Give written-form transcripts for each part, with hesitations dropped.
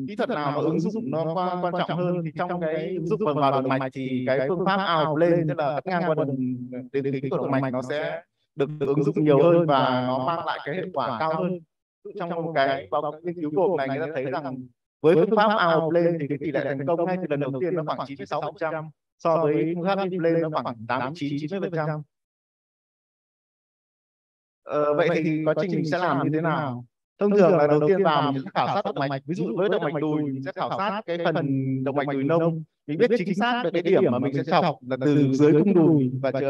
kỹ thuật nào nó ứng dụng nó quan trọng hơn, thì trong cái ứng dụng vào động mạch thì cái phương pháp Ablation, tức là cắt ngang qua đường đến kính của động mạch, nó sẽ được ứng dụng nhiều hơn và nó mang lại cái hiệu quả cao hơn. Trong một cái báo cáo nghiên cứu gộp này, người ta thấy rằng với phương pháp Ablation thì cái tỷ lệ thành công ngay từ lần đầu tiên nó khoảng 96%, so với phương pháp Ablation nó khoảng 89-90%. Vậy thì quá trình mình sẽ làm như thế nào? Thông thường là đầu tiên vào mình sẽ khảo sát động mạch. Ví dụ với động mạch đùi mình sẽ khảo sát cái phần động mạch đùi nông. Mình biết chính xác được cái điểm mà mình sẽ chọc là từ dưới cung đùi và cái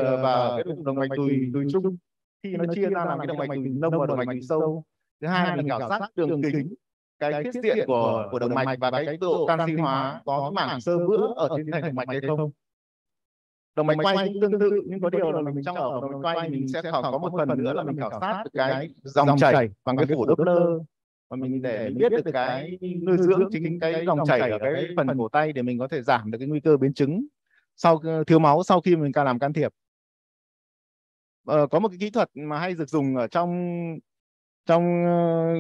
động mạch đùi trung, khi nó chia ra làm cái động mạch đùi nông và động mạch đùi sâu. Thứ hai là mình khảo sát đường kính, cái khiết diện của động mạch và cái độ canxi hóa, có cái mảng xơ vữa ở trên thành động mạch hay không. Động mạch quay cũng tương tự, nhưng có điều là mình trong ở động mạch quay mình sẽ có một phần nữa là mình khảo sát được cái dòng chảy bằng cái phổ Doppler, và mình để mình biết được cái nuôi dưỡng chính cái dòng chảy ở cái phần cổ tay để mình có thể giảm được cái nguy cơ biến chứng sau thiếu máu sau khi mình làm can thiệp. Có một cái kỹ thuật mà hay được dùng ở trong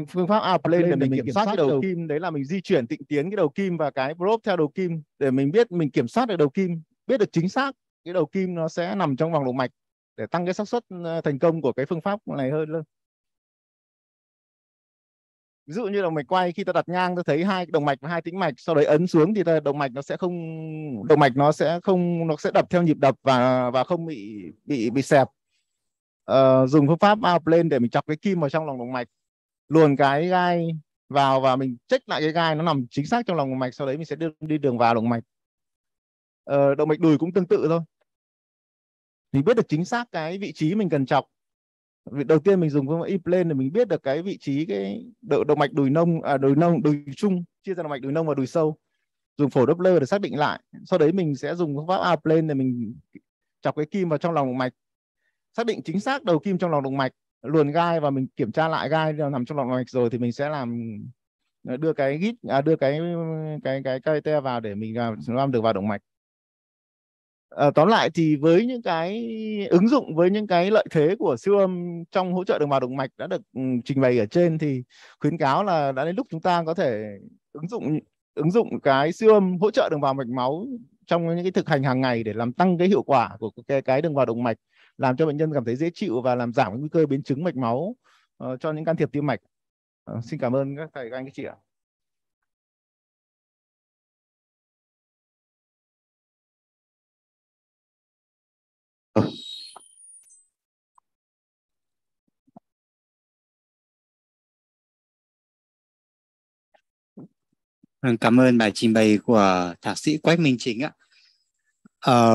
phương pháp Ablation để mình kiểm soát cái đầu kim, đấy là mình di chuyển tịnh tiến cái đầu kim và cái probe theo đầu kim để mình biết mình kiểm soát được đầu kim, biết được chính xác cái đầu kim nó sẽ nằm trong vòng động mạch để tăng cái xác suất thành công của cái phương pháp này hơn. Ví dụ như động mạch quay, khi ta đặt ngang ta thấy hai động mạch và hai tĩnh mạch, sau đấy ấn xuống thì động mạch nó sẽ đập theo nhịp đập và không bị xẹp. Dùng phương pháp Ablation để mình chọc cái kim vào trong lòng động mạch, luồn cái gai vào và mình check lại cái gai nó nằm chính xác trong lòng động mạch, sau đấy mình sẽ đi đường vào động mạch. Động mạch đùi cũng tương tự thôi, mình biết được chính xác cái vị trí mình cần chọc. Đầu tiên mình dùng phương pháp Ablation để mình biết được cái vị trí cái động mạch đùi trung, chia ra động mạch đùi nông và đùi sâu, dùng phổ Doppler để xác định lại. Sau đấy mình sẽ dùng phương pháp Ablation để mình chọc cái kim vào trong lòng động mạch, xác định chính xác đầu kim trong lòng động mạch, luồn gai và mình kiểm tra lại gai nằm trong lòng động mạch rồi thì mình sẽ đưa cái catheter vào để mình làm được vào động mạch. Tóm lại thì với những cái ứng dụng, với những cái lợi thế của siêu âm trong hỗ trợ đường vào động mạch đã được trình bày ở trên, thì khuyến cáo là đã đến lúc chúng ta có thể ứng dụng cái siêu âm hỗ trợ đường vào mạch máu trong những cái thực hành hàng ngày để làm tăng cái hiệu quả của cái đường vào động mạch, làm cho bệnh nhân cảm thấy dễ chịu và làm giảm cái nguy cơ biến chứng mạch máu cho những can thiệp tim mạch. Xin cảm ơn các thầy, các anh, các chị ạ. Cảm ơn bài trình bày của thạc sĩ Quách Minh Chính ạ.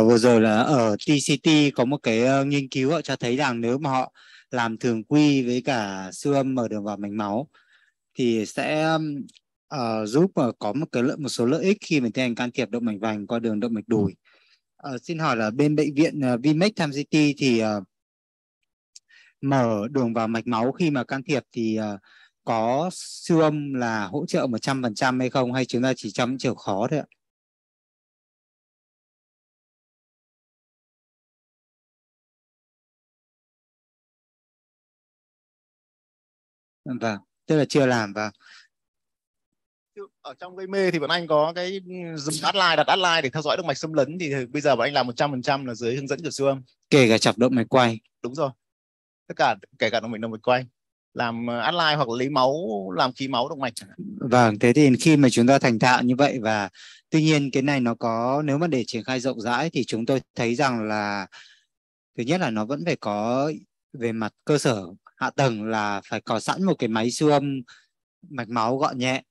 Vừa rồi là ở TCT có một cái nghiên cứu cho thấy rằng nếu mà họ làm thường quy với cả siêu âm mở đường vào mạch máu thì sẽ giúp có một số lợi ích khi mình tiến hành can thiệp động mạch vành qua đường động mạch đùi. Xin hỏi là bên bệnh viện Vinmec Tham City thì mở đường vào mạch máu khi mà can thiệp thì có siêu âm là hỗ trợ 100% hay không, hay chúng ta chỉ trong những trường khó thôi ạ? Vâng, tức là chưa làm. Và ở trong gây mê thì bọn anh có cái dùng đặt adline để theo dõi động mạch xâm lấn, thì bây giờ bọn anh làm 100% là dưới hướng dẫn của siêu âm, kể cả chọc động mạch quay. Đúng rồi, kể cả động mạch quay, làm adline hoặc là lấy máu, làm khí máu động mạch. Vâng, thế thì khi mà chúng ta thành thạo như vậy, và tuy nhiên cái này nó có, nếu mà để triển khai rộng rãi thì chúng tôi thấy rằng là thứ nhất là nó vẫn phải có về mặt cơ sở hạ tầng là phải có sẵn một cái máy siêu âm mạch máu gọn nhẹ,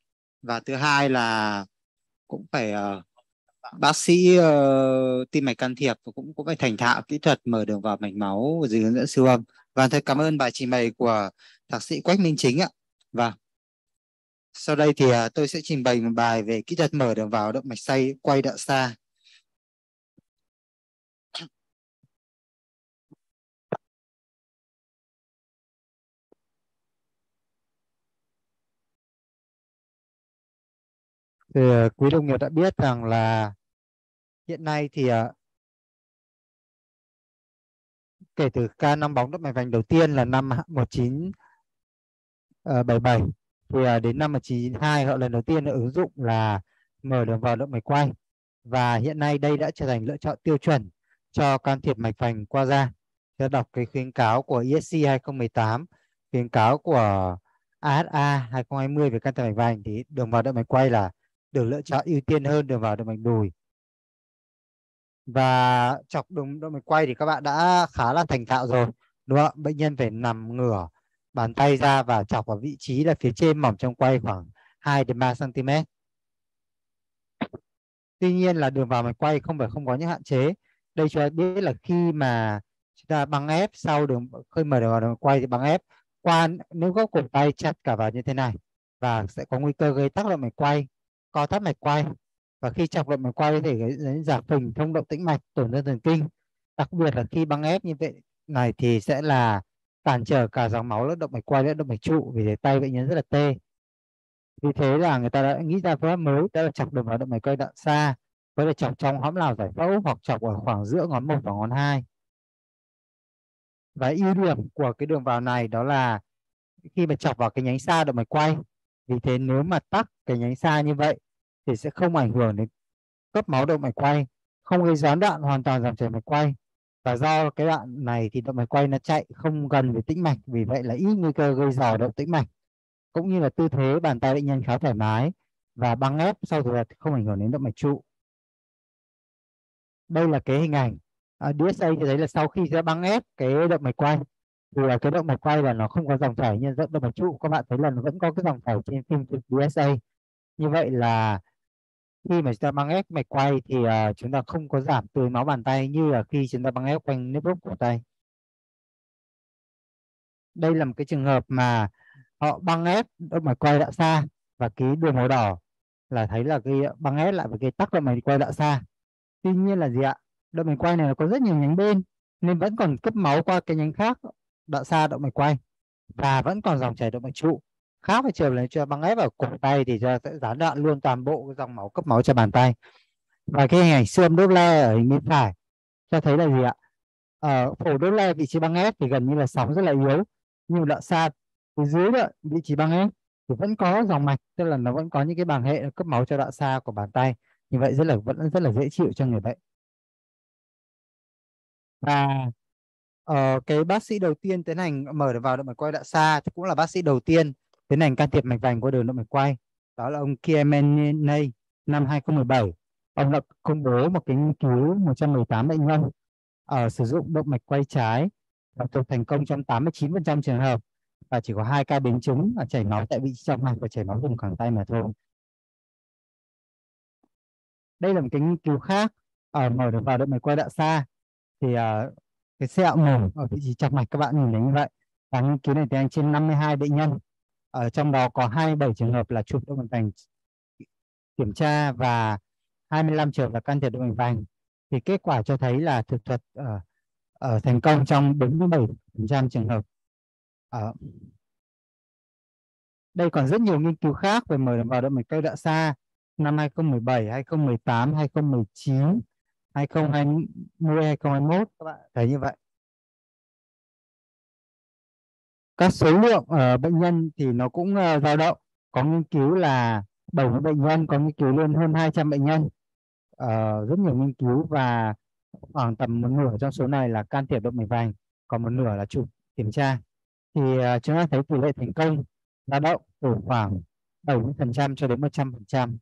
và thứ hai là cũng phải bác sĩ tim mạch can thiệp cũng phải thành thạo kỹ thuật mở đường vào mạch máu dưới hướng dẫn siêu âm. Và thật cảm ơn bài trình bày của thạc sĩ Quách Minh Chính ạ. Và sau đây thì tôi sẽ trình bày một bài về kỹ thuật mở đường vào động mạch quay đỡ xa. Thì quý đồng nghiệp đã biết rằng là hiện nay thì kể từ ca nong bóng động mạch vành đầu tiên là năm 1977 thì đến năm 1992 họ lần đầu tiên ứng dụng là mở đường vào động mạch quay, và hiện nay đây đã trở thành lựa chọn tiêu chuẩn cho can thiệp mạch vành qua da. Tôi đọc cái khuyến cáo của ESC 2018, khuyến cáo của AHA 2020 về can thiệp mạch vành thì đường vào động mạch quay là được lựa chọn ưu tiên hơn đường vào động mạch đùi. Và chọc động mạch quay thì các bạn đã khá là thành thạo rồi, đúng không? Bệnh nhân phải nằm ngửa bàn tay ra và chọc vào vị trí là phía trên mỏm trong quay khoảng 2 đến 3 cm. Tuy nhiên là đường vào mạch quay không phải không có những hạn chế. Đây cho biết là khi mà chúng ta băng ép sau khi mở đường vào động mạch quay thì băng ép qua, nếu góc cổ tay chặt cả vào như thế này và sẽ có nguy cơ gây tắc động mạch quay, co thắt mạch quay, và khi chọc động mạch quay có thể gây giả phình, thông động tĩnh mạch, tổn thương thần kinh. Đặc biệt là khi băng ép như vậy này thì sẽ là cản trở cả dòng máu lẫn động mạch quay lẫn động mạch trụ, vì thế tay bệnh nhân rất là tê. Vì thế là người ta đã nghĩ ra phương pháp mới, đó là chọc đường vào động mạch quay đoạn xa, có thể chọc trong hõm nào giải phẫu hoặc chọc ở khoảng giữa ngón 1 và ngón 2. Và ưu điểm của cái đường vào này đó là khi mà chọc vào cái nhánh xa động mạch quay, vì thế nếu mà tắc cái nhánh xa như vậy thì sẽ không ảnh hưởng đến cấp máu động mạch quay, không gây gián đoạn hoàn toàn dòng chảy mạch quay. Và do cái đoạn này thì động mạch quay nó chạy không gần với tĩnh mạch, vì vậy là ít nguy cơ gây rò động tĩnh mạch, cũng như là tư thế bàn tay bệnh nhân khá thoải mái và băng ép sau thủ thuật không ảnh hưởng đến động mạch trụ. Đây là cái hình ảnh DSA thì thấy là sau khi sẽ băng ép cái động mạch quay thì là cái động mạch quay là nó không có dòng chảy như động mạch trụ, các bạn thấy là nó vẫn có cái dòng chảy trên phim chụp DSA. Như vậy là khi mà chúng ta băng ép mạch quay thì chúng ta không có giảm tưới máu bàn tay như là khi chúng ta băng ép quanh nếp gốc cổ tay. Đây là một cái trường hợp mà họ băng ép động mạch quay đoạn xa, và cái đường màu đỏ là thấy là cái băng ép lại với cái tắc động mạch quay đoạn xa. Tuy nhiên là gì ạ? Động mạch quay này nó có rất nhiều nhánh bên nên vẫn còn cấp máu qua cái nhánh khác đoạn xa động mạch quay và vẫn còn dòng chảy động mạch trụ. Khác với trường là cho băng ép vào cổ tay thì sẽ gián đoạn luôn toàn bộ cái dòng máu cấp máu cho bàn tay. Và cái hình ảnh siêu âm Doppler ở hình bên phải cho thấy là gì ạ? Ở phổi Doppler vị trí băng ép thì gần như là sóng rất là yếu, nhưng đoạn xa từ dưới đó, vị trí băng ép thì vẫn có dòng mạch, tức là nó vẫn có những cái bàng hệ cấp máu cho đoạn xa của bàn tay. Như vậy vẫn rất là dễ chịu cho người bệnh. Và cái bác sĩ đầu tiên tiến hành mở vào động mạch quay đoạn xa thì cũng là bác sĩ đầu tiên tiến hành can thiệp mạch vành qua đường động mạch quay, đó là ông Kiemenei năm 2017. Ông đã công bố một cái nghiên cứu 118 bệnh nhân sử dụng động mạch quay trái và thực thành công trong 89% trường hợp, và chỉ có 2 ca biến chứng là chảy máu tại vị trí trọng mạch và chảy máu vùng cẳng tay mà thôi. Đây là một cái nghiên cứu khác mở được vào động mạch quay đoạn xa thì cái sẹo nổi ở vị trí trọng mạch các bạn nhìn thấy như vậy. Và nghiên cứu này tiến hành trên 52 bệnh nhân, ở trong đó có 27 trường hợp là chụp động mạch vành kiểm tra và 25 trường hợp là can thiệp động mạch vành. Thì kết quả cho thấy là thực thuật thành công trong 47% trường hợp. Đây còn rất nhiều nghiên cứu khác về mở vào động mạch quay đoạn xa năm 2017, 2018, 2019, 2020, 2021, các bạn thấy như vậy. Các số lượng bệnh nhân thì nó cũng dao động. Có nghiên cứu là 70 bệnh nhân, có nghiên cứu lên hơn 200 bệnh nhân. Rất nhiều nghiên cứu, và khoảng tầm một nửa trong số này là can thiệp động mạch vành, còn một nửa là chụp kiểm tra. Thì chúng ta thấy tỷ lệ thành công dao động từ khoảng 70% cho đến 100%.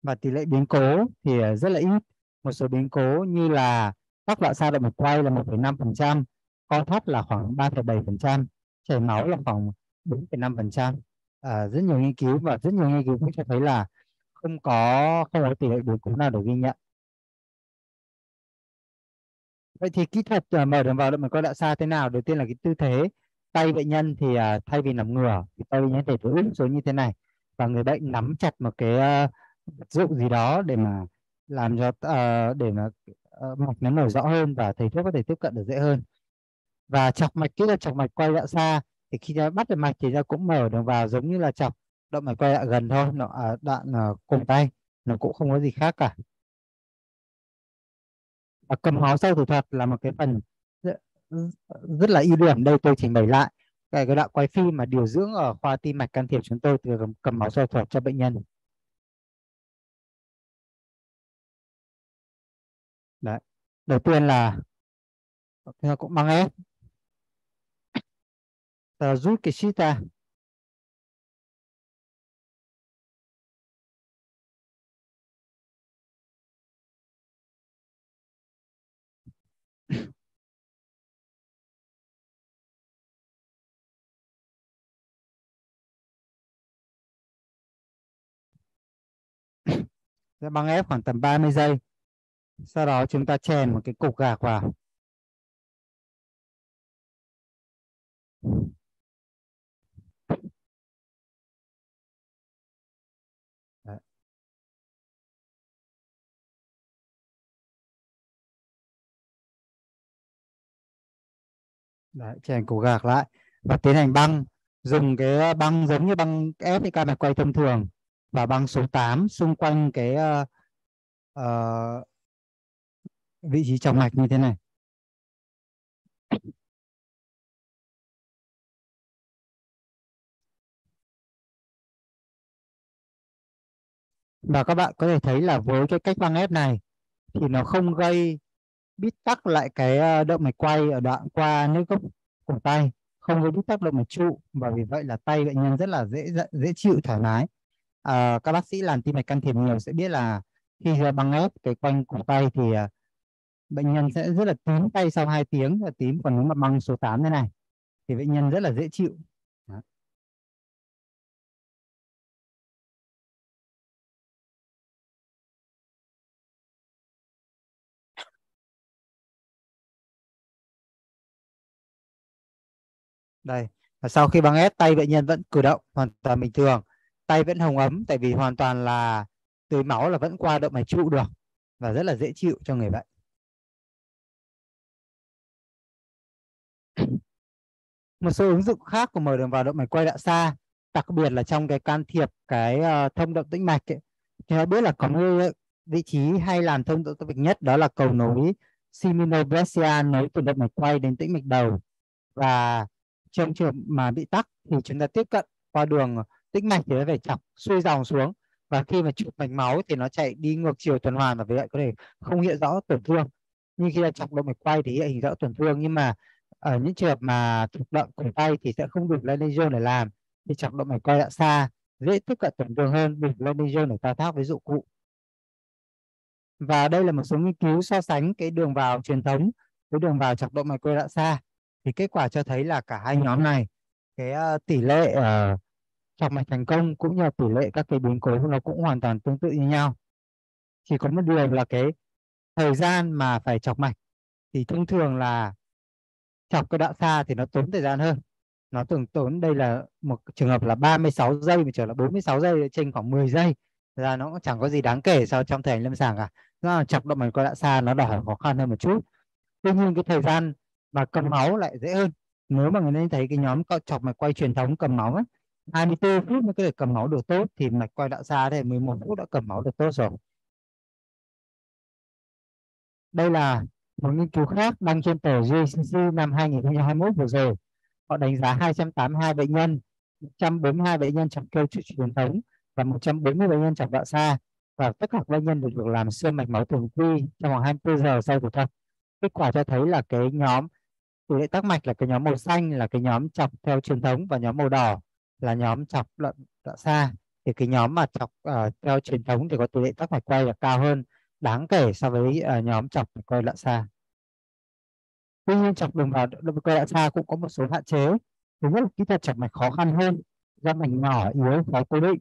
Và tỷ lệ biến cố thì rất là ít. Một số biến cố như là tắc đoạn xa động mạch quay là 1,5%, co thắt là khoảng 3,7%, chảy máu là khoảng 4,5%. Rất nhiều nghiên cứu, và rất nhiều nghiên cứu cũng cho thấy là không có tỷ lệ biến cố nào được ghi nhận. Vậy thì kỹ thuật mở đường vào động mạch quay đoạn xa thế nào? Đầu tiên là cái tư thế. Tay bệnh nhân thì thay vì nằm ngửa thì tay bệnh nhân để úp xuống như thế này, và người bệnh nắm chặt một cái vật dụng gì đó để mà làm cho mạch nó nổi rõ hơn và thầy thuốc có thể tiếp cận được dễ hơn. Và chọc mạch, kỹ thuật chọc mạch quay đoạn xa thì khi bắt được mạch thì ta cũng mở đường vào giống như là chọc động mạch quay đoạn gần thôi, đoạn cổ tay, nó cũng không có gì khác cả. Cầm máu sau thủ thuật là một cái phần rất là ưu điểm. Đây tôi trình bày lại cái đoạn quay phim mà điều dưỡng ở khoa tim mạch can thiệp chúng tôi từ cầm máu phẫu thuật cho bệnh nhân. Đấy. Đầu tiên là cũng băng ép, rút cái sheet ra. Sẽ băng ép khoảng tầm 30 giây. Sau đó chúng ta chèn một cái cục gạc vào. Đấy. Đấy, chèn cục gạc lại và tiến hành băng. Dùng cái băng giống như băng ép cái ca mạch quay thông thường và băng số 8 xung quanh cái vị trí trọng mạch như thế này. Và các bạn có thể thấy là với cái cách băng ép này thì nó không gây bít tắc lại cái động mạch quay ở đoạn qua nước gốc cổ tay, không gây bít tắc động mạch trụ, và vì vậy là tay bệnh nhân rất là dễ chịu, thoải mái. Các bác sĩ làm tim mạch can thiệp nhiều sẽ biết là khi băng ép cái quanh cổ tay thì bệnh nhân sẽ rất là tím tay sau 2 tiếng là tím, còn nếu mà băng số 8 thế này thì bệnh nhân rất là dễ chịu. Đó. Đây, và sau khi băng ép tay bệnh nhân vẫn cử động hoàn toàn bình thường, tay vẫn hồng ấm tại vì hoàn toàn là tưới máu là vẫn qua động mạch trụ được và rất là dễ chịu cho người bệnh. Một số ứng dụng khác của mở đường vào động mạch quay đã xa, đặc biệt là trong cái can thiệp thông động tĩnh mạch ấy, thì họ biết là có một vị trí hay làm thông động tĩnh mạch nhất, đó là cầu nối seminobrescia nối từ động mạch quay đến tĩnh mạch đầu. Và trong trường hợp mà bị tắc thì chúng ta tiếp cận qua đường tĩnh mạch thì nó phải chọc xuôi dòng xuống, và khi mà chụp mạch máu thì nó chạy đi ngược chiều tuần hoàn và vì vậy có thể không hiện rõ tổn thương. Nhưng khi là chọc động mạch quay thì hiện hình rõ tổn thương, nhưng mà ở những trường hợp mà thuộc động cổ tay thì sẽ không đủ Lesion để làm, thì chọc động mạch quay đã xa dễ tiếp cận tổn thương hơn, đủ Lesion để thao tác với dụng cụ. Và đây là một số nghiên cứu so sánh cái đường vào truyền thống với đường vào chọc động mạch quay đã xa, thì kết quả cho thấy là cả hai nhóm này tỷ lệ chọc mạch thành công cũng như là tỷ lệ các cái biến cố nó cũng hoàn toàn tương tự như nhau. Chỉ có một điều là cái thời gian mà phải chọc mạch thì thông thường là chọc cái đoạn xa thì nó tốn thời gian hơn. Nó thường tốn, đây là một trường hợp là 36 giây, mà trở là 46 giây, trên khoảng 10 giây. Thật ra nó cũng chẳng có gì đáng kể sau trong thời hành lâm sàng cả. Nó chọc động mạch quay đoạn xa nó đòi hỏi khó khăn hơn một chút. Tuy nhiên cái thời gian mà cầm máu lại dễ hơn. Nếu mà người ta thấy cái nhóm chọc mạch quay truyền thống cầm máu ấy, 24 phút mới có thể cầm máu được tốt, thì mạch quay đoạn xa thì 11 phút đã cầm máu được tốt rồi. Đây là một nghiên cứu khác đăng trên tờ JCC năm 2021 vừa rồi. Họ đánh giá 282 bệnh nhân, 142 bệnh nhân chọc kêu truyền thống và 140 bệnh nhân chọc đoạn xa, và tất cả các bệnh nhân được làm siêu mạch máu thường quy trong vòng 24 giờ sau phẫu thuật. Kết quả cho thấy là cái nhóm tỷ lệ tắc mạch là cái nhóm màu xanh là cái nhóm chọc theo truyền thống, và nhóm màu đỏ là nhóm chọc đoạn xa. Thì cái nhóm mà chọc theo truyền thống thì có tỷ lệ tắc mạch quay là cao hơn đáng kể so với nhóm chọc mạch quay đoạn xa. Tuy nhiên chọc đường vào động mạch quay đoạn xa cũng có một số hạn chế. Thứ nhất là kỹ thuật chọc mạch khó khăn hơn do mạch nhỏ yếu khó cố định,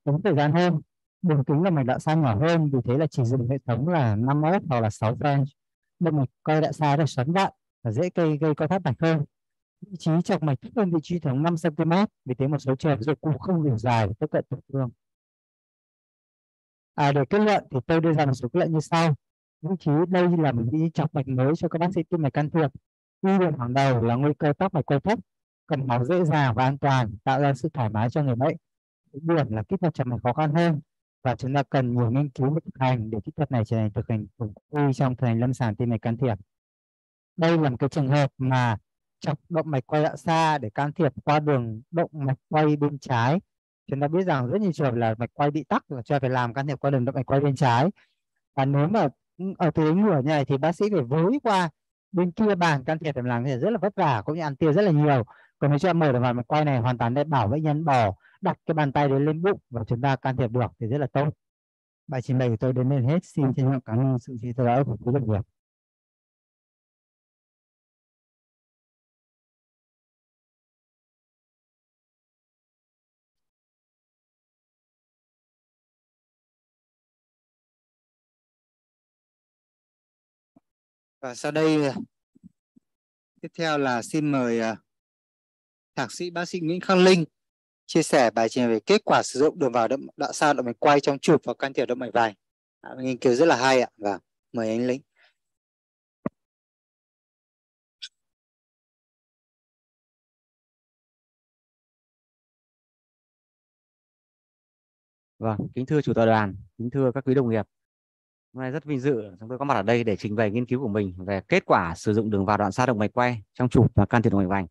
tốn thời gian hơn. Đường kính là mạch đoạn xa nhỏ hơn, vì thế là chỉ dùng hệ thống là 5 m hoặc là 6 French. Động mạch quay đoạn xa được xoắn vặn và dễ gây co thắt mạch hơn. Vị trí chọc mạch thấp hơn vị trí thống 5 cm, vì thế một số trường hợp dụng cụ không đủ dài để tiếp cận tổn thương. Để kết luận thì tôi đưa ra một số kết luận như sau. Vị trí đây là một vị trí chọc mạch mới cho các bác sĩ tim mạch can thiệp. Ưu điểm hàng đầu là nguy cơ tắc mạch quay thấp, cầm máu dễ dàng và an toàn, tạo ra sự thoải mái cho người bệnh. Điểm là kỹ thuật chọc mạch khó khăn hơn, và chúng ta cần nhiều nghiên cứu và thực hành để kỹ thuật này trở thành thực hành thường quy trong thời hành lâm sàng tim mạch can thiệp. Đây là một cái trường hợp mà chọc động mạch quay đoạn xa để can thiệp qua đường động mạch quay bên trái. Chúng ta biết rằng rất nhiều trường hợp là mạch quay bị tắc là cho phải làm can thiệp qua đường động mạch quay bên trái. Và nếu mà ở tuyến ngửa như này thì bác sĩ phải với qua bên kia bàn can thiệp, làm thì rất là vất vả cũng như ăn tiêu rất là nhiều. Còn nếu cho mở được mạch quay này hoàn toàn để bảo bệnh nhân bỏ đặt cái bàn tay đấy lên bụng và chúng ta can thiệp được thì rất là tốt. Bài trình bày của tôi đến đây hết. Xin trân trọng cảm ơn sự chú ý của quý đồng nghiệp. Và sau đây tiếp theo là xin mời Thạc sĩ bác sĩ Nguyễn Khang Linh chia sẻ bài trình về kết quả sử dụng đường vào đoạn xa động mạch quay trong chụp và can thiệp động mạch vành. Nghiên cứu rất là hay ạ. Và mời anh Linh. Vâng, kính thưa chủ tọa đoàn, kính thưa các quý đồng nghiệp. Hôm nay rất vinh dự chúng tôi có mặt ở đây để trình bày nghiên cứu của mình về kết quả sử dụng đường vào đoạn xa động mạch quay trong chụp và can thiệp động mạch vành.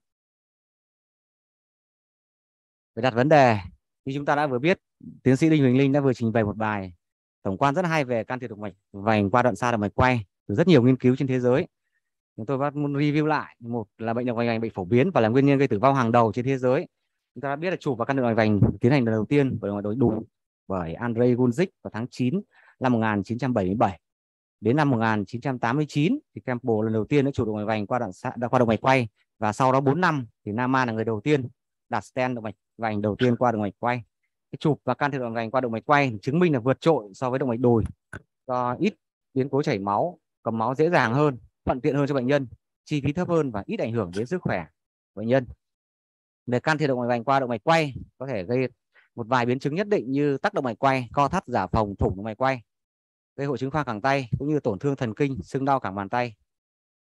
Về đặt vấn đề, như chúng ta đã vừa biết, tiến sĩ Đinh Huỳnh Linh đã vừa trình bày một bài tổng quan rất hay về can thiệp động mạch vành qua đoạn xa động mạch quay từ rất nhiều nghiên cứu trên thế giới. Chúng tôi muốn review lại. Một là bệnh động mạch vành bệnh phổ biến và là nguyên nhân gây tử vong hàng đầu trên thế giới. Chúng ta đã biết là chụp và can thiệp động mạch vành tiến hành lần đầu tiên bởi đùi bởi Andrei Gulzik vào tháng 9 năm 1977. Đến năm 1989 thì Campbell lần đầu tiên đã chụp động mạch vành qua động mạch quay, và sau đó 4 năm thì Nama là người đầu tiên đặt stent động mạch vành đầu tiên qua động mạch quay. Cái chụp và can thiệp động mạch vành qua động mạch quay chứng minh là vượt trội so với động mạch đùi do ít biến cố chảy máu, cầm máu dễ dàng hơn, thuận tiện hơn cho bệnh nhân, chi phí thấp hơn và ít ảnh hưởng đến sức khỏe của bệnh nhân. Để can thiệp động mạch vành qua động mạch quay có thể gây một vài biến chứng nhất định như tắc động mạch quay, co thắt, giả phồng, thủng động mạch quay, gây hội chứng khoang cẳng tay cũng như tổn thương thần kinh, sưng đau cẳng bàn tay.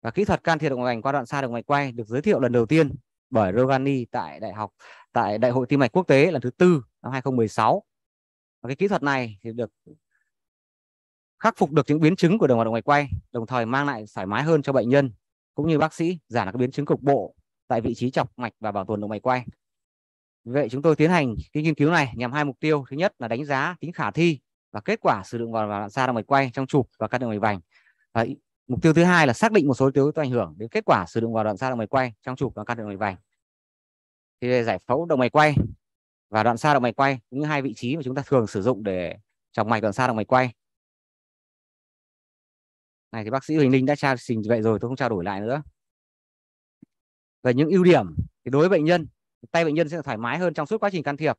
Và kỹ thuật can thiệp động mạch vành qua đoạn xa động mạch quay được giới thiệu lần đầu tiên bởi Rogani tại Đại hội Tim mạch quốc tế lần thứ 4 năm 2016. Và cái kỹ thuật này thì được khắc phục được những biến chứng của động mạch quay, đồng thời mang lại thoải mái hơn cho bệnh nhân cũng như bác sĩ, giảm các biến chứng cục bộ tại vị trí chọc mạch và bảo tồn động mạch quay. Vì vậy chúng tôi tiến hành cái nghiên cứu này nhằm hai mục tiêu. Thứ nhất là đánh giá tính khả thi và kết quả sử dụng vào đoạn xa động mạch quay trong chụp và can thiệp động mạch vành. Và mục tiêu thứ hai là xác định một số yếu tố ảnh hưởng đến kết quả sử dụng vào đoạn xa động mạch quay trong chụp và can thiệp động mạch vành. Thì giải phẫu động mạch quay và đoạn xa động mạch quay cũng như hai vị trí mà chúng ta thường sử dụng để chọc mạch đoạn xa động mạch quay. Này thì bác sĩ Huỳnh Linh đã trao trình vậy rồi, tôi không trao đổi lại nữa. Về những ưu điểm thì đối với bệnh nhân, tay bệnh nhân sẽ thoải mái hơn trong suốt quá trình can thiệp.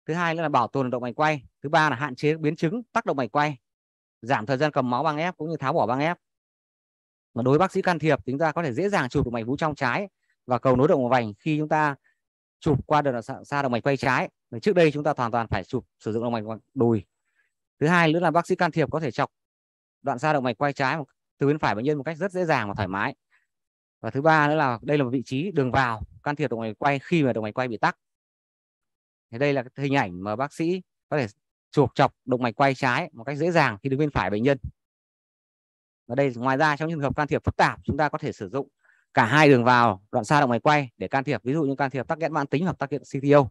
Thứ hai nữa là bảo tồn động mạch quay. Thứ ba là hạn chế biến chứng tắc động mạch quay, giảm thời gian cầm máu băng ép cũng như tháo bỏ băng ép. Mà đối với bác sĩ can thiệp chúng ta có thể dễ dàng chụp động mạch vú trong trái và cầu nối động mạch vành khi chúng ta chụp qua đoạn xa động mạch quay trái. Trước đây chúng ta hoàn toàn phải sử dụng động mạch đùi. Thứ hai nữa là bác sĩ can thiệp có thể chọc đoạn xa động mạch quay trái từ bên phải bệnh nhân một cách rất dễ dàng và thoải mái. Và thứ ba nữa là đây là một vị trí đường vào can thiệp động mạch quay khi mà động mạch quay bị tắc. Thì đây là hình ảnh mà bác sĩ có thể chụp chọc động mạch quay trái một cách dễ dàng khi đứng bên phải bệnh nhân. Và đây ngoài ra trong trường hợp can thiệp phức tạp chúng ta có thể sử dụng cả hai đường vào đoạn xa động mạch quay để can thiệp, ví dụ như can thiệp tắc nghẽn mãn tính hoặc tắc nghẽn CTO.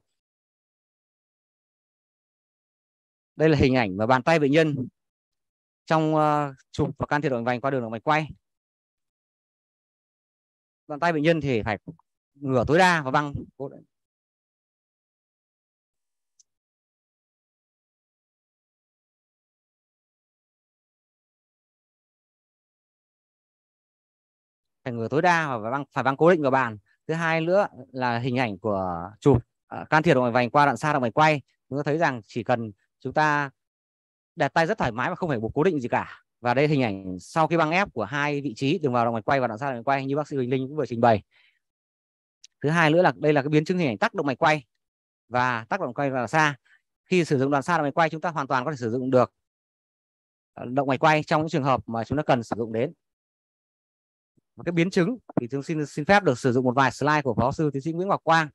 Đây là hình ảnh mà bàn tay bệnh nhân trong chụp và can thiệp động mạch vành qua đường động mạch quay. Bàn tay bệnh nhân thì phải ngửa tối đa và văng. Phải ngửa tối đa và phải văng cố định vào bàn. Thứ hai nữa là hình ảnh của chụp can thiệp động mạch vành qua đoạn xa động mạch quay. Chúng ta thấy rằng chỉ cần chúng ta đặt tay rất thoải mái và không phải buộc cố định gì cả. Và đây hình ảnh sau khi băng ép của hai vị trí đường vào động mạch quay và đoạn xa động mạch quay như bác sĩ Huỳnh Linh cũng vừa trình bày. Thứ hai nữa là đây là cái biến chứng hình ảnh tắc động mạch quay và tắc động mạch quay vào xa. Khi sử dụng đoạn xa động mạch quay chúng ta hoàn toàn có thể sử dụng được động mạch quay trong những trường hợp mà chúng ta cần sử dụng đến. Cái biến chứng thì tôi xin phép được sử dụng một vài slide của phó sư tiến sĩ Nguyễn Ngọc Quang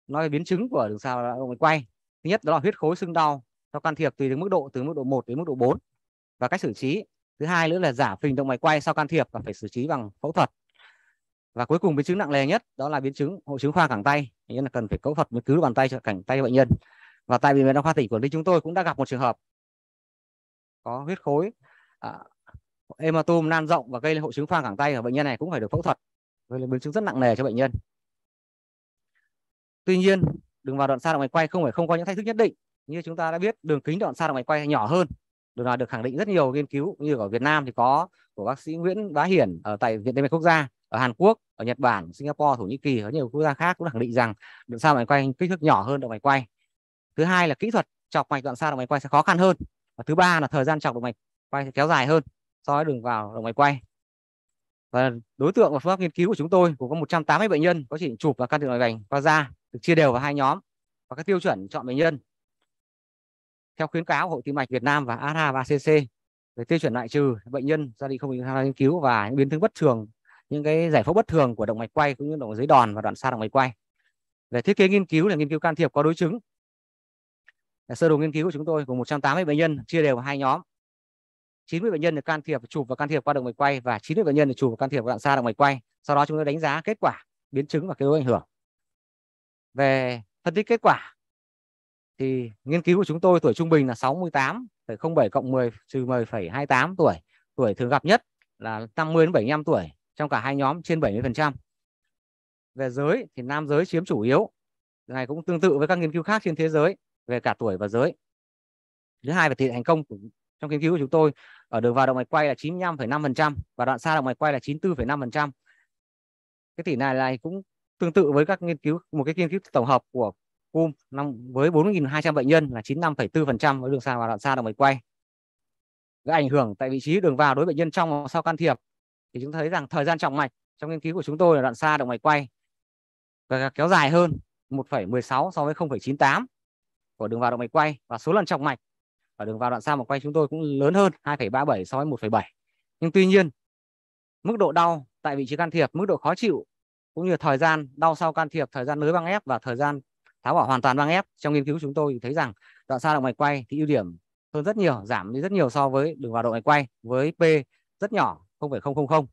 nói về biến chứng của đường xa động mạch quay. Thứ nhất đó là huyết khối sưng đau sau can thiệp tùy từ mức độ 1 đến mức độ 4 và cách xử trí. Thứ hai nữa là giả phình động mạch quay sau can thiệp và phải xử trí bằng phẫu thuật. Và cuối cùng biến chứng nặng nề nhất đó là biến chứng hội chứng khoang cẳng tay, nghĩa là cần phải phẫu thuật mới cứu bàn tay cho cẳng tay cho bệnh nhân. Và tại bệnh viện Đa khoa Tỉnh Quảng Ninh chúng tôi cũng đã gặp một trường hợp có huyết khối hematome nan rộng và gây lên hội chứng khoang cẳng tay, và bệnh nhân này cũng phải được phẫu thuật, gây lên biến chứng rất nặng nề cho bệnh nhân. Tuy nhiên, đường vào đoạn xa động mạch quay không có những thách thức nhất định. Như chúng ta đã biết, đường kính đoạn xa động mạch quay nhỏ hơn. Điều này được khẳng định rất nhiều nghiên cứu, như ở Việt Nam thì có của bác sĩ Nguyễn Bá Hiển ở tại Viện Tim mạch Quốc gia, ở Hàn Quốc, ở Nhật Bản, Singapore, Thổ Nhĩ Kỳ, ở nhiều quốc gia khác cũng khẳng định rằng đoạn xa động mạch quay kích thước nhỏ hơn động mạch quay. Thứ hai là kỹ thuật chọc mạch đoạn xa động mạch quay sẽ khó khăn hơn. Và thứ ba là thời gian chọc động mạch quay sẽ kéo dài hơn so với đường vào động mạch quay. Và đối tượng và phương pháp nghiên cứu của chúng tôi gồm có 180 bệnh nhân có chỉ định chụp và can thiệp nội vành qua da, được chia đều vào hai nhóm, và các tiêu chuẩn chọn bệnh nhân theo khuyến cáo của Hội Tim mạch Việt Nam và ASA và ACC về tiêu chuẩn loại trừ bệnh nhân gia đình không bị tham gia nghiên cứu và những biến chứng bất thường, những cái giải phẫu bất thường của động mạch quay cũng như động mạch dưới đòn và đoạn xa động mạch quay. Về thiết kế nghiên cứu là nghiên cứu can thiệp có đối chứng. Sơ đồ nghiên cứu của chúng tôi gồm 180 bệnh nhân chia đều vào hai nhóm. 90 bệnh nhân được can thiệp chụp và can thiệp qua động mạch quay và 90 bệnh nhân được chụp và can thiệp qua đoạn xa động mạch quay. Sau đó chúng tôi đánh giá kết quả, biến chứng và yếu tố ảnh hưởng. Về phân tích kết quả thì nghiên cứu của chúng tôi tuổi trung bình là 68,07 cộng 10 trừ 10,28 tuổi. Tuổi thường gặp nhất là 50 đến 75 tuổi trong cả hai nhóm trên 70%. Về giới thì nam giới chiếm chủ yếu. Điều này cũng tương tự với các nghiên cứu khác trên thế giới về cả tuổi và giới. Thứ hai về tỷ lệ thành công trong nghiên cứu của chúng tôi ở đường vào động mạch quay là 95,5% và đoạn xa động mạch quay là 94,5%. Cái tỷ lệ này cũng tương tự với các nghiên cứu, một cái nghiên cứu tổng hợp của CUM với 4.200 bệnh nhân là 95,4% với đường xa và đoạn xa động mạch quay. Cái ảnh hưởng tại vị trí đường vào đối với bệnh nhân trong và sau can thiệp thì chúng ta thấy rằng thời gian trọng mạch trong nghiên cứu của chúng tôi là đoạn xa động mạch quay và kéo dài hơn 1,16 so với 0,98 của đường vào động mạch quay, và số lần trọng mạch ở đường vào đoạn xa động mạch quay chúng tôi cũng lớn hơn 2,37 so với 1,7. Nhưng tuy nhiên mức độ đau tại vị trí can thiệp, mức độ khó chịu cũng như thời gian đau sau can thiệp, thời gian nới băng ép và thời gian tháo bỏ hoàn toàn băng ép trong nghiên cứu chúng tôi thấy rằng đoạn xa động mạch quay thì ưu điểm hơn rất nhiều, giảm đi rất nhiều so với đường vào động mạch quay với P rất nhỏ 0,000.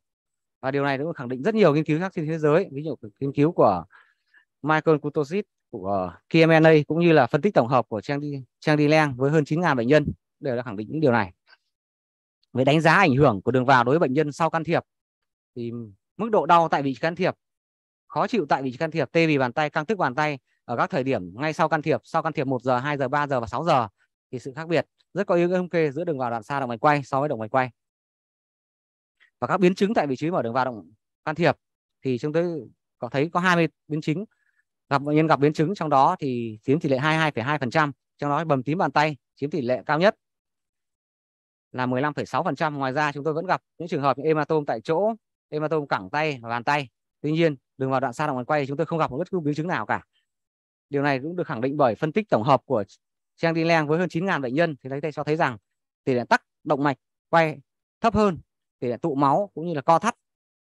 Và điều này cũng khẳng định rất nhiều nghiên cứu khác trên thế giới, ví dụ nghiên cứu của Michael Kutosit của KMNA cũng như là phân tích tổng hợp của Trang Đi Leng với hơn 9.000 bệnh nhân đều đã khẳng định những điều này. Về đánh giá ảnh hưởng của đường vào đối với bệnh nhân sau can thiệp thì mức độ đau tại vị trí can thiệp, khó chịu tại vị trí can thiệp, tê bì bàn tay, căng tức bàn tay ở các thời điểm ngay sau can thiệp 1 giờ, 2 giờ, 3 giờ và 6 giờ thì sự khác biệt rất có yếu tố thống kê giữa đường vào đoạn xa động mạch quay so với động mạch quay. Và các biến chứng tại vị trí mở đường vào động can thiệp thì chúng tôi có thấy có 20 biến chứng, bệnh nhân gặp biến chứng trong đó thì chiếm tỷ lệ 22,2%, trong đó bầm tím bàn tay chiếm tỷ lệ cao nhất là 15,6%. Ngoài ra chúng tôi vẫn gặp những trường hợp như hematome tại chỗ, hematome cẳng tay và bàn tay. Tuy nhiên đường vào đoạn xa động mạch quay thì chúng tôi không gặp một bất cứ biến chứng nào cả. Điều này cũng được khẳng định bởi phân tích tổng hợp của Trang Đi Leng với hơn 9.000 bệnh nhân thì lấy cho thấy rằng tỷ lệ tắc động mạch quay thấp hơn, tỷ lệ tụ máu cũng như là co thắt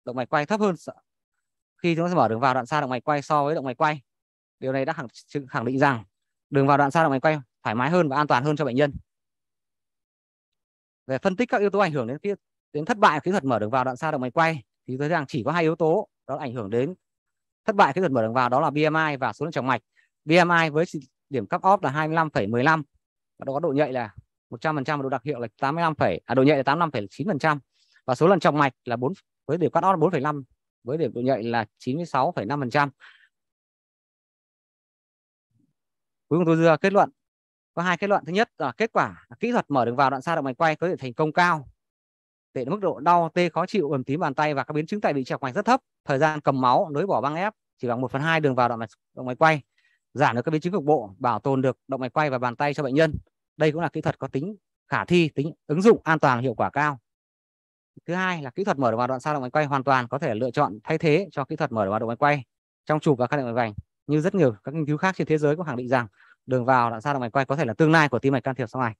động mạch quay thấp hơn khi chúng ta mở đường vào đoạn xa động mạch quay so với động mạch quay. Điều này đã khẳng định rằng đường vào đoạn xa động mạch quay thoải mái hơn và an toàn hơn cho bệnh nhân. Về phân tích các yếu tố ảnh hưởng đến thất bại kỹ thuật mở đường vào đoạn xa động mạch quay thì tôi thấy rằng chỉ có hai yếu tố đó là ảnh hưởng đến thất bại kỹ thuật mở đường vào, đó là BMI và số lượng trọng mạch. BMI với điểm cut-off là 25,15 và có độ nhạy là 100% và độ đặc hiệu là 85, độ nhạy là 85,9% và số lần trọng mạch là 4 với điểm cut-off là 4,5 với điểm độ nhạy là 96,5%. Cuối cùng tôi đưa ra kết luận. Có hai kết luận. Thứ nhất là kết quả kỹ thuật mở đường vào đoạn xa động mạch quay có thể thành công cao. Để mức độ đau, tê, khó chịu, bầm tím bàn tay và các biến chứng tại vị trí chọc mạch rất thấp. Thời gian cầm máu, nối bỏ băng ép chỉ bằng 1/2 đường vào động mạch quay. Giảm được các biến chứng cục bộ, bảo tồn được động mạch quay và bàn tay cho bệnh nhân. Đây cũng là kỹ thuật có tính khả thi, tính ứng dụng an toàn, hiệu quả cao. Thứ hai là kỹ thuật mở đường vào đoạn xa động mạch quay hoàn toàn có thể lựa chọn thay thế cho kỹ thuật mở đường vào động mạch quay trong chụp và can thiệp mạch vành, như rất nhiều các nghiên cứu khác trên thế giới cũng khẳng định rằng đường vào đoạn xa động mạch quay có thể là tương lai của tim mạch can thiệp sau này.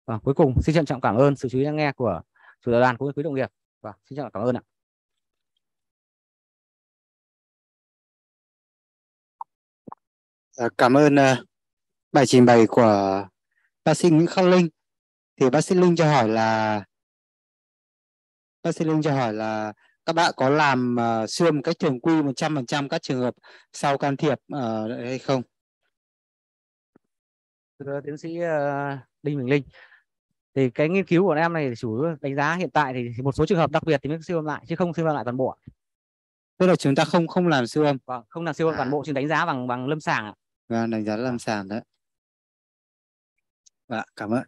Và cuối cùng xin trân trọng cảm ơn sự chú ý lắng nghe của chủ đạo đoàn cũng như quý đồng nghiệp và xin trân trọng cảm ơn ạ. Cảm ơn bài trình bày của bác sĩ Nguyễn Khắc Linh. Thì bác sĩ Linh cho hỏi là các bạn có làm siêu âm một cách thường quy 100% các trường hợp sau can thiệp hay không? Thưa tiến sĩ Đinh Huỳnh Linh, thì cái nghiên cứu của em này chủ yếu đánh giá hiện tại thì một số trường hợp đặc biệt thì mới siêu âm lại, chứ không siêu âm lại toàn bộ. Tức là chúng ta không làm siêu âm. Vâng, không làm siêu âm toàn bộ, chỉ đánh giá bằng lâm sàng ạ. Và đánh giá lâm sàng đấy. Cảm ơn.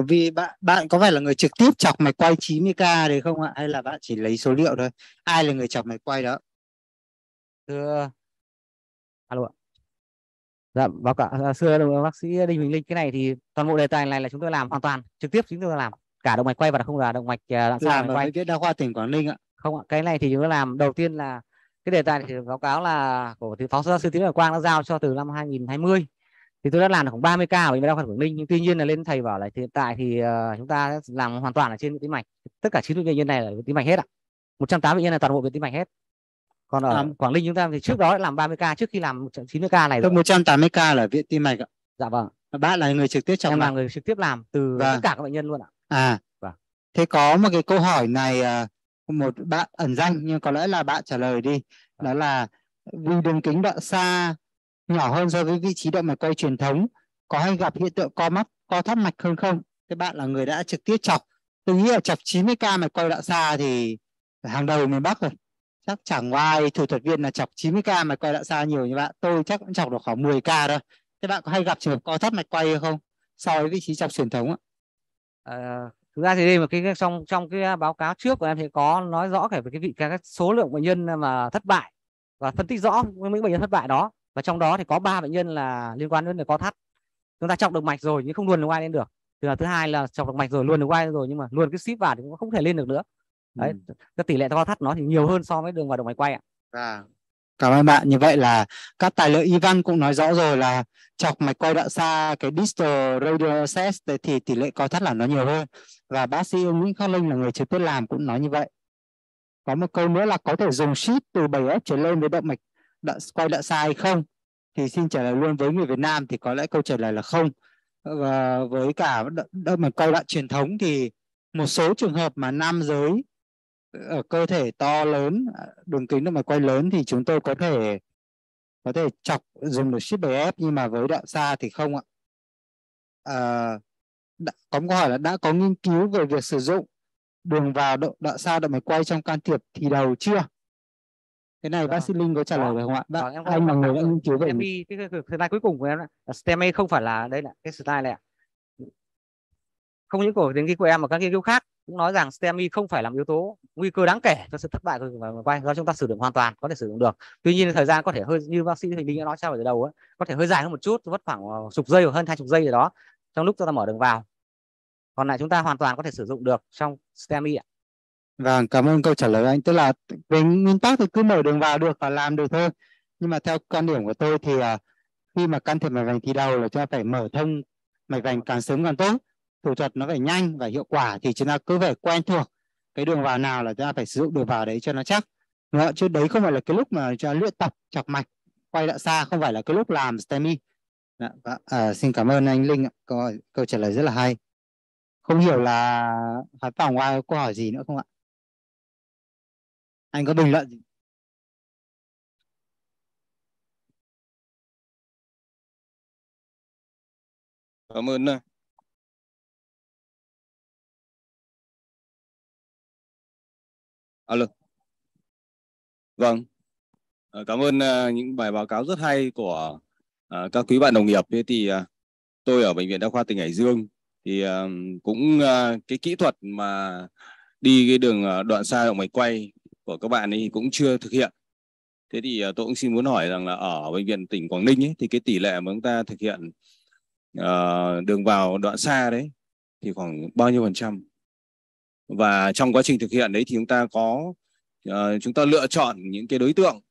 Vì bạn có phải là người trực tiếp chọc mạch quay 90K đấy không ạ? Hay là bạn chỉ lấy số liệu thôi? Ai là người chọc mạch quay đó? Thưa alo ạ. Dạ, báo cáo thưa bác sĩ Đinh Huỳnh Linh, cái này thì toàn bộ đề tài này là chúng tôi làm hoàn toàn trực tiếp, chúng tôi làm cả động mạch quay và không là động mạch đoạn xa mạch quay. Bệnh viện Đa khoa tỉnh Quảng Ninh ạ. Không ạ, cái này thì chúng tôi làm đầu tiên là cái đề tài thì báo cáo là của phó giáo sư Tiến Sĩ Quang đã giao cho từ năm 2020. Thì tôi đã làm được khoảng 30K ở bệnh viện Đa khoa Quảng Ninh, nhưng tuy nhiên là lên thầy bảo là hiện tại thì chúng ta làm hoàn toàn là trên tim mạch, tất cả 90 bệnh nhân này là tim mạch hết ạ. 180 bệnh nhân là toàn bộ về tim mạch hết. Còn ở Quảng Ninh chúng ta thì trước đó đã làm 30K trước khi làm 90K này. 180K là viện tim mạch ạ. Dạ vâng. Bạn là người trực tiếp chọc mạch. Em là người trực tiếp làm từ tất cả các bệnh nhân luôn ạ. Vâng. Thế có một cái câu hỏi này, một bạn ẩn danh nhưng có lẽ là bạn trả lời đi. Đó là vì đường kính đoạn xa nhỏ hơn so với vị trí động mạch quay truyền thống, có hay gặp hiện tượng co thắt mạch hơn không? Thế bạn là người đã trực tiếp chọc. Tôi nghĩ là chọc 90K mạch quay đoạn xa thì hàng đầu miền Bắc rồi. Chắc chẳng có ai thủ thuật viên là chọc 90K mạch quay đoạn xa nhiều như bạn. Tôi chắc cũng chọc được khoảng 10K thôi. Thế bạn có hay gặp trường hợp co thắt mạch quay hay không so với vị trí chọc truyền thống ạ? Thực ra thì đây mà trong cái báo cáo trước của em thì có nói rõ về cái số lượng bệnh nhân mà thất bại và phân tích rõ với những bệnh nhân thất bại đó, và trong đó thì có 3 bệnh nhân là liên quan đến co thắt. Chúng ta chọc được mạch rồi nhưng không luồn được quay lên được. Thứ hai là chọc được mạch rồi luồn được quay lên rồi nhưng mà luồn cái ship vào thì cũng không thể lên được nữa. Đấy, cái tỷ lệ co thắt nó thì nhiều hơn so với đường vào động mạch quay ạ. Cảm ơn bạn. Như vậy là các tài liệu y văn cũng nói rõ rồi là chọc mạch quay đoạn xa, cái distal radial access thì tỷ lệ co thắt là nó nhiều hơn. Và bác sĩ Nguyễn Khắc Linh là người trực tiếp làm cũng nói như vậy. Có một câu nữa là có thể dùng sheet từ 7F trở lên với động mạch quay đoạn xa hay không? Thì xin trả lời luôn, với người Việt Nam thì có lẽ câu trả lời là không. Và với cả động mạch quay đoạn truyền thống thì một số trường hợp mà nam giới ở cơ thể to lớn, đường kính động mạch quay lớn thì chúng tôi có thể chọc dùng được sheet 7F, nhưng mà với đoạn xa thì không ạ. Có câu hỏi là đã có nghiên cứu về việc sử dụng đường vào đoạn xa động mạch quay trong can thiệp thì đầu chưa? Cái này bác sĩ Linh có trả lời được không ạ? Anh là người đã nghiên cứu về cái slide cuối cùng của em là STEMI không phải là đây là cái slide này ạ. Không những của nghiên cứu của em mà các nghiên cứu khác cũng nói rằng STEMI không phải là một yếu tố nguy cơ đáng kể cho sự thất bại của động mạch quay, do chúng ta sử dụng hoàn toàn có thể sử dụng được. Tuy nhiên thời gian có thể hơi, như bác sĩ Huỳnh Linh đã nói sau ở đầu ấy, có thể hơi dài hơn một chút, mất khoảng chục giây hoặc hơn 20 giây gì đó trong lúc chúng ta mở đường vào. Còn lại chúng ta hoàn toàn có thể sử dụng được trong STEMI ạ. Vâng, cảm ơn câu trả lời anh. Tức là về nguyên tắc thì cứ mở đường vào được và làm được thôi. Nhưng mà theo quan điểm của tôi thì khi mà can thiệp mạch vành thì đầu là chúng ta phải mở thông mạch vành càng sớm càng tốt. Thủ thuật nó phải nhanh và hiệu quả, thì chúng ta cứ phải quen thuộc cái đường vào nào là chúng ta phải sử dụng đường vào đấy cho nó chắc. Chứ đấy không phải là cái lúc mà chúng ta luyện tập chọc mạch quay đoạn xa, không phải là cái lúc làm STEMI. Xin cảm ơn anh Linh ạ. Câu trả lời rất là hay. Không hiểu là Hải Phòng có câu hỏi gì nữa không ạ? Anh có bình luận gì? Cảm ơn. Alo. Vâng. Cảm ơn những bài báo cáo rất hay của các quý bạn đồng nghiệp. Thế thì tôi ở Bệnh viện Đa khoa tỉnh Hải Dương thì cũng cái kỹ thuật mà đi cái đường đoạn xa động mạch quay của các bạn ấy cũng chưa thực hiện. Thế thì tôi cũng xin muốn hỏi rằng là ở Bệnh viện tỉnh Quảng Ninh ấy, thì cái tỷ lệ mà chúng ta thực hiện đường vào đoạn xa đấy thì khoảng bao nhiêu %? Và trong quá trình thực hiện đấy thì chúng ta lựa chọn những cái đối tượng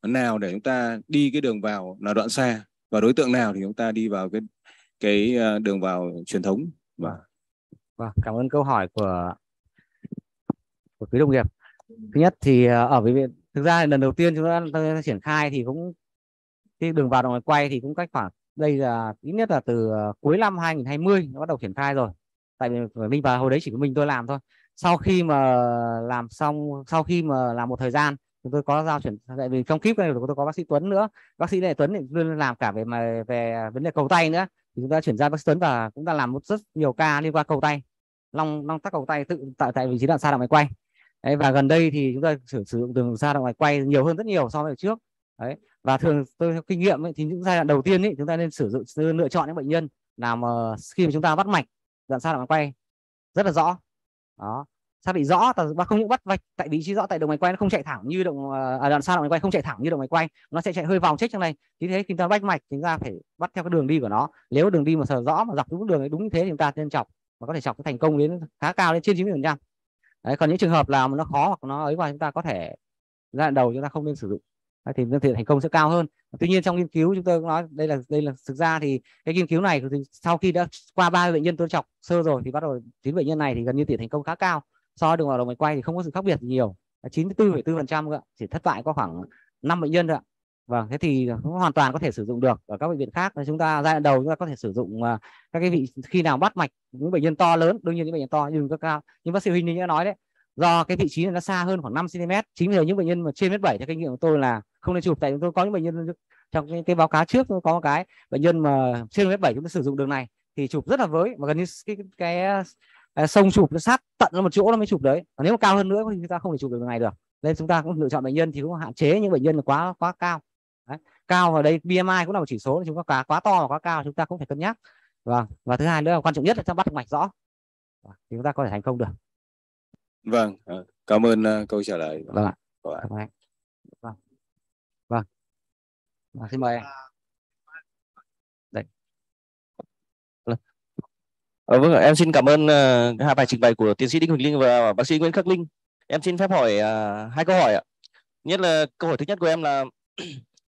nào để chúng ta đi cái đường vào là đoạn xa, và đối tượng nào thì chúng ta đi vào cái đường vào truyền thống. Vâng, cảm ơn câu hỏi của quý đồng nghiệp. Thứ nhất thì ở bệnh viện, thực ra lần đầu tiên chúng ta triển khai thì cũng cái đường vào động mạch quay thì cũng cách khoảng đây là ít nhất là từ cuối năm 2020 nó bắt đầu triển khai rồi. tại vì Minh và hồi đấy chỉ có mình tôi làm thôi. Sau khi mà làm xong, sau khi mà làm một thời gian, chúng tôi có giao chuyển, tại vì trong kíp này tôi có bác sĩ Tuấn nữa, bác sĩ này Tuấn thì luôn làm cả về vấn đề cầu tay nữa, thì chúng ta chuyển ra bác sĩ Tuấn và cũng đã làm rất nhiều ca liên quan cầu tay, long tắc cầu tay tự tại vị trí đoạn xa động mạch quay. Đấy, và gần đây thì chúng ta sử dụng đường xa động mạch quay nhiều hơn rất nhiều so với trước. Đấy, và thường tôi theo kinh nghiệm ấy, thì những giai đoạn đầu tiên ấy, chúng ta nên lựa chọn những bệnh nhân nào mà khi mà chúng ta bắt mạch đoạn xa động mạch quay rất là rõ, đó, xác định rõ, và không những bắt vạch tại vị trí rõ, tại động mạch quay nó không chạy thẳng như đoạn xa động mạch quay không chạy thẳng như động mạch quay, nó sẽ chạy hơi vòng chết trong này. Vì thế khi chúng ta bắt mạch chúng ta phải bắt theo cái đường đi của nó. Nếu đường đi mà sờ rõ mà dọc đúng đường ấy đúng như thế thì chúng ta nên chọc, và có thể chọc cái thành công đến khá cao, đến trên 90%. Đấy, còn những trường hợp là nó khó hoặc nó ấy qua, chúng ta có thể giai đoạn đầu chúng ta không nên sử dụng. Đấy, thì thành công sẽ cao hơn. Tuy nhiên trong nghiên cứu chúng tôi cũng nói đây là thực ra thì cái nghiên cứu này thì sau khi đã qua 30 bệnh nhân tôi chọc sơ rồi thì bắt đầu 9 bệnh nhân này thì gần như tỷ thành công khá cao. So với đường vào động mạch quay thì không có sự khác biệt nhiều, 94,4% cơ, chỉ thất bại có khoảng 5 bệnh nhân thôi ạ. Vâng, thế thì hoàn toàn có thể sử dụng được ở các bệnh viện khác. Chúng ta giai đoạn đầu chúng ta có thể sử dụng các cái vị khi nào bắt mạch những bệnh nhân to lớn, đương nhiên những bệnh nhân to nhưng các cao, nhưng bác sĩ Huỳnh đã nói đấy, do cái vị trí này nó xa hơn khoảng 5 cm, chính vì những bệnh nhân mà trên 1m7 theo kinh nghiệm của tôi là không nên chụp. Tại chúng tôi có những bệnh nhân trong cái báo cáo trước tôi có một cái bệnh nhân mà trên 1m7 chúng ta sử dụng đường này thì chụp rất là với, mà gần như cái sông chụp nó sát tận nó một chỗ nó mới chụp đấy. Còn nếu mà cao hơn nữa thì chúng ta không thể chụp được đường này được. Nên chúng ta cũng lựa chọn bệnh nhân thì cũng hạn chế những bệnh nhân là quá cao. Đấy, cao vào đây BMI cũng là một chỉ số, chúng ta quá to và quá cao chúng ta cũng phải cân nhắc. Vâng, và thứ hai nữa là quan trọng nhất là chúng ta bắt mạch rõ thì chúng ta có thể thành công được. Vâng, cảm ơn câu trả lời. Vâng ạ. Vâng. Xin mời em. Đây. Vâng, em xin cảm ơn hai bài trình bày của tiến sĩ Đinh Huỳnh Linh và bác sĩ Nguyễn Khắc Linh. Em xin phép hỏi hai câu hỏi ạ. Nhất là câu hỏi thứ nhất của em là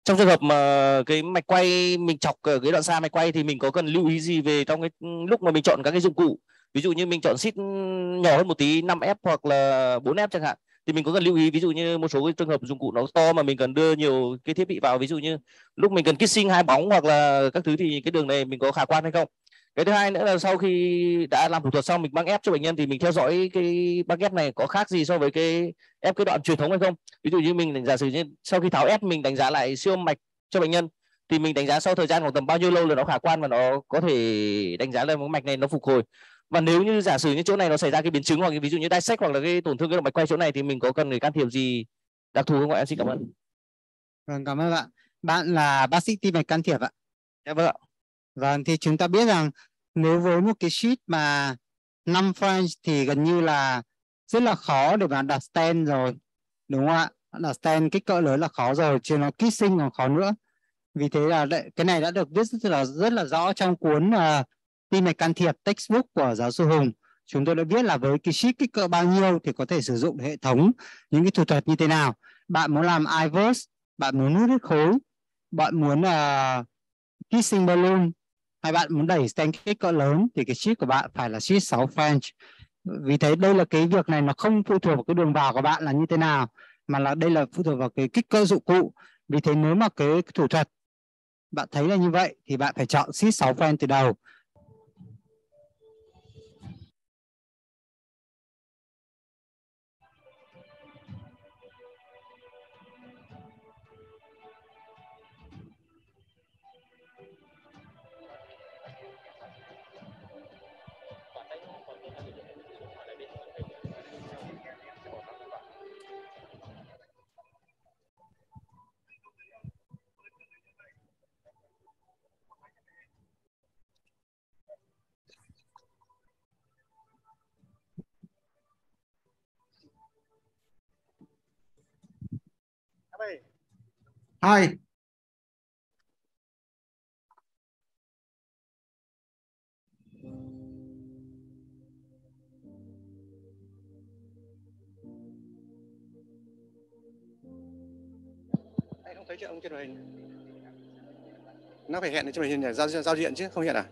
trong trường hợp mà cái mạch quay mình chọc ở cái đoạn xa mạch quay thì mình có cần lưu ý gì về trong cái lúc mà mình chọn các cái dụng cụ, ví dụ như mình chọn sheet nhỏ hơn một tí 5F hoặc là 4F chẳng hạn, thì mình có cần lưu ý ví dụ như một số cái trường hợp dụng cụ nó to mà mình cần đưa nhiều cái thiết bị vào, ví dụ như lúc mình cần kissing 2 bóng hoặc là các thứ thì cái đường này mình có khả quan hay không. Cái thứ hai nữa là sau khi đã làm thủ thuật xong mình băng ép cho bệnh nhân thì mình theo dõi cái băng ép này có khác gì so với cái ép cái đoạn truyền thống hay không. Ví dụ như mình giả sử như sau khi tháo ép mình đánh giá lại siêu âm mạch cho bệnh nhân thì mình đánh giá sau thời gian khoảng tầm bao nhiêu lâu là nó khả quan và nó có thể đánh giá là cái mạch này nó phục hồi. Và nếu như giả sử như chỗ này nó xảy ra cái biến chứng hoặc ví dụ như dissect hoặc là cái tổn thương cái động mạch quay chỗ này thì mình có cần phải can thiệp gì đặc thù không ạ? Em xin cảm ơn. Vâng, cảm ơn bạn. Bạn là bác sĩ tim mạch can thiệp ạ? Dạ vâng ạ. Vâng, thì chúng ta biết rằng nếu với một cái sheet mà 5 French thì gần như là rất là khó để mà đặt stent rồi, đúng không ạ? Đặt stent kích cỡ lớn là khó rồi, chứ nó kissing còn khó nữa. Vì thế là cái này đã được viết rất là rõ trong cuốn tim mạch can thiệp textbook của giáo sư Hùng. Chúng tôi đã viết là với cái sheet kích cỡ bao nhiêu thì có thể sử dụng hệ thống những cái thủ thuật như thế nào. Bạn muốn làm iverse, bạn muốn hút huyết khối, bạn muốn kissing balloon, hay bạn muốn đẩy stent kích cỡ lớn thì cái sheet của bạn phải là sheet 6 French. Vì thế đây là cái việc này nó không phụ thuộc vào cái đường vào của bạn là như thế nào, mà là đây là phụ thuộc vào cái kích cỡ dụng cụ. Vì thế nếu mà cái thủ thuật bạn thấy là như vậy thì bạn phải chọn sheet 6 French từ đầu. Hai. Anh không thấy chuyện ông trên màn hình. Nó phải hẹn trên màn hình để giao diện chứ không hiện à?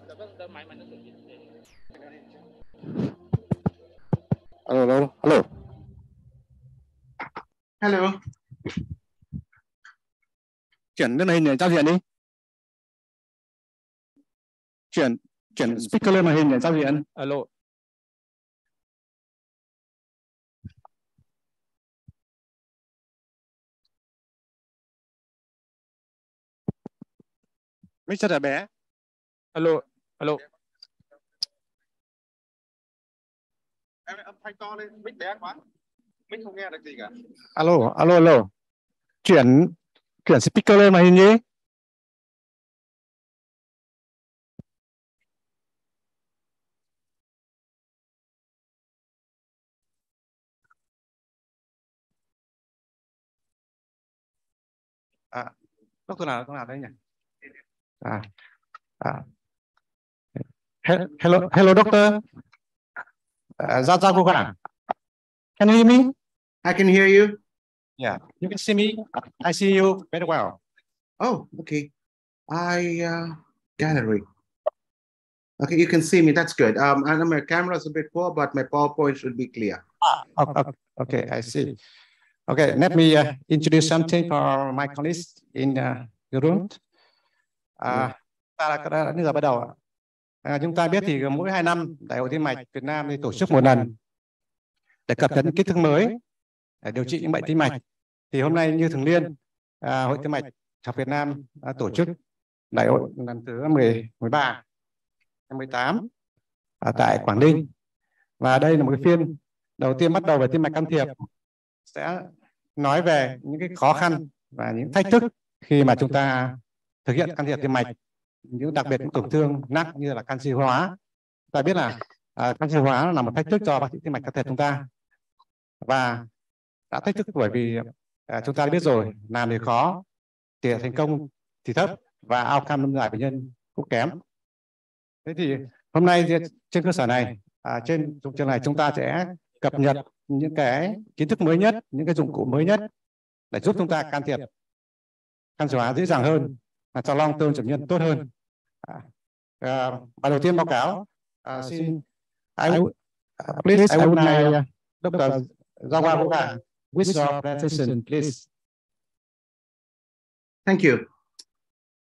Alo. Hello. Chuyển lên màn hình để giao diện đi. Chuyển speaker lên màn hình để giao diện. Alo. Mic rất là bé. Alo, alo. Em âm thanh to lên, mic bé quá. Mic không nghe được gì cả. Alo, alo, alo. Chuyển speaker lên màn hình nhé. Doctor nào đấy nhỉ? Hello, doctor. Gia Cô Khả. Can you hear me? I can hear you. Yeah, you can see me. I see you very well. Oh, okay. Gallery. Okay, you can see me. That's good. I know my camera is a bit poor, but my PowerPoint should be clear. Okay, I see. Okay, let me introduce something for my colleagues in the room. Ta đã giờ bắt đầu. Chúng ta biết thì mỗi 2 năm Đại hội Tim mạch Việt Nam thì tổ chức một lần để cập nhật những kiến thức mới để điều trị những bệnh tim mạch. Thì hôm nay như thường niên, Hội Tim mạch học Việt Nam đã tổ chức đại hội lần thứ 13, 18 tại Quảng Ninh. Và đây là một cái phiên đầu tiên bắt đầu về tim mạch can thiệp, sẽ nói về những cái khó khăn và những thách thức khi mà chúng ta thực hiện can thiệp tim mạch, những đặc biệt những tổn thương nặng như là canxi hóa. Ta biết là canxi hóa là một thách thức cho bác sĩ tim mạch can thiệp chúng ta, và đã thách thức bởi vì chúng ta đã biết rồi, làm thì khó, tỷ lệ thành công thì thấp và outcome lâu dài bệnh nhân cũng kém. Thế thì hôm nay trên cơ sở này, trên trường này chúng ta sẽ cập nhật những cái kiến thức mới nhất, những cái dụng cụ mới nhất để giúp chúng ta can thiệp canxi hóa dễ dàng hơn, cho long term bệnh nhân tốt hơn. Bài đầu tiên báo cáo, xin please I would like Dr. Zawa with your presentation, please. Thank you.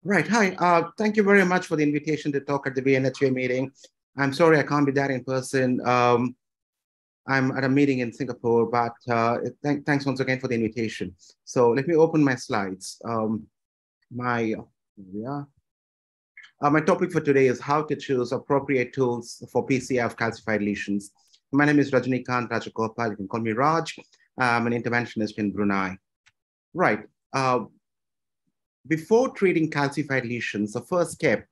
Right. Hi. Thank you very much for the invitation to talk at the BNHA meeting. I'm sorry I can't be there in person. I'm at a meeting in Singapore, but thanks once again for the invitation. So let me open my slides. My topic for today is how to choose appropriate tools for PCF calcified lesions. My name is Rajnikant Rajagopal. You can call me Raj. I'm an interventionist in Brunei. Right. Before treating calcified lesions, the first step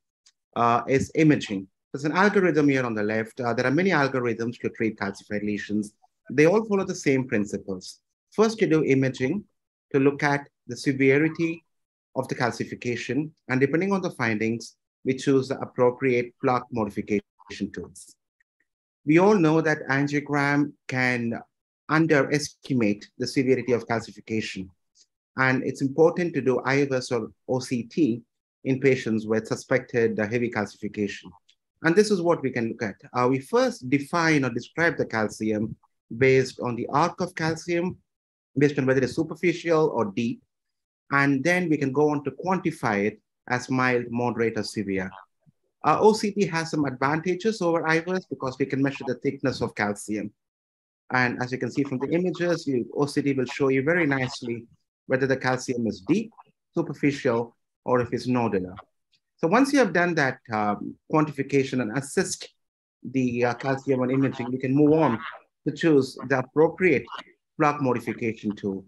is imaging. There's an algorithm here on the left. There are many algorithms to treat calcified lesions. They all follow the same principles. First, you do imaging to look at the severity of the calcification, and depending on the findings, we choose the appropriate plaque modification tools. We all know that angiogram can underestimate the severity of calcification, and it's important to do IVS or OCT in patients with suspected heavy calcification. And this is what we can look at. We first define or describe the calcium based on the arc of calcium, based on whether it's superficial or deep. And then we can go on to quantify it as mild, moderate, or severe. OCT has some advantages over IVS because we can measure the thickness of calcium. And as you can see from the images, OCT will show you very nicely whether the calcium is deep, superficial, or if it's nodular. So once you have done that quantification and assessed the calcium on imaging, we can move on to choose the appropriate plaque modification tool.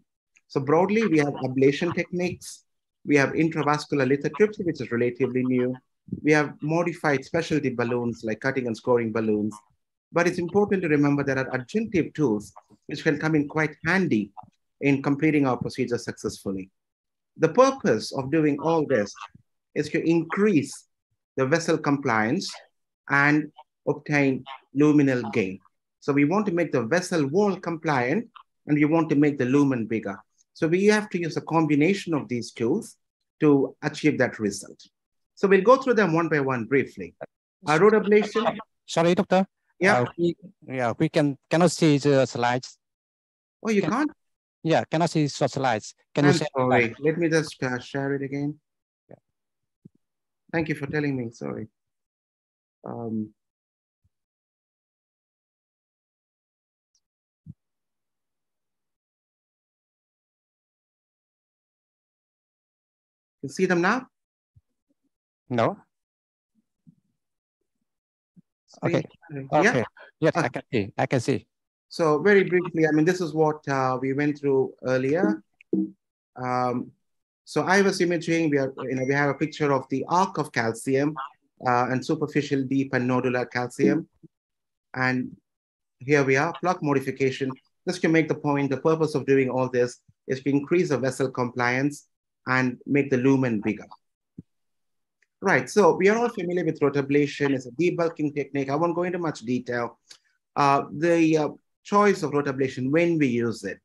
So broadly, we have ablation techniques. We have intravascular lithotripsy, which is relatively new. We have modified specialty balloons like cutting and scoring balloons. But it's important to remember there are adjunctive tools which can come in quite handy in completing our procedure successfully. The purpose of doing all this is to increase the vessel compliance and obtain luminal gain. So we want to make the vessel wall compliant and we want to make the lumen bigger. So we have to use a combination of these tools to achieve that result. So we'll go through them one by one briefly. Road ablation. Sorry, doctor. Yeah. We cannot see the slides. Oh, you can't? Yeah, cannot see the slides. I'm sorry. Let me just share it again. Yeah. Thank you for telling me. Sorry. You see them now? No. Screen. Okay. Yeah. Okay. Yes, I can see. I can see. So very briefly, I mean, this is what we went through earlier. So IVUS imaging, we have a picture of the arc of calcium and superficial, deep, and nodular calcium. And here we are, plug modification. Just to make the point, the purpose of doing all this is to increase the vessel compliance and make the lumen bigger. Right, so we are all familiar with rotablation. It's a debulking technique. I won't go into much detail. The choice of rotablation, when we use it,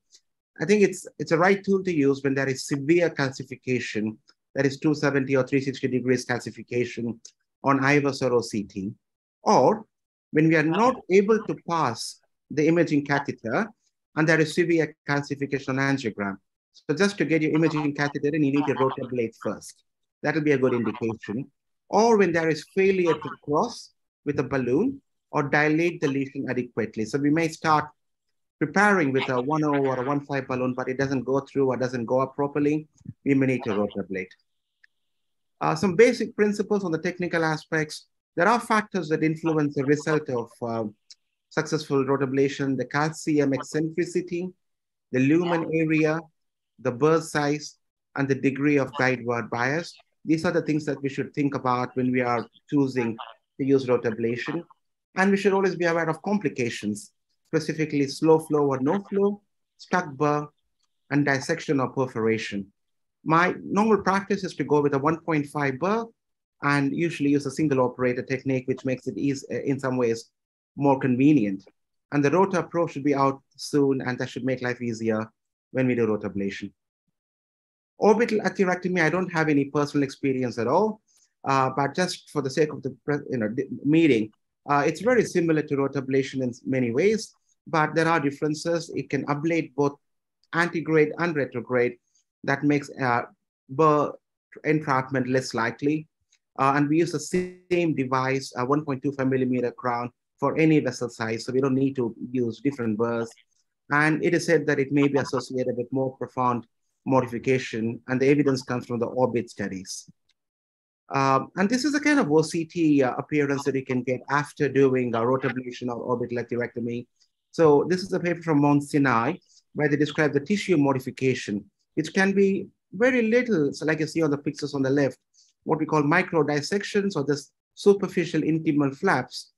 I think it's a right tool to use when there is severe calcification, that is 270 or 360 degrees calcification on IVUS or OCT, or when we are not able to pass the imaging catheter and there is severe calcification on angiogram. So just to get your imaging catheter in, you need to rotablate first. That will be a good indication. Or when there is failure to cross with a balloon or dilate the lesion adequately. So we may start preparing with a 1.0 or a 1.5 balloon, but it doesn't go through or doesn't go up properly, we may need to rotablate. Some basic principles on the technical aspects. There are factors that influence the result of successful rotablation: the calcium eccentricity, the lumen area, the burr size, and the degree of guideward bias. These are the things that we should think about when we are choosing to use rotablation. And we should always be aware of complications, specifically slow flow or no flow, stuck burr, and dissection or perforation. My normal practice is to go with a 1.5 burr and usually use a single operator technique, which makes it in some ways more convenient. And the rota pro should be out soon, and that should make life easier when we do rotablation. Orbital atherectomy, I don't have any personal experience at all, but just for the sake of the meeting, it's very similar to rotablation in many ways, but there are differences. It can ablate both antegrade and retrograde. That makes burr entrapment less likely. And we use the same device, a 1.25 millimeter crown for any vessel size, so we don't need to use different burrs. And it is said that it may be associated with more profound modification, and the evidence comes from the orbit studies. And this is a kind of OCT appearance that you can get after doing rotablation or orbital atherectomy. So this is a paper from Mount Sinai, where they describe the tissue modification, which can be very little. So like you see on the pictures on the left, what we call micro dissections or this superficial intimal flaps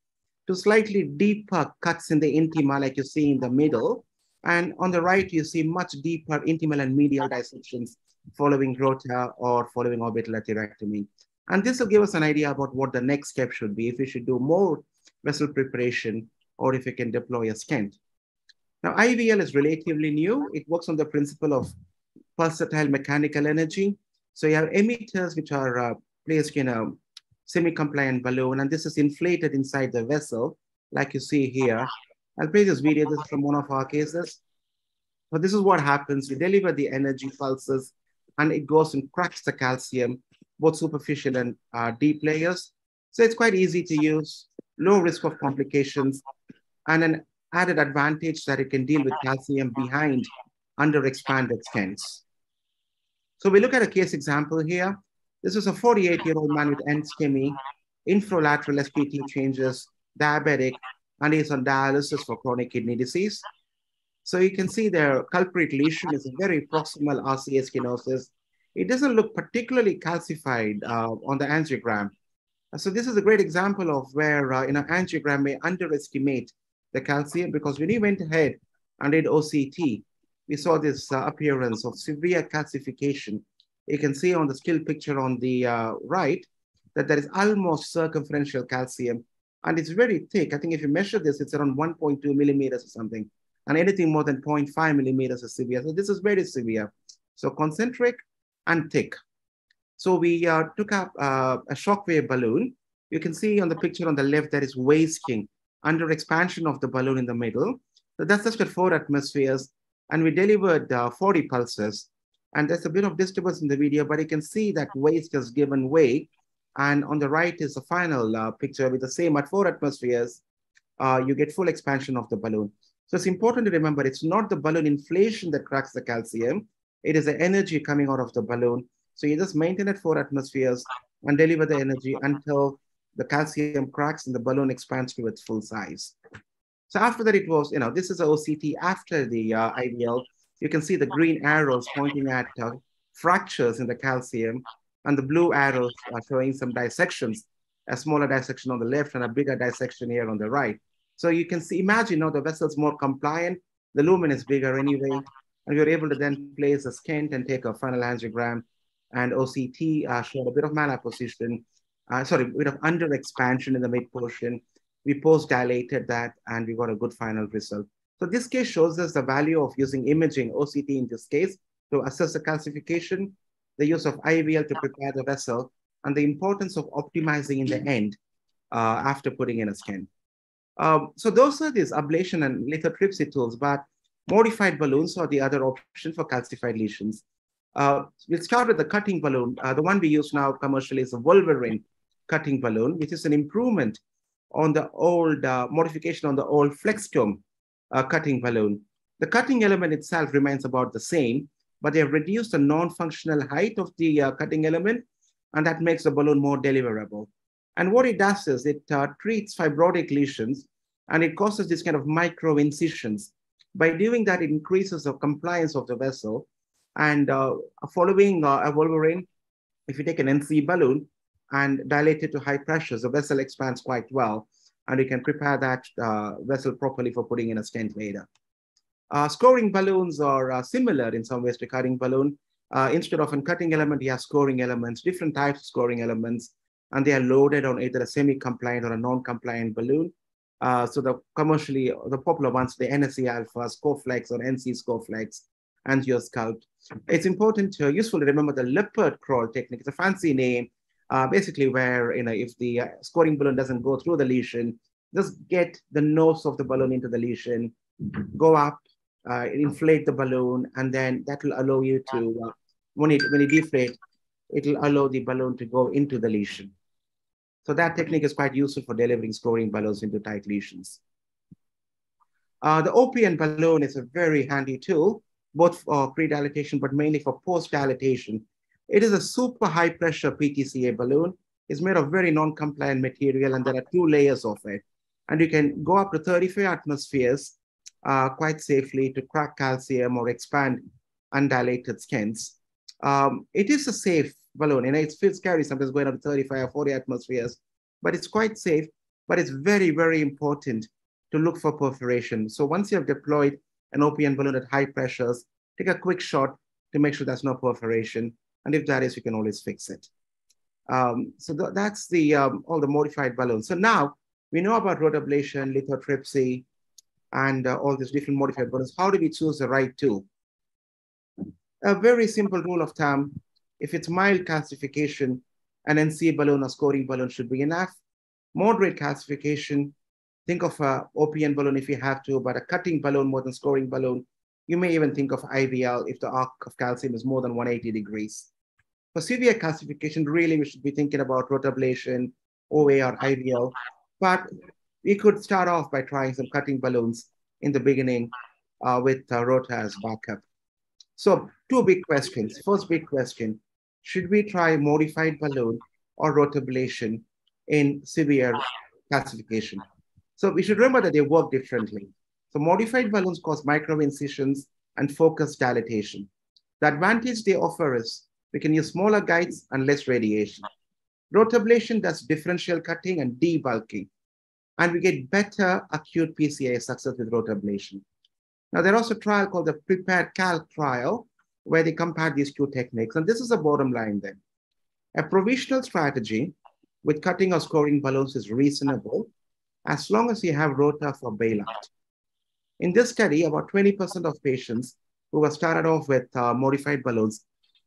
to slightly deeper cuts in the intima, like you see in the middle. And on the right, you see much deeper intimal and medial dissections following rota or following orbital atherectomy. And this will give us an idea about what the next step should be, if we should do more vessel preparation or if we can deploy a stent. Now, IVL is relatively new. It works on the principle of pulsatile mechanical energy. So you have emitters which are placed in a semi-compliant balloon, and this is inflated inside the vessel, like you see here. I'll play this video. This is from one of our cases. So this is what happens. You deliver the energy pulses, and it goes and cracks the calcium, both superficial and deep layers. So it's quite easy to use, low risk of complications, and an added advantage that it can deal with calcium behind under expanded stents. So we look at a case example here. This is a 48-year-old man with end-STEMI, infralateral SPT changes, diabetic, and he's on dialysis for chronic kidney disease. So you can see their culprit lesion is a very proximal RCA stenosis. It doesn't look particularly calcified on the angiogram. So this is a great example of where angiogram may underestimate the calcium, because when he went ahead and did OCT, we saw this appearance of severe calcification. You can see on the still picture on the right that there is almost circumferential calcium, and it's very thick. I think if you measure this, it's around 1.2 millimeters or something, and anything more than 0.5 millimeters is severe. So this is very severe. So concentric and thick. So we took up a shockwave balloon. You can see on the picture on the left, there is wasting under expansion of the balloon in the middle. So that's just at 4 atmospheres. And we delivered 40 pulses. And there's a bit of disturbance in the video, but you can see that waste has given way. And on the right is the final picture with the same at 4 atmospheres. You get full expansion of the balloon. So it's important to remember, it's not the balloon inflation that cracks the calcium. It is the energy coming out of the balloon. So you just maintain at 4 atmospheres. and deliver the energy until the calcium cracks and the balloon expands to its full size. So after that, it was, this is a OCT after the IVL. You can see the green arrows pointing at fractures in the calcium, and the blue arrows are showing some dissections, a smaller dissection on the left and a bigger dissection here on the right. So you can see, imagine now the vessel's more compliant, the lumen is bigger anyway, and you're able to then place a stent and take a final angiogram, and OCT showed a bit of malapposition, a bit of under expansion in the mid portion. We post-dilated that and we got a good final result. So this case shows us the value of using imaging, OCT in this case, to assess the calcification, the use of IVL to prepare the vessel, and the importance of optimizing in the end after putting in a stent. So those are these ablation and lithotripsy tools, but modified balloons are the other option for calcified lesions. We'll start with the cutting balloon. The one we use now commercially is a Wolverine cutting balloon, which is an improvement on the old modification on the old Flextome cutting balloon. The cutting element itself remains about the same, but they have reduced the non-functional height of the cutting element, and that makes the balloon more deliverable. And what it does is it treats fibrotic lesions, and it causes this kind of micro incisions. By doing that, it increases the compliance of the vessel. And following a Wolverine, if you take an NC balloon and dilate it to high pressures, the vessel expands quite well, and you can prepare that vessel properly for putting in a stent later. Scoring balloons are similar in some ways to cutting balloon. Instead of a cutting element, you have scoring elements, different types of scoring elements, and they are loaded on either a semi-compliant or a non-compliant balloon. So the popular ones, the NSE alpha, Scoflex or NC Scoflex, Angiosculpt. It's useful to remember the Leopard crawl technique. It's a fancy name, basically where, if the scoring balloon doesn't go through the lesion, just get the nose of the balloon into the lesion, go up, inflate the balloon, and then that will allow you to, when you deflate, it will allow the balloon to go into the lesion. So that technique is quite useful for delivering scoring balloons into tight lesions. The OPN balloon is a very handy tool, both for pre-dilatation, but mainly for post-dilatation. It is a super high pressure PTCA balloon. It's made of very non-compliant material, and there are 2 layers of it. And you can go up to 35 atmospheres quite safely to crack calcium or expand undilated stents. It is a safe balloon, and it feels scary sometimes going up to 35 or 40 atmospheres, but it's quite safe. But it's very, very important to look for perforation. So once you have deployed an OPN balloon at high pressures, take a quick shot to make sure there's no perforation. And if that is, you can always fix it. That's the all the modified balloons. So now we know about rotablation, lithotripsy, and all these different modified balloons. How do we choose the right tool? A very simple rule of thumb: if it's mild calcification, an NC balloon or scoring balloon should be enough. Moderate calcification, think of a OPN balloon if you have to, but a cutting balloon more than scoring balloon. You may even think of IVL if the arc of calcium is more than 180 degrees. For severe calcification, really we should be thinking about rotablation, OA or IVL, but we could start off by trying some cutting balloons in the beginning with rota as backup. So 2 big questions. First big question, should we try modified balloon or rotablation in severe calcification? So we should remember that they work differently. So modified balloons cause micro incisions and focused dilatation. The advantage they offer is we can use smaller guides and less radiation. Rotablation does differential cutting and debulking, and we get better acute PCI success with rotablation. Now, there's also a trial called the Prepared Calc trial, where they compared these 2 techniques, and this is the bottom line then. A provisional strategy with cutting or scoring balloons is reasonable as long as you have rota for bailout. In this study, about 20% of patients who were started off with modified balloons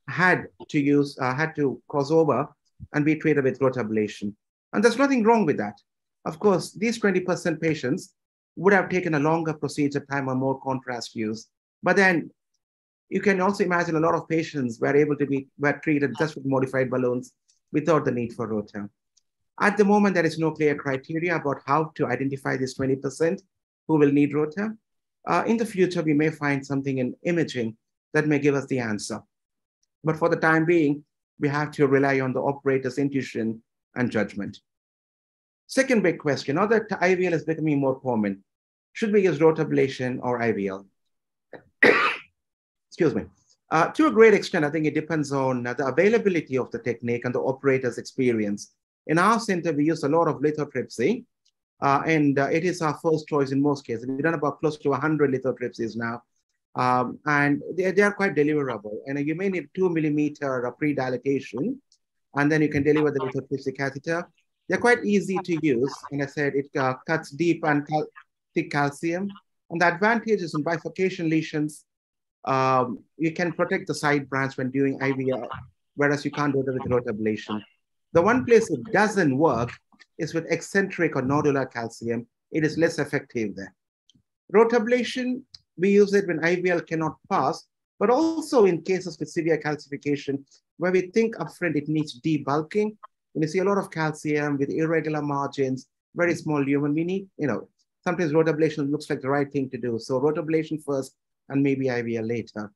had to cross over and be treated with rotablation. And there's nothing wrong with that. Of course, these 20% patients would have taken a longer procedure time or more contrast use. But then you can also imagine a lot of patients were treated just with modified balloons without the need for rota. At the moment, there is no clear criteria about how to identify this 20% who will need rota. In the future, we may find something in imaging that may give us the answer. But for the time being, we have to rely on the operator's intuition and judgment. Second big question, now that IVL is becoming more common, should we use rotablation or IVL? Excuse me. To a great extent, I think it depends on the availability of the technique and the operator's experience. In our center, we use a lot of lithotripsy, and it is our first choice in most cases. We've done about close to 100 lithotripsies now, and they are quite deliverable. And you may need 2 millimeter pre-dilatation, and then you can deliver the lithotripsy catheter. They're quite easy to use. And I said it cuts deep and thick calcium. And the advantage is in bifurcation lesions, you can protect the side branch when doing IVL, whereas you can't do that with rotablation. The one place it doesn't work is with eccentric or nodular calcium. It is less effective there. Rotablation, we use it when IVL cannot pass, but also in cases with severe calcification, where we think upfront it needs debulking. When you see a lot of calcium with irregular margins, very small lumen, we need, sometimes rotablation looks like the right thing to do. So rotablation first and maybe IVL later.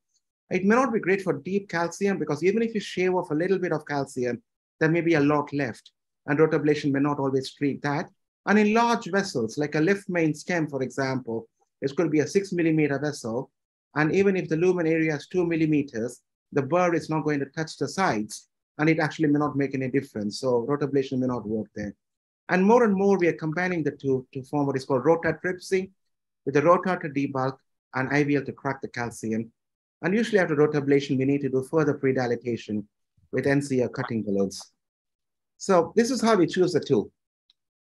It may not be great for deep calcium because even if you shave off a little bit of calcium, there may be a lot left, and rotablation may not always treat that. And in large vessels, like a left main stem, for example, it's going to be a 6 millimeter vessel. And even if the lumen area is 2 millimeters, the burr is not going to touch the sides, and it actually may not make any difference. So rotablation may not work there. And more, we are combining the two to form what is called rotatripsy, with the rotor to debulk and IVL to crack the calcium. And usually after rotablation, we need to do further pre-dilatation with NC or cutting balloons. So this is how we choose the two.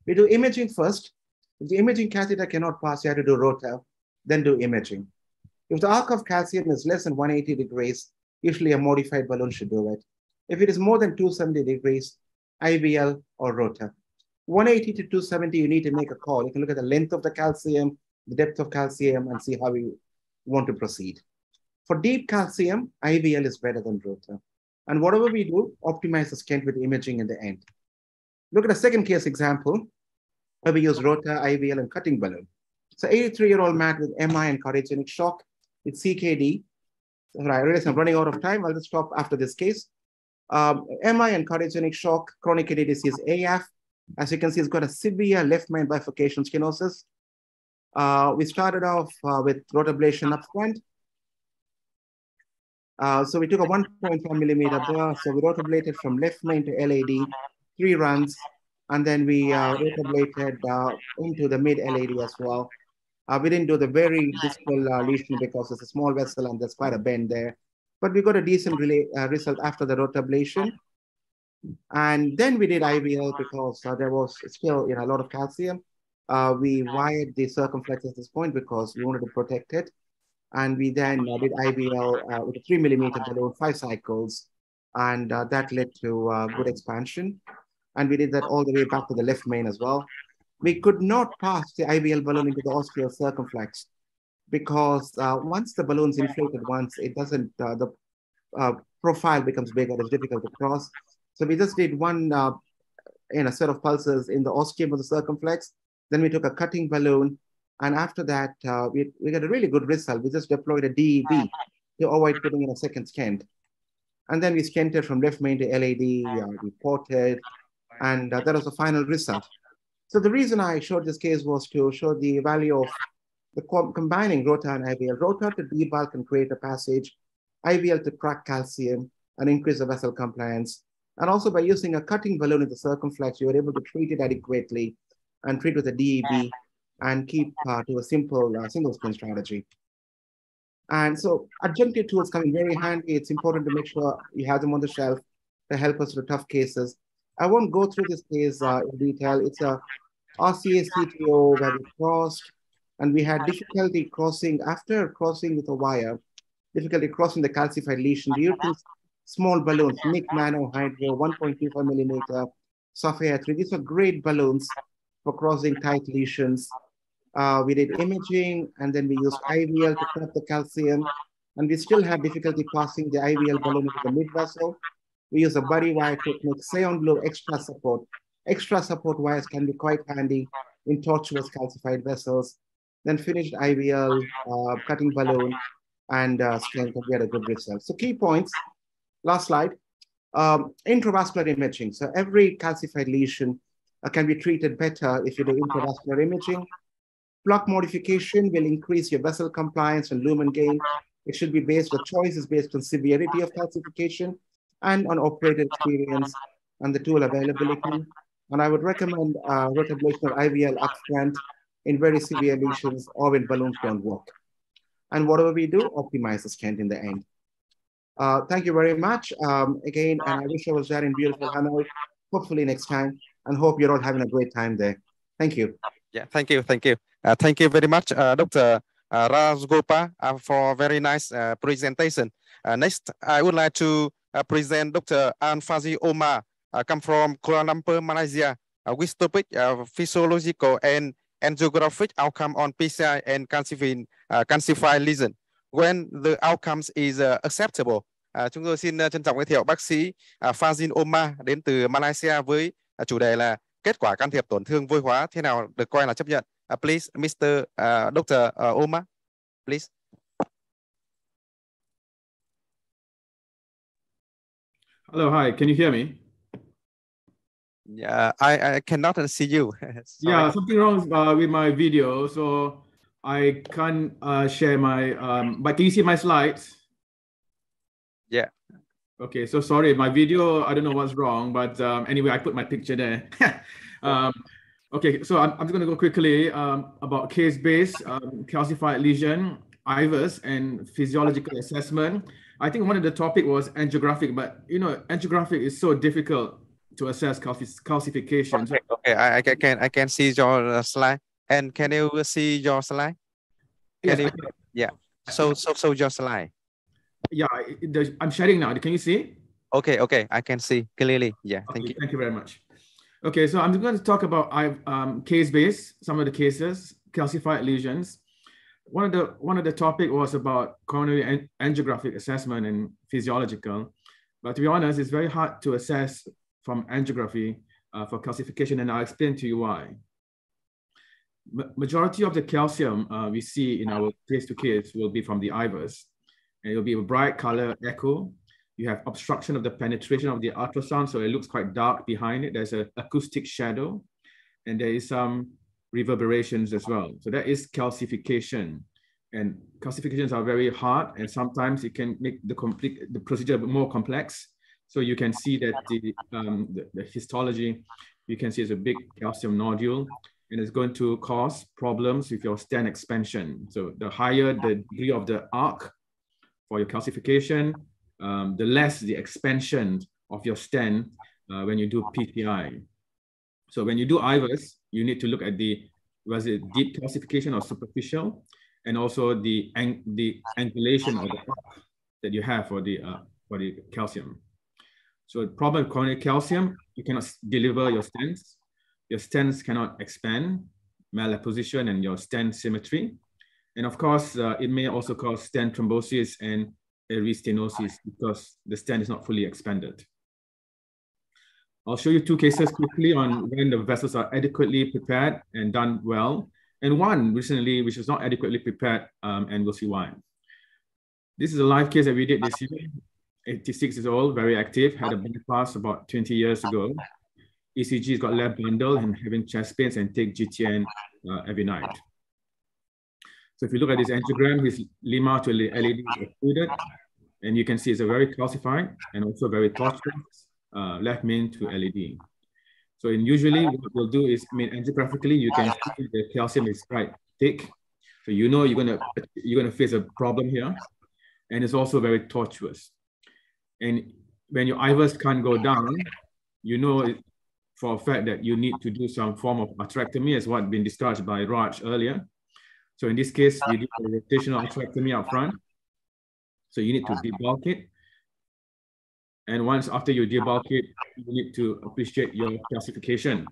We do imaging first. If the imaging catheter cannot pass, you have to do rota, then do imaging. If the arc of calcium is less than 180 degrees, usually a modified balloon should do it. If it is more than 270 degrees, IVL or rota. 180 to 270, you need to make a call. You can look at the length of the calcium, the depth of calcium, and see how you want to proceed. For deep calcium, IVL is better than rota. And whatever we do, optimize the stent with imaging in the end. Look at a second case example, where we use rota, IVL, and cutting balloon. So 83-year-old man with MI and cardiogenic shock with CKD. So I realize I'm running out of time. I'll just stop after this case. MI and cardiogenic shock, chronic kidney disease, AF. As you can see, it's got a severe left main bifurcation stenosis. We started off with rotablation up front. So we took a 1.5 millimeter burr. So we rotablated from left main to LAD, 3 runs. And then we rotablated into the mid LAD as well. We didn't do the very distal lesion because it's a small vessel and there's quite a bend there. But we got a decent result after the rotablation. And then we did IVL because there was still a lot of calcium. We wired the circumflex at this point because we wanted to protect it. And we then did IVL with a 3 millimeter balloon, 5 cycles. And that led to good expansion. And we did that all the way back to the left main as well. We could not pass the IVL balloon into the ostial circumflex because once the balloon's inflated once, it doesn't, the profile becomes bigger, it's difficult to cross. So we just did one set of pulses in the ostium of the circumflex. Then we took a cutting balloon. And after that, we got a really good result. We just deployed a DEB to avoid putting in a second stent. And then we stented from left main to LAD, we ported, and that was the final result. So the reason I showed this case was to show the value of the combining rota and IVL. Rota to debulk and create a passage, IVL to crack calcium and increase the vessel compliance. And also by using a cutting balloon in the circumflex, you were able to treat it adequately and treat with a DEB and keep to a simple single stent strategy. And so adjunctive tools come in very handy. It's important to make sure you have them on the shelf to help us with tough cases. I won't go through this case in detail. It's a RCA CTO where we crossed, and we had difficulty crossing, after crossing with a wire, difficulty crossing the calcified lesion. We used small balloons, NIC Nano Hydro, 1.25 millimeter, Sophia 3. These are great balloons for crossing tight lesions. We did imaging, and then we used IVL to cut the calcium, and we still had difficulty passing the IVL balloon into the mid vessel. We use a buddy wire technique, Seon glue extra support. Extra support wires can be quite handy in tortuous calcified vessels. Then finished IVL, cutting balloon, and stent, and we had a good result. So key points, last slide. Intravascular imaging. So every calcified lesion can be treated better if you do intravascular imaging. Block modification will increase your vessel compliance and lumen gain. It should be based, the choice is based on severity of calcification and on operator experience and the tool availability. And I would recommend rotablation or IVL upfront in very severe lesions or when balloons don't work. And whatever we do, optimize the stent in the end. Thank you very much again, and I wish I was there in beautiful Hanoi, hopefully next time, and hope you're all having a great time there. Thank you. Yeah, thank you. Thank you very much, Dr. Rajgopa, for a very nice presentation. Next, I would like to present Dr. Al-Fazi Omar, come from Kuala Lumpur, Malaysia, with topic physiological and angiographic outcome on PCI and calcified lesion. When the outcomes is acceptable. Chúng tôi xin trân trọng giới thiệu bác sĩ Fazin Omar đến từ Malaysia với chủ đề là kết quả can thiệp tổn thương vôi hóa thế nào được coi là chấp nhận. Please, Mr. Dr. Omar, please. Hello, hi. Can you hear me? Yeah, I cannot see you. Yeah, something wrong with my video, so I can't share my. But can you see my slides? Yeah. Okay, so sorry, my video. I don't know what's wrong, but anyway, I put my picture there. Okay, so I'm just going to go quickly about case-based calcified lesion, IVUS, and physiological assessment. I think one of the topic was angiographic, but you know, angiographic is so difficult to assess calcification. Okay, I can see your slide. And can you see your slide? Yes, yeah. So your slide. Yeah, I'm sharing now. Can you see? Okay, I can see clearly. Yeah, thank you. Thank you very much. Okay, so I'm going to talk about case-based, some of the cases, calcified lesions. One of the topic was about coronary angiographic assessment and physiological, but to be honest, it's very hard to assess from angiography for calcification, and I'll explain to you why. Majority of the calcium we see in our case-to-case will be from the IVUS, and it will be a bright color echo. You have obstruction of the penetration of the ultrasound, so it looks quite dark behind it. There's an acoustic shadow, and there is some reverberations as well. So that is calcification. And calcifications are very hard, and sometimes it can make the procedure more complex. So you can see that the histology, you can see it's a big calcium nodule, and it's going to cause problems with your stent expansion. So the higher the degree of the arc for your calcification, the less the expansion of your stent when you do PCI. So when you do IVUS, you need to look at was it deep calcification or superficial, and also the angulation of the arc that you have for the calcium. So the problem with coronary calcium, you cannot deliver your stents. Your stents cannot expand, malapposition, and your stent symmetry. And of course, it may also cause stent thrombosis and restenosis because the stent is not fully expanded. I'll show you two cases quickly on when the vessels are adequately prepared and done well, and one recently which is not adequately prepared, and we'll see why. This is a live case that we did this year. 86 years old, very active, had a bypass about 20 years ago. ECG has got left bundle and having chest pains and take GTN every night. So if you look at this angiogram, his lima to LED is occluded, and you can see it's a very calcified and also very tortuous left main to LED. So usually what we'll do is, angiographically, you can see the calcium is quite thick. So you know you're gonna face a problem here, and it's also very tortuous. And when your IVUS can't go down, you know for a fact that you need to do some form of atherectomy, as what been described by Raj earlier. So in this case, we do a rotational atherectomy up front. So you need to debulk it. And once after you debulk it, you need to appreciate your calcification.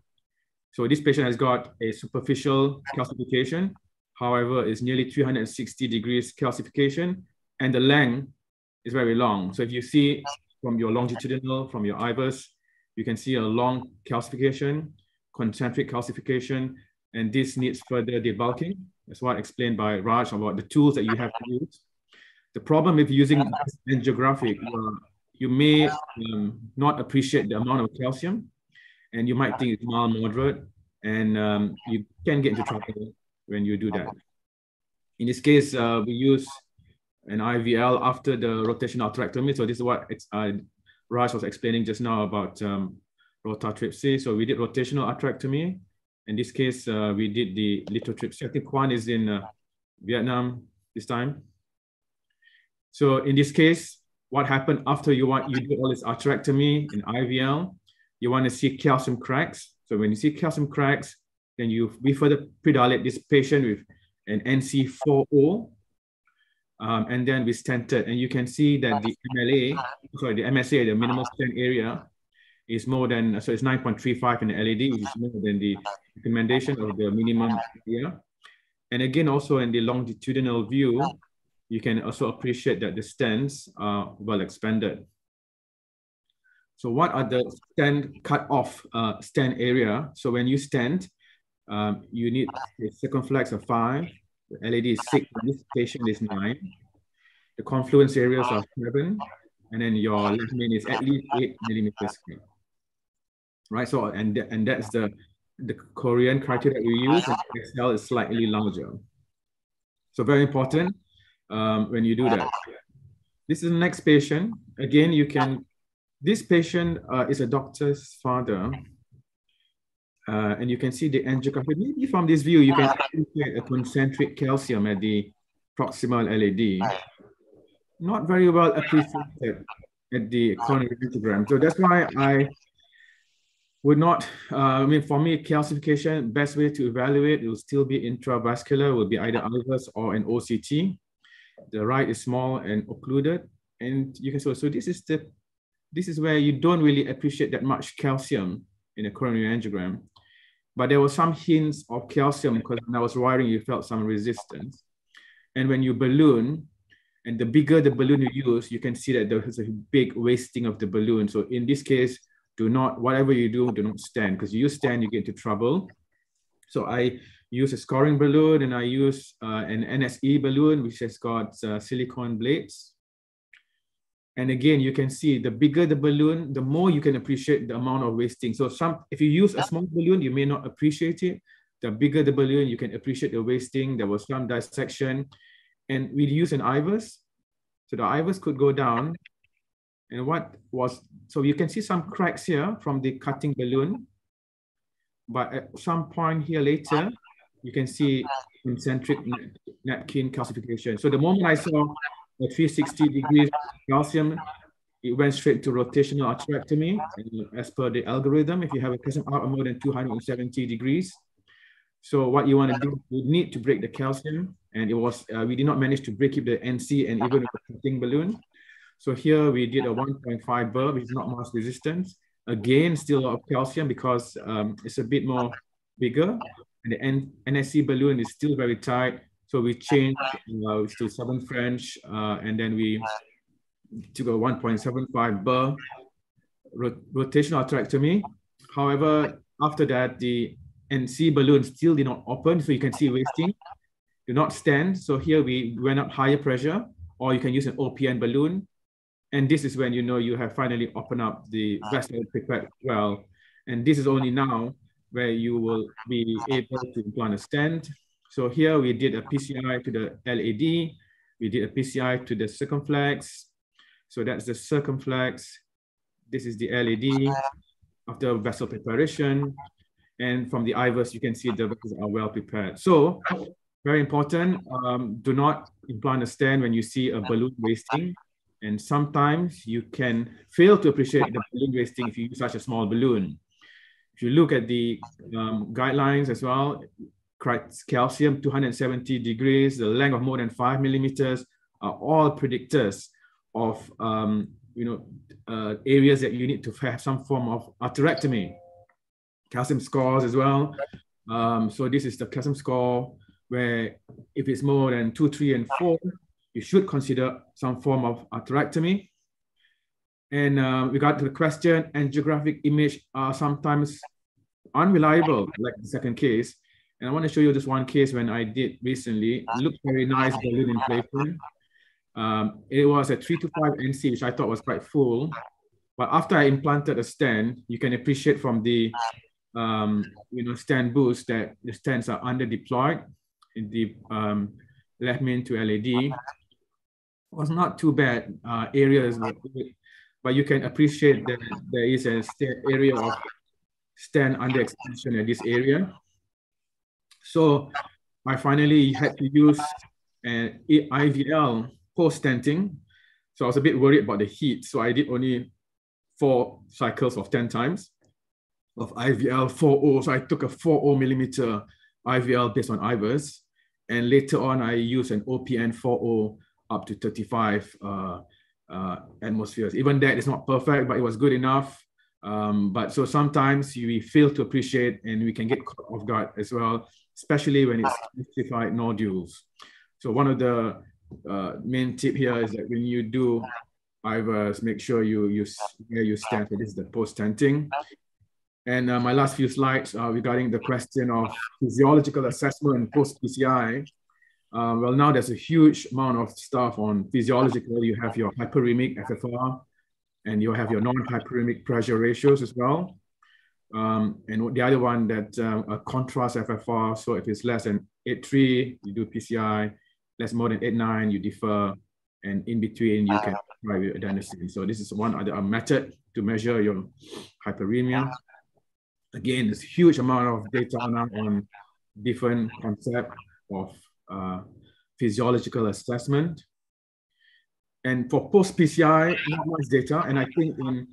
So this patient has got a superficial calcification. However, it's nearly 360 degrees calcification, and the length is very long. So if you see from your longitudinal, from your IVUS, you can see a long calcification, concentric calcification, and this needs further debulking. That's what explained by Raj about the tools that you have to use. The problem with using angiographic, you may not appreciate the amount of calcium, and you might think it's mild, moderate, and you can get into trouble when you do that. In this case, we use an IVL after the rotational atherectomy. So this is what Raj was explaining just now about rotatripsy. So we did rotational atherectomy. In this case, we did the lithotripsy. I think Quan is in Vietnam this time. So in this case, what happened after you do all this atherectomy in IVL, you want to see calcium cracks. So when you see calcium cracks, then we further predilate this patient with an NC4O, and then we stented. And you can see that the MSA, the minimal stent area, is more than, so it's 9.35 in the LED, which is more than the recommendation of the minimum area. And again, also in the longitudinal view, you can also appreciate that the stents are well expanded. So what are the stent cut off stent area? So when you stent, you need a circumflex of 5, the LED is 6, this patient is 9. The confluence areas are 7, and then your left main is at least 8 millimeters. Right, so and that's the Korean criteria that we use, and the XL is slightly larger. So very important when you do that. This is the next patient. Again, this patient is a doctor's father. And you can see the angiography. Maybe from this view, you can appreciate a concentric calcium at the proximal LED. Not very well appreciated at the coronary angiogram. So that's why I would not, for me, calcification, best way to evaluate, it will still be intravascular, will be either IVUS or an OCT. The right is small and occluded. And you can see, so this is where you don't really appreciate that much calcium in a coronary angiogram. But there were some hints of calcium because when I was wiring, you felt some resistance. And when you balloon, and the bigger the balloon you use, you can see that there's a big wasting of the balloon. So in this case, whatever you do not stand, because you stand, you get into trouble. So I use a scoring balloon, and I use an NSE balloon, which has got silicone blades. And again, you can see the bigger the balloon, the more you can appreciate the amount of wasting. So if you use a small balloon, you may not appreciate it. The bigger the balloon, you can appreciate the wasting. There was some dissection. And we use an IVUS. So the IVUS could go down. And so you can see some cracks here from the cutting balloon. But at some point here later, you can see concentric napkin calcification. So the moment I saw at 360 degrees calcium, it went straight to rotational atherectomy. As per the algorithm, if you have a calcium out more than 270 degrees. So what you want to do, you need to break the calcium. And we did not manage to break the NC and even with the cutting balloon. So here we did a 1.5 burr, which is not mass resistance. Again, still a lot of calcium because it's a bit more bigger. And the NSC balloon is still very tight. So we changed to 7 French, and then we took a 1.75 burr rotational atherectomy. However, after that, the NC balloon still did not open, so you can see wasting. Do not stand. So here we went up higher pressure, or you can use an OPN balloon. And this is when you know you have finally opened up the vessel prepared well. And this is only now where you will be able to implant a stent. So here we did a PCI to the LAD. We did a PCI to the circumflex. So that's the circumflex. This is the LAD after vessel preparation. And from the IVUS, you can see the vessels are well prepared. So very important, do not implant a stent when you see a balloon wasting. And sometimes you can fail to appreciate the balloon wasting if you use such a small balloon. If you look at the guidelines as well, calcium 270 degrees, the length of more than 5 millimeters are all predictors of areas that you need to have some form of atherectomy. Calcium scores as well. So this is the calcium score where if it's more than 2, 3, and 4, you should consider some form of atherectomy. And regard to the question, angiographic image are sometimes unreliable, like the second case. And I want to show you this one case when I did recently. It looked very nice, balloon inflation. It was a 3 to 5 NC, which I thought was quite full. But after I implanted a stent, you can appreciate from the stent boost that the stents are under deployed in the left main to LAD. It was not too bad areas, but you can appreciate that there is a area of stent under expansion at this area. So I finally had to use an IVL post-stenting. So I was a bit worried about the heat. So I did only 4 cycles of 10 times of IVL 4.0. So I took a 4.0 millimeter IVL based on IVUS. And later on, I used an OPN 4.0 up to 35 atmospheres. Even that is not perfect, but it was good enough. But so sometimes we fail to appreciate and we can get caught off guard as well, especially when it's calcified nodules. So one of the main tip here is that when you do IVUS, make sure you stand. So this is the post-tenting. And my last few slides are regarding the question of physiological assessment and post-PCI. Well, now there's a huge amount of stuff on physiological. You have your hyperemic FFR, and you have your non-hyperemic pressure ratios as well. And the other one that a contrast FFR. So if it's less than 8.3, you do PCI. Less more than 8.9, you defer. And in between, you can try with adenosine. So this is one other method to measure your hyperemia. Again, there's a huge amount of data now on different concepts of physiological assessment. And for post-PCI, not much data. And I think in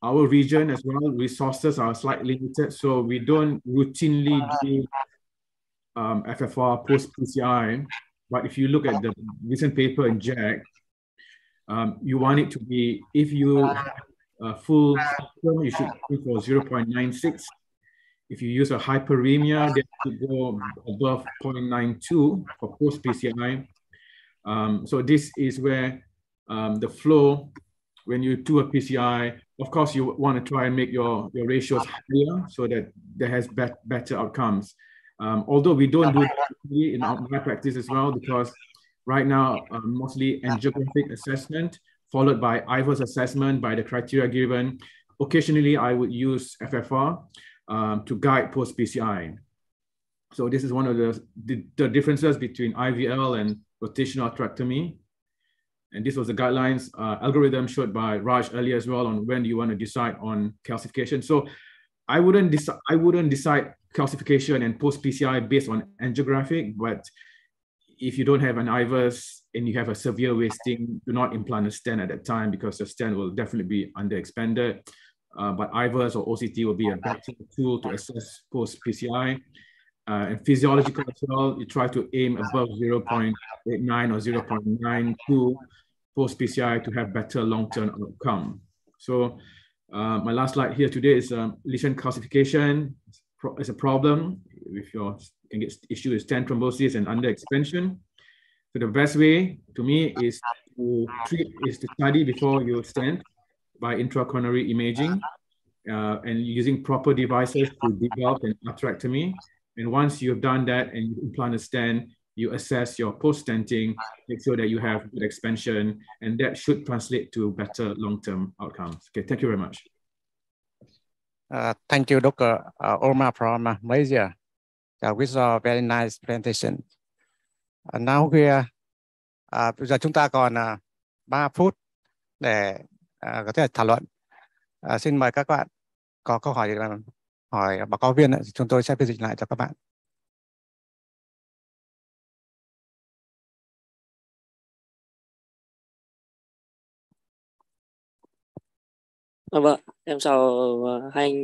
our region as well, resources are slightly limited. So we don't routinely do FFR post-PCI. But if you look at the recent paper in JAG, you want it to be, if you have full spectrum, you should go for 0.96. If you use a hyperemia, then you go above 0.92 for post-PCI. So this is where the flow, when you do a PCI, of course, you want to try and make your ratios higher so that there has better outcomes. Although we don't do it in my practice as well, because right now, mostly angiographic assessment, followed by IVUS assessment by the criteria given. Occasionally, I would use FFR to guide post-PCI. So this is one of the differences between IVL and rotational atherectomy. And this was the guidelines algorithm showed by Raj earlier as well on when you want to decide on calcification. So I wouldn't decide calcification and post-PCI based on angiographic, but if you don't have an IVUS and you have a severe wasting, do not implant a stent at that time because the stent will definitely be underexpanded. But IVUS or OCT will be a better tool to assess post-PCI. And physiological as well, you try to aim above 0.89 or 0.92 post-PCI to have better long-term outcome. So my last slide here today is lesion calcification is a problem if you can get issue with stent thrombosis and underexpansion. So the best way to me is to study before you stent by intracoronary imaging and using proper devices to debulk and atherectomy. And once you've done that and you implant a stent, you assess your post-stenting, make sure that you have good expansion, and that should translate to better long-term outcomes. Okay, thank you very much. Thank you, Dr. Omar from Malaysia, with a very nice presentation. Now bây giờ chúng ta còn 3 phút để có thể thảo luận. Xin mời các bạn có câu hỏi hỏi báo cáo viên, chúng tôi sẽ phiên dịch lại cho các bạn. Vâng, em chào hai anh.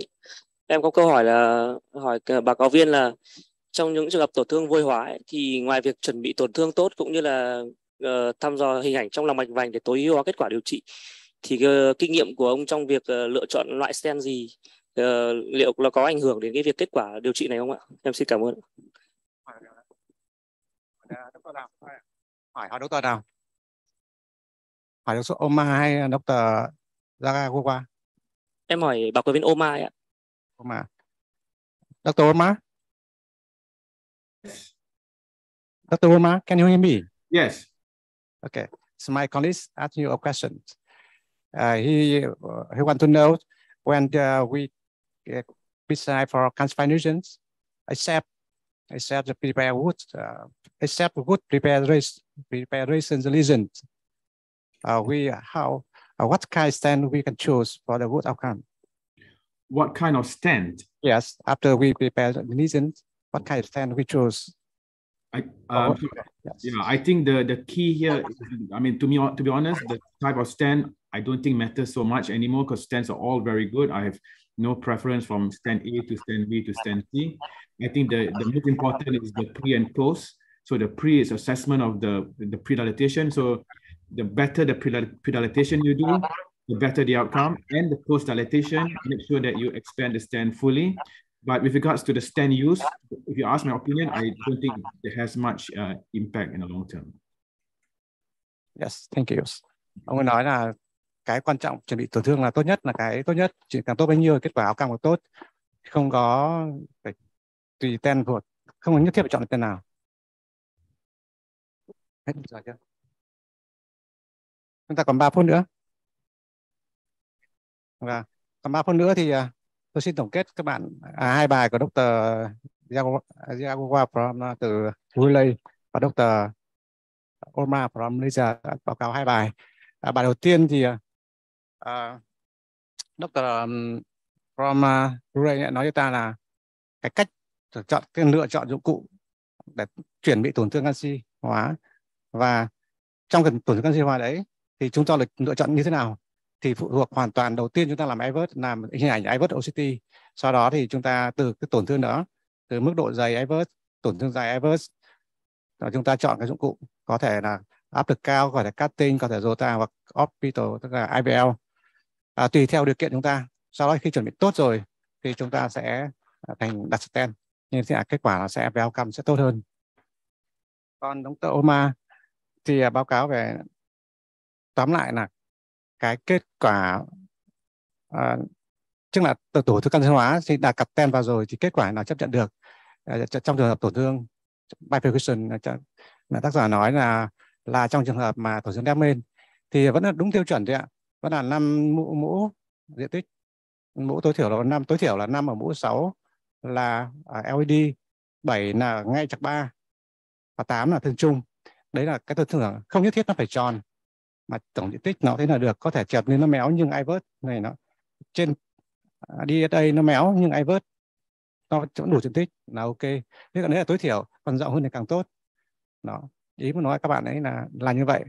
Em có câu hỏi là hỏi báo cáo viên là trong những trường hợp tổn thương vôi hóa ấy, thì ngoài việc chuẩn bị tổn thương tốt cũng như là thăm dò hình ảnh trong lòng mạch vành để tối ưu hóa kết quả điều trị, thì kinh nghiệm của ông trong việc lựa chọn loại stent gì liệu nó có ảnh hưởng đến cái việc kết quả điều trị này không ạ? Em xin cảm ơn. Hỏi doctor nào? Hỏi doctor Omar hay doctor Zagawa? Em hỏi báo cáo viên Omar ạ. Omar. Dr. Omar? Dr. Omar, can you hear me? Yes. Okay. my colleagues ask you a question. He want to know when we decide for calcified lesions, except the prepare wood, except wood preparation lesions. What kind of stent we can choose for the wood outcome? What kind of stent? Yes, after we prepare the lesions, what kind of stent we choose? Yeah, I think the key here is, I mean, to be honest, the type of stent I don't think matters so much anymore, because stents are all very good. I have no preference from stent A to stent B to stent C. I think the most important is the pre and post. So the pre is assessment of the pre-dilatation. So the better the pre-dilatation you do, the better the outcome. And the post-dilatation, make sure that you expand the stent fully. But with regards to the stent use, if you ask my opinion, I don't think it has much impact in the long term. Yes, thank you. Ông ấy nói là cái quan trọng chuẩn bị tổn thương là tốt nhất, là cái tốt nhất, chỉ càng tốt bấy nhiêu kết quả outcome càng tốt, không có phải tùy ten thuộc, không có nhất thiết phải chọn ten nào. Hết giờ chưa? Chúng ta còn 3 phút nữa. Và còn 3 phút nữa thì tôi xin tổng kết các bạn 2 bài của Dr. Angiography từ Wolverine và Dr. Omar from Malaysia báo cáo 2 bài. Bài đầu tiên thì Dr. from Wolverine nói cho ta là cái cách lựa chọn dụng cụ để chuyển bị tổn thương canxi hóa, và trong tổn thương canxi hóa đấy thì chúng ta lựa chọn như thế nào thì phụ thuộc hoàn toàn. Đầu tiên chúng ta làm IVUS, làm hình ảnh IVUS OCT, sau đó thì chúng ta từ cái tổn thương đó, từ mức độ dày IVUS, tổn thương dài IVUS, chúng ta chọn cái dụng cụ, có thể là áp lực cao, có thể cutting, có thể rota hoặc orbital, tức là IVL, tùy theo điều kiện chúng ta. Sau đó khi chuẩn bị tốt rồi thì chúng ta sẽ đặt stent, nhưng thì kết quả nó sẽ về outcome sẽ tốt hơn. Còn Dr. Omar thì báo cáo về, tóm lại là cái kết quả tức là tổn thương canxi hóa thì đã cặp ten vào rồi thì kết quả nào chấp nhận được. Trong trường hợp tổn thương Bifurcation, là tác giả nói là trong trường hợp mà tổn thương Main thì vẫn là đúng tiêu chuẩn thôi ạ, vẫn là 5 mũ diện tích, mũ tối thiểu là 5 ở mũ 6 là LED, 7 là ngay chạc 3 và 8 là thương chung. Đấy là cái tổn thương không nhất thiết nó phải tròn, mà tổng diện tích nó thế là được, có thể chợt nên nó méo nhưng IVUS này nó trên DSA nó méo nhưng IVUS nó vẫn đủ diện tích là ok. Thế còn đấy là tối thiểu, còn rộng hơn thì càng tốt. Đó, ý muốn nói các bạn ấy là như vậy.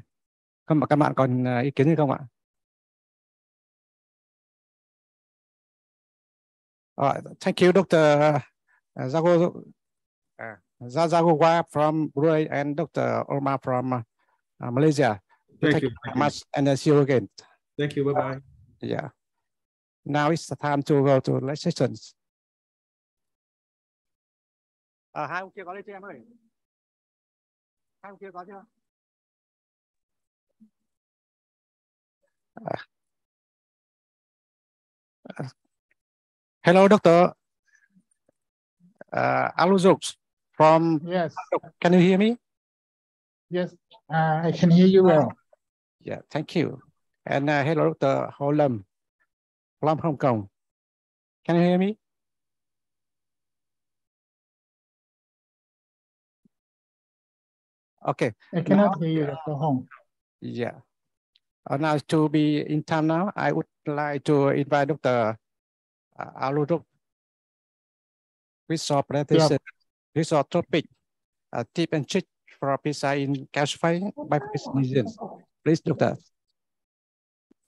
Không, mà các bạn còn ý kiến gì không ạ? Thank you, Dr. Zagogwa from Brunei and Dr. Omar from Malaysia. Thank you very much, and see you again. Thank you. Bye bye. Yeah. Now it's the time to go to Lesions. Hai ông kia có lên cho em ơi. Hai ông kia có chưa? Hello, Doctor. Aluzux from. Yes. Can you hear me? Yes, I can hear you well. Yeah, thank you. And hello, Dr. Ho Lam from Hong Kong. Can you hear me? Okay. I cannot hear you, Dr. Hong. Yeah. Now to be in time now, I would like to invite Dr. Aluduk with our presentation, with our topic, tip and trick for Pci in calcified Bifurcation lesions. Please, Doctor.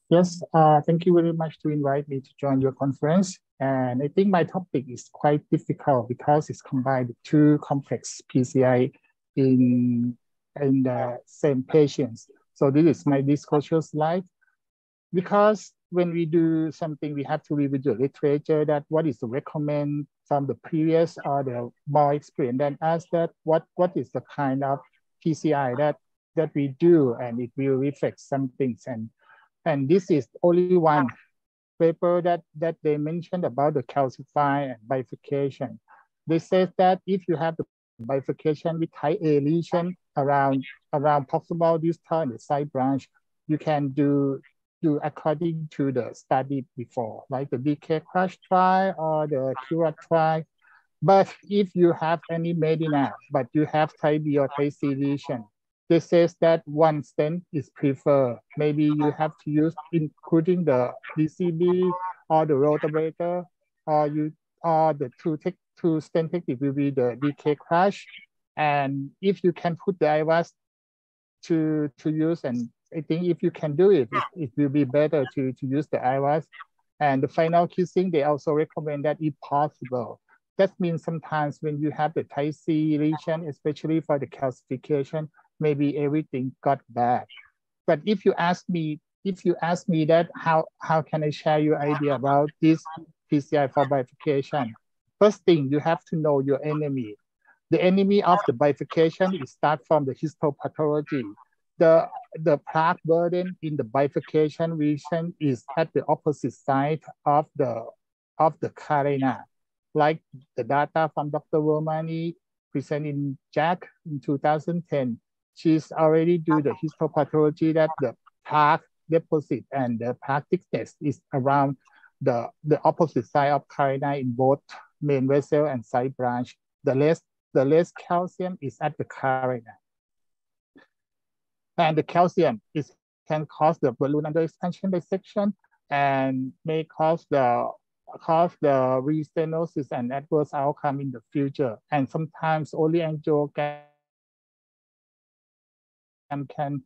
Yes, thank you very much to invite me to join your conference. And I think my topic is quite difficult because it's combined two complex PCI in the same patients. So this is my disclosure slide. Because when we do something, we have to review the literature that what is the recommend from the previous or the more experienced than us, that what is the kind of PCI that we do, and it will reflect some things. And this is only one paper that they mentioned about the calcified and bifurcation. They said that if you have the bifurcation with type A lesion, around proximal distal and the side branch. You can do according to the study before, like the DK crash trial or the Cura trial. But if you have any Medina, but you have type B or type C lesion, this says that one stent is preferred. Maybe you have to use including the DCB or the rotabrator, or the two stent technique will be the DK crash. And if you can put the IVAS to use, and I think if you can do it, it will be better to use the IVAS. And the final kissing, they also recommend that if possible. That means sometimes when you have the type C lesion, especially for the calcification, maybe everything got bad. But if you ask me that how can I share your idea about this PCI for bifurcation? First thing, you have to know your enemy. The enemy of the bifurcation is start from the histopathology. The plaque burden in the bifurcation region is at the opposite side of the carina. Like the data from Dr. Wolverine presented in JACC in 2010, she's already do the histopathology that the plaque deposit and the plaque thickness is around the opposite side of carina in both main vessel and side branch. The less calcium is at the carina. And the calcium can cause the balloon under expansion dissection and may cause the restenosis and adverse outcome in the future. And sometimes only angiogram can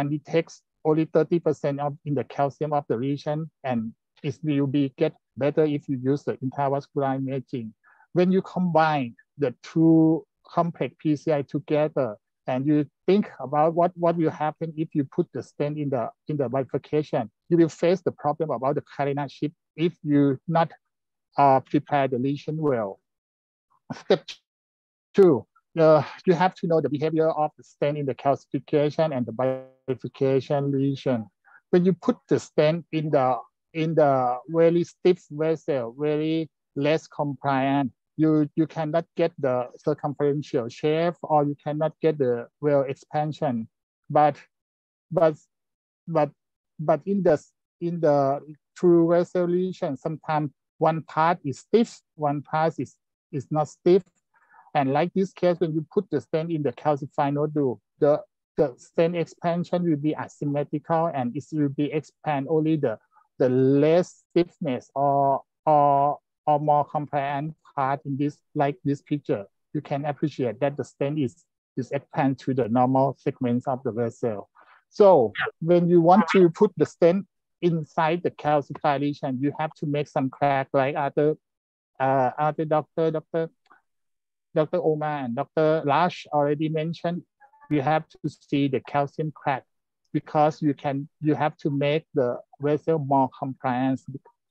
detect only 30% of in the calcium of the lesion, and it will get better if you use the intravascular imaging. When you combine the two complex PCI together, and you think about what will happen if you put the stent in the bifurcation, you will face the problem about the carina shift if you not prepare the lesion well. Step 2, you have to know the behavior of the stent in the calcification and the bifurcation lesion. When you put the stent in the very stiff vessel, very less compliant, you cannot get the circumferential shape, or you cannot get the well expansion. But in the true vessel lesion, sometimes one part is stiff, one part is not stiff. And like this case, when you put the stent in the calcified nodule, the stent expansion will be asymmetrical, and it will be expand only the less stiffness or more compliant part in this, like this picture. You can appreciate that the stent is expand to the normal segments of the vessel. So when you want to put the stent inside the calcified lesion, you have to make some crack, like Dr. Omar and Dr. Lash already mentioned. You have to see the calcium crack, because you have to make the vessel more compliant,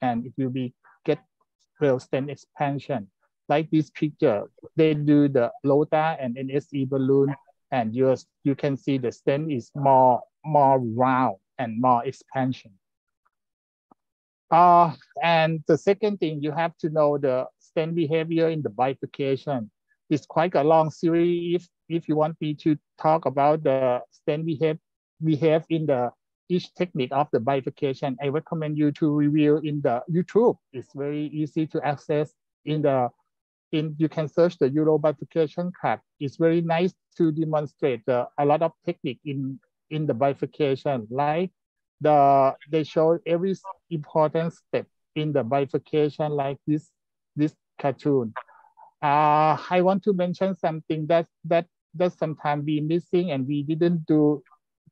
and it will be get real stent expansion. Like this picture, they do the LOTA and NSE balloon, and you can see the stent is more round and more expansion. And the second thing, you have to know the stent behavior in the bifurcation. It's quite a long series. If you want me to talk about the stent behave in the each technique of the bifurcation, I recommend you to review in the YouTube. It's very easy to access you can search the Euro bifurcation crack. It's very nice to demonstrate a lot of technique in the bifurcation, like they show every important step in the bifurcation, like this cartoon. I want to mention something that sometimes be missing, and we didn't do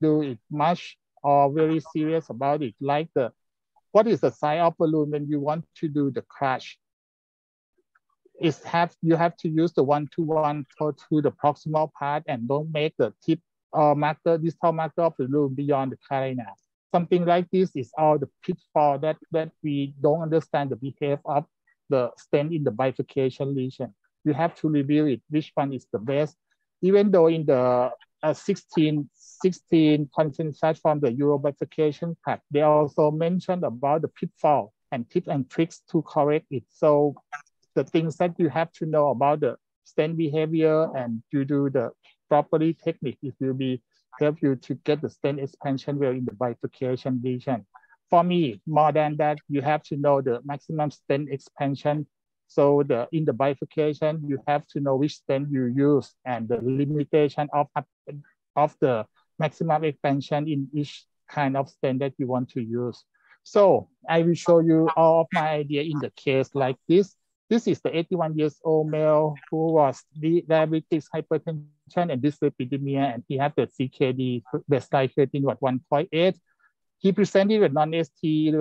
it much or very serious about it, like what is the size of balloon when you want to do the crash? You have to use the 1-to-1 to the proximal part, and don't make the tip or distal marker of the balloon beyond the carina. Something like this is all the pitfall that we don't understand the behavior of the stent in the bifurcation lesion. You have to review it, which one is the best. Even though in the 16 consensus from the Euro bifurcation crack, they also mentioned about the pitfall and tips and tricks to correct it. So the things that you have to know about the stent behavior and you do the properly technique, it will be help you to get the stent expansion well in the bifurcation lesion. For me, more than that, you have to know the maximum stent expansion. So in the bifurcation, you have to know which stent you use and the limitation of the maximum expansion in each kind of stent that you want to use. So I will show you all of my idea in the case like this. This is the 81-year-old male who was diabetic hypertension and dyslipidemia, and he had the CKD, baseline creatinine was 1.8. He presented with non-ST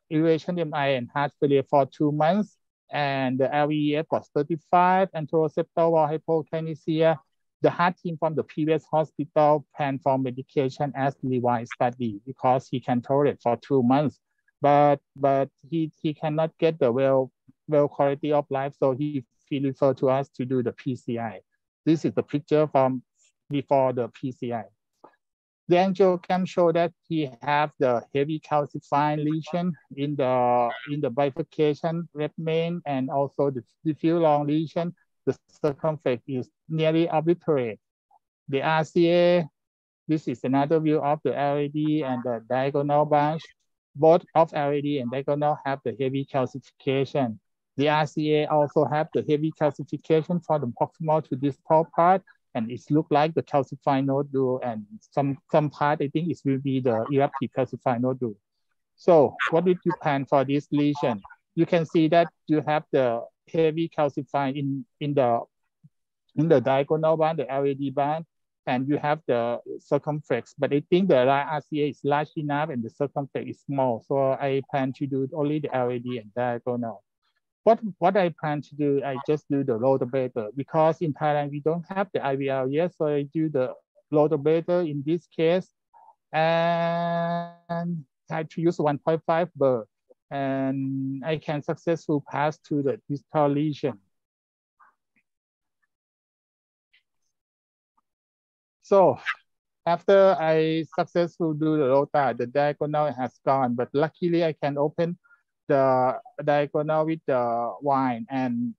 elevation MI and heart failure for 2 months, and the LVEF was 35, and anteroceptal wall hypokinesia. The heart team from the previous hospital planned for medication as revised study because he can tolerate for 2 months, but he cannot get the well quality of life, so he referred to us to do the PCI. This is the picture from before the PCI. The angiogram show that he have the heavy calcified lesion in the bifurcation left main and also the diffuse long lesion. The circumference is nearly obliterate. The RCA, this is another view of the LAD and the diagonal branch. Both of LAD and diagonal have the heavy calcification. The RCA also have the heavy calcification for the proximal to distal part, and it looks like the calcified nodule, and some part I think it will be the eruptive calcified nodule. So what did you plan for this lesion? You can see that you have the heavy calcified in the diagonal band, the LAD band, and you have the circumflex. But I think the RCA is large enough and the circumflex is small, so I plan to do only the LAD and diagonal. What I plan to do, I just do the low debater because in Thailand we don't have the IVL yet, so I do the low debater in this case, and I to use 1.5 burr, and I can successfully pass to the distal lesion. So after I successfully do the LOTA, the diagonal has gone, but luckily I can open the diagonal with the wine. And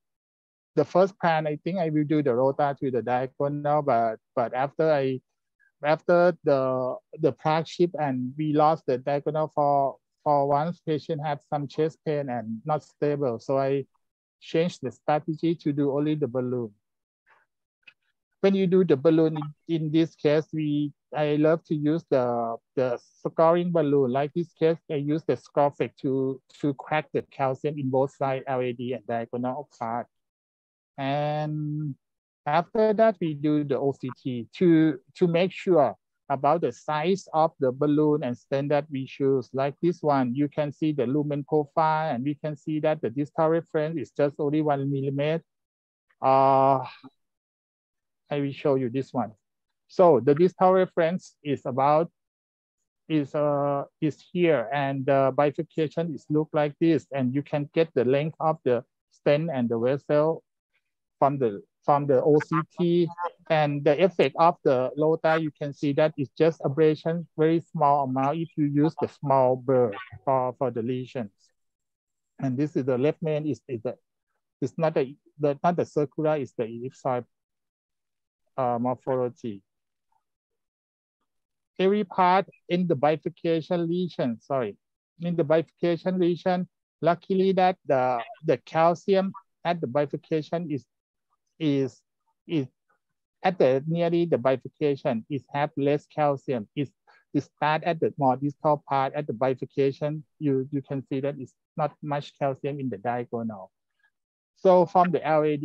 the first plan, I think I will do the LOTA to the diagonal, but after the plaque shift and we lost the diagonal for once, patient had some chest pain and not stable. So I changed the strategy to do only the balloon. When you do the balloon, in this case, I love to use the scoring balloon. Like this case, I use the Scorfec to crack the calcium in both sides, LAD and diagonal part. And after that, we do the OCT to make sure about the size of the balloon and standard we choose. Like this one, you can see the lumen profile, and we can see that the distal reference is just only 1 millimeter. I will show you this one. So the distal reference is here, and the bifurcation is look like this, and you can get the length of the stent and the vessel from the OCT, and the effect of the LOTA, you can see that it's just ablation, very small amount if you use the small burr for the lesions. And this is the left main it's not the circular, it's the ellipsoid morphology. Every part in the bifurcation lesion, luckily that the calcium at the bifurcation is at the nearly the bifurcation is have less calcium. It start at the more distal part at the bifurcation. You can see that it's not much calcium in the diagonal. So from the LAD,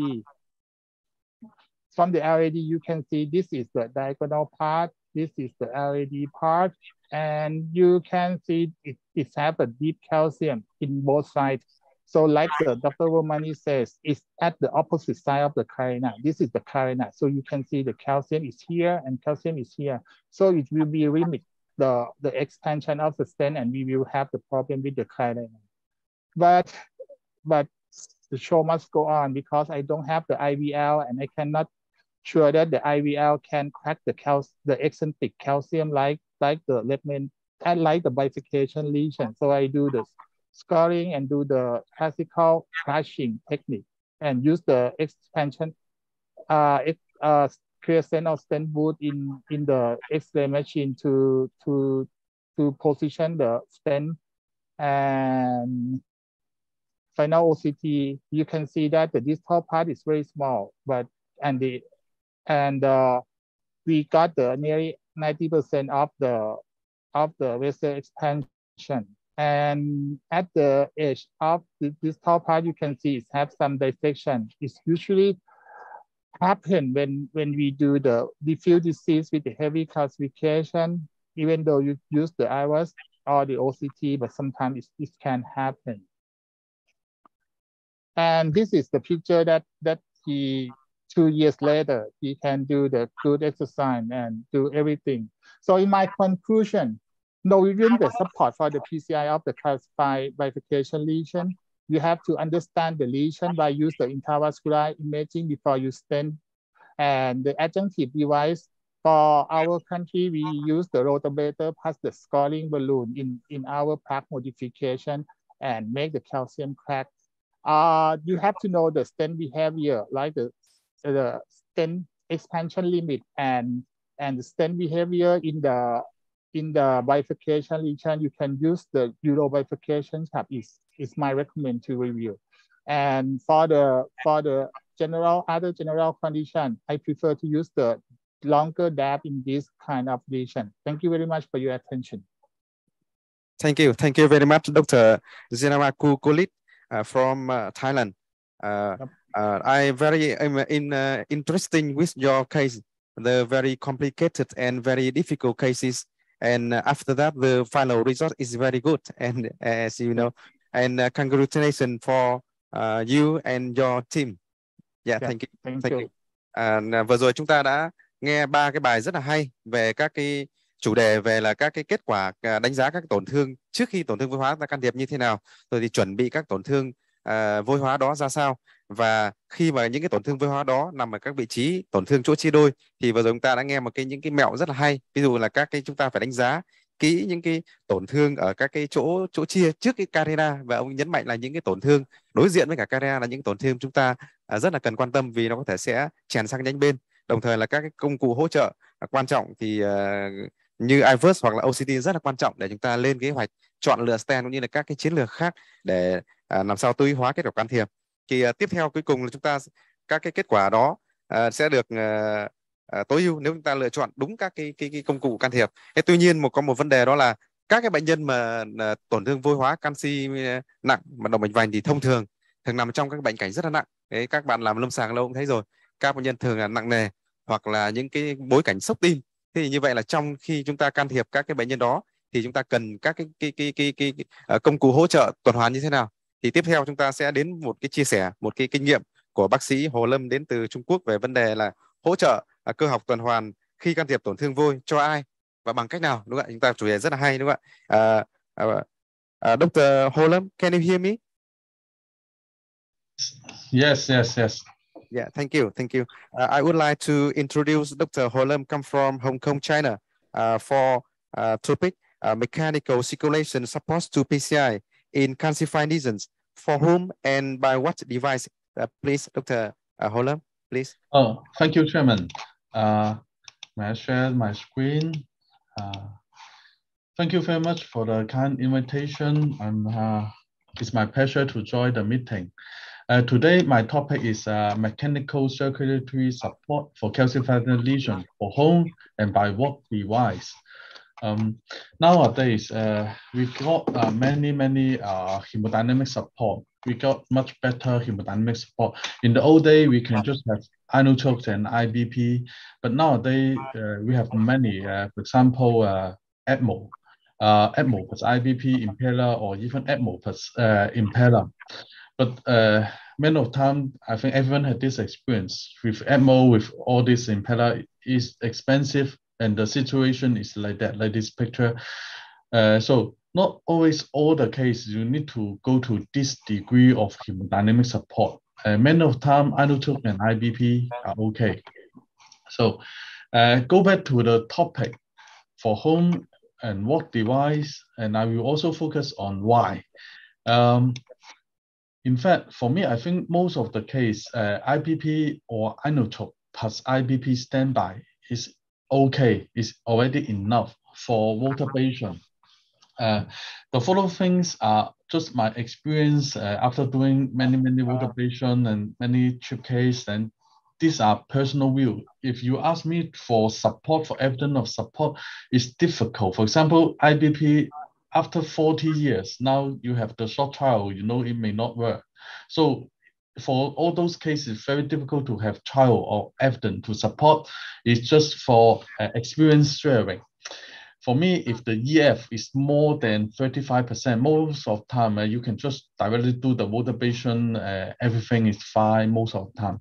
you can see this is the diagonal part, this is the LAD part, and you can see it have a deep calcium in both sides. So like Dr. Wolverine says, it's at the opposite side of the carina. This is the carina. So you can see the calcium is here and calcium is here. So it will be limit the expansion of the stent, and we will have the problem with the carina. But the show must go on because I don't have the IVL and I cannot sure that the IVL can crack the eccentric calcium like the left main and like the bifurcation lesion. So I do the scoring and do the classical crushing technique and use the expansion crescent or stent boot in the X-ray machine to position the stent. And final OCT, you can see that the distal part is very small, but we got the nearly 90% of the vessel expansion. And at the edge of the distal part, you can see it have some dissection. It's usually happen when we do the diffuse disease with the heavy calcification, even though you use the IVUS or the OCT, but sometimes it can happen. And this is the picture that he 2 years later, he can do the good exercise and do everything. So in my conclusion, knowing the support for the PCI of the calcified bifurcation lesion, you have to understand the lesion by use the intravascular imaging before you stent. And the adjunctive device for our country, we use the rotameter plus the scoring balloon in our plaque modification and make the calcium crack. You have to know the stent behavior, like the stent expansion limit and the stent behavior in the bifurcation lesion. You can use the Euro bifurcation tab is my recommend to review. And for the other general condition, I prefer to use the longer dab in this kind of lesion. Thank you very much for your attention. Thank you very much, Dr. Zinamaku Kulit from Thailand. I very interesting with your case, the very complicated and very difficult cases. And after that, the final result is very good. And as you know, and congratulations for you and your team. Yeah, thank you. Vừa rồi chúng ta đã nghe 3 cái bài rất là hay về các cái chủ đề về là các cái kết quả đánh giá các tổn thương trước khi tổn thương vôi hóa ta can thiệp như thế nào, rồi thì chuẩn bị các tổn thương vôi hóa đó ra sao, và khi mà những cái tổn thương vôi hóa đó nằm ở các vị trí tổn thương chỗ chia đôi thì vừa rồi chúng ta đã nghe những cái mẹo rất là hay. Ví dụ là các cái chúng ta phải đánh giá kỹ những cái tổn thương ở các cái chỗ chia trước cái carena, và ông nhấn mạnh là những cái tổn thương đối diện với cả carena là những tổn thương chúng ta rất là cần quan tâm vì nó có thể sẽ chèn sang nhánh bên. Đồng thời là các cái công cụ hỗ trợ quan trọng thì như IVUS hoặc là OCT rất là quan trọng để chúng ta lên kế hoạch chọn lựa stent cũng như là các cái chiến lược khác để làm sao tối ưu hóa kết quả can thiệp. Thì tiếp theo cuối cùng là chúng ta các cái kết quả đó sẽ được tối ưu nếu chúng ta lựa chọn đúng các cái công cụ can thiệp. Tuy nhiên có một vấn đề đó là các cái bệnh nhân mà tổn thương vôi hóa canxi nặng mà động mạch vành thì thông thường nằm trong các bệnh cảnh rất là nặng. Đấy, các bạn làm lâm sàng lâu cũng thấy rồi, các bệnh nhân thường là nặng nề hoặc là những cái bối cảnh sốc tim. Thế thì như vậy là trong khi chúng ta can thiệp các cái bệnh nhân đó thì chúng ta cần các cái công cụ hỗ trợ tuần hoàn như thế nào. Thì tiếp theo chúng ta sẽ đến một cái chia sẻ, một cái kinh nghiệm của bác sĩ Hồ Lâm đến từ Trung Quốc về vấn đề là hỗ trợ cơ học tuần hoàn khi can thiệp tổn thương vôi cho ai và bằng cách nào, đúng không ạ? Chúng ta chủ đề rất là hay, đúng không ạ? Dr. Hồ Lâm, can you hear me? Yes. Yeah, thank you. I would like to introduce Dr. Ho Lam, come from Hong Kong, China, for topic mechanical circulation support to PCI in calcified lesions. For whom and by what device? Please, Dr. Ho Lam, please. Oh, thank you, Chairman. May I share my screen? Thank you very much for the kind invitation, and it's my pleasure to join the meeting. Today, my topic is mechanical circulatory support for calcified lesion for home and by what device. Nowadays, we got many hemodynamic support. We got much better hemodynamic support. In the old day, we can just have inotrope and IBP, but nowadays we have many. For example, ECMO plus IBP impeller, or even ECMO plus impeller. But many of time, I think everyone had this experience with ECMO, with all this impeller is expensive, and the situation is like that, like this picture. So not always all the cases you need to go to this degree of hemodynamic support. Many of time, inotrope and IBP are okay. So go back to the topic for home and what device, and I will also focus on why. In fact, for me, I think most of the case, IBP or inotrope plus IBP standby is okay, is already enough for water patient. The following things are just my experience after doing many water patient and many trip case, and these are personal view. If you ask me for support, for evidence of support, it's difficult. For example, IBP after 40 years, now you have the short trial, you know, it may not work. So for all those cases, it's very difficult to have trial or evidence to support. It's just for experience sharing. For me, if the EF is more than 35%, most of the time you can just directly do the water patient, everything is fine most of the time.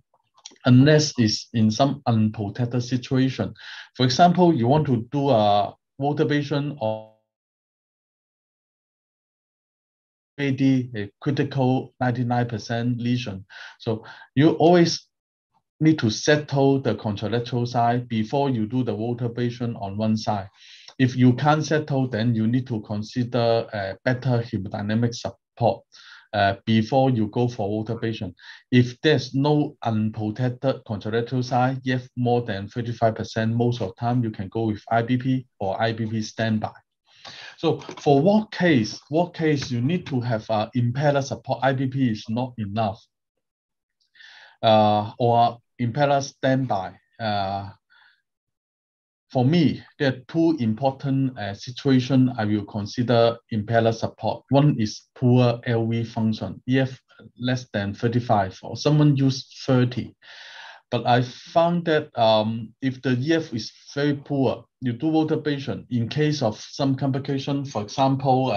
Unless it's in some unprotected situation. For example, you want to do a water patient or a critical 99% lesion. So you always need to settle the contralateral side before you do the water patient on one side. If you can't settle, then you need to consider better hemodynamic support before you go for water patient. If there's no unprotected contralateral side, if more than 35%, most of the time you can go with IBP or IBP standby. So for what case you need to have impeller support. IBP is not enough, or impeller standby. For me, there are two important situations I will consider impeller support. One is poor LV function, EF less than 35, or someone use 30. But I found that if the EF is very poor, you do water patient, in case of some complication, for example,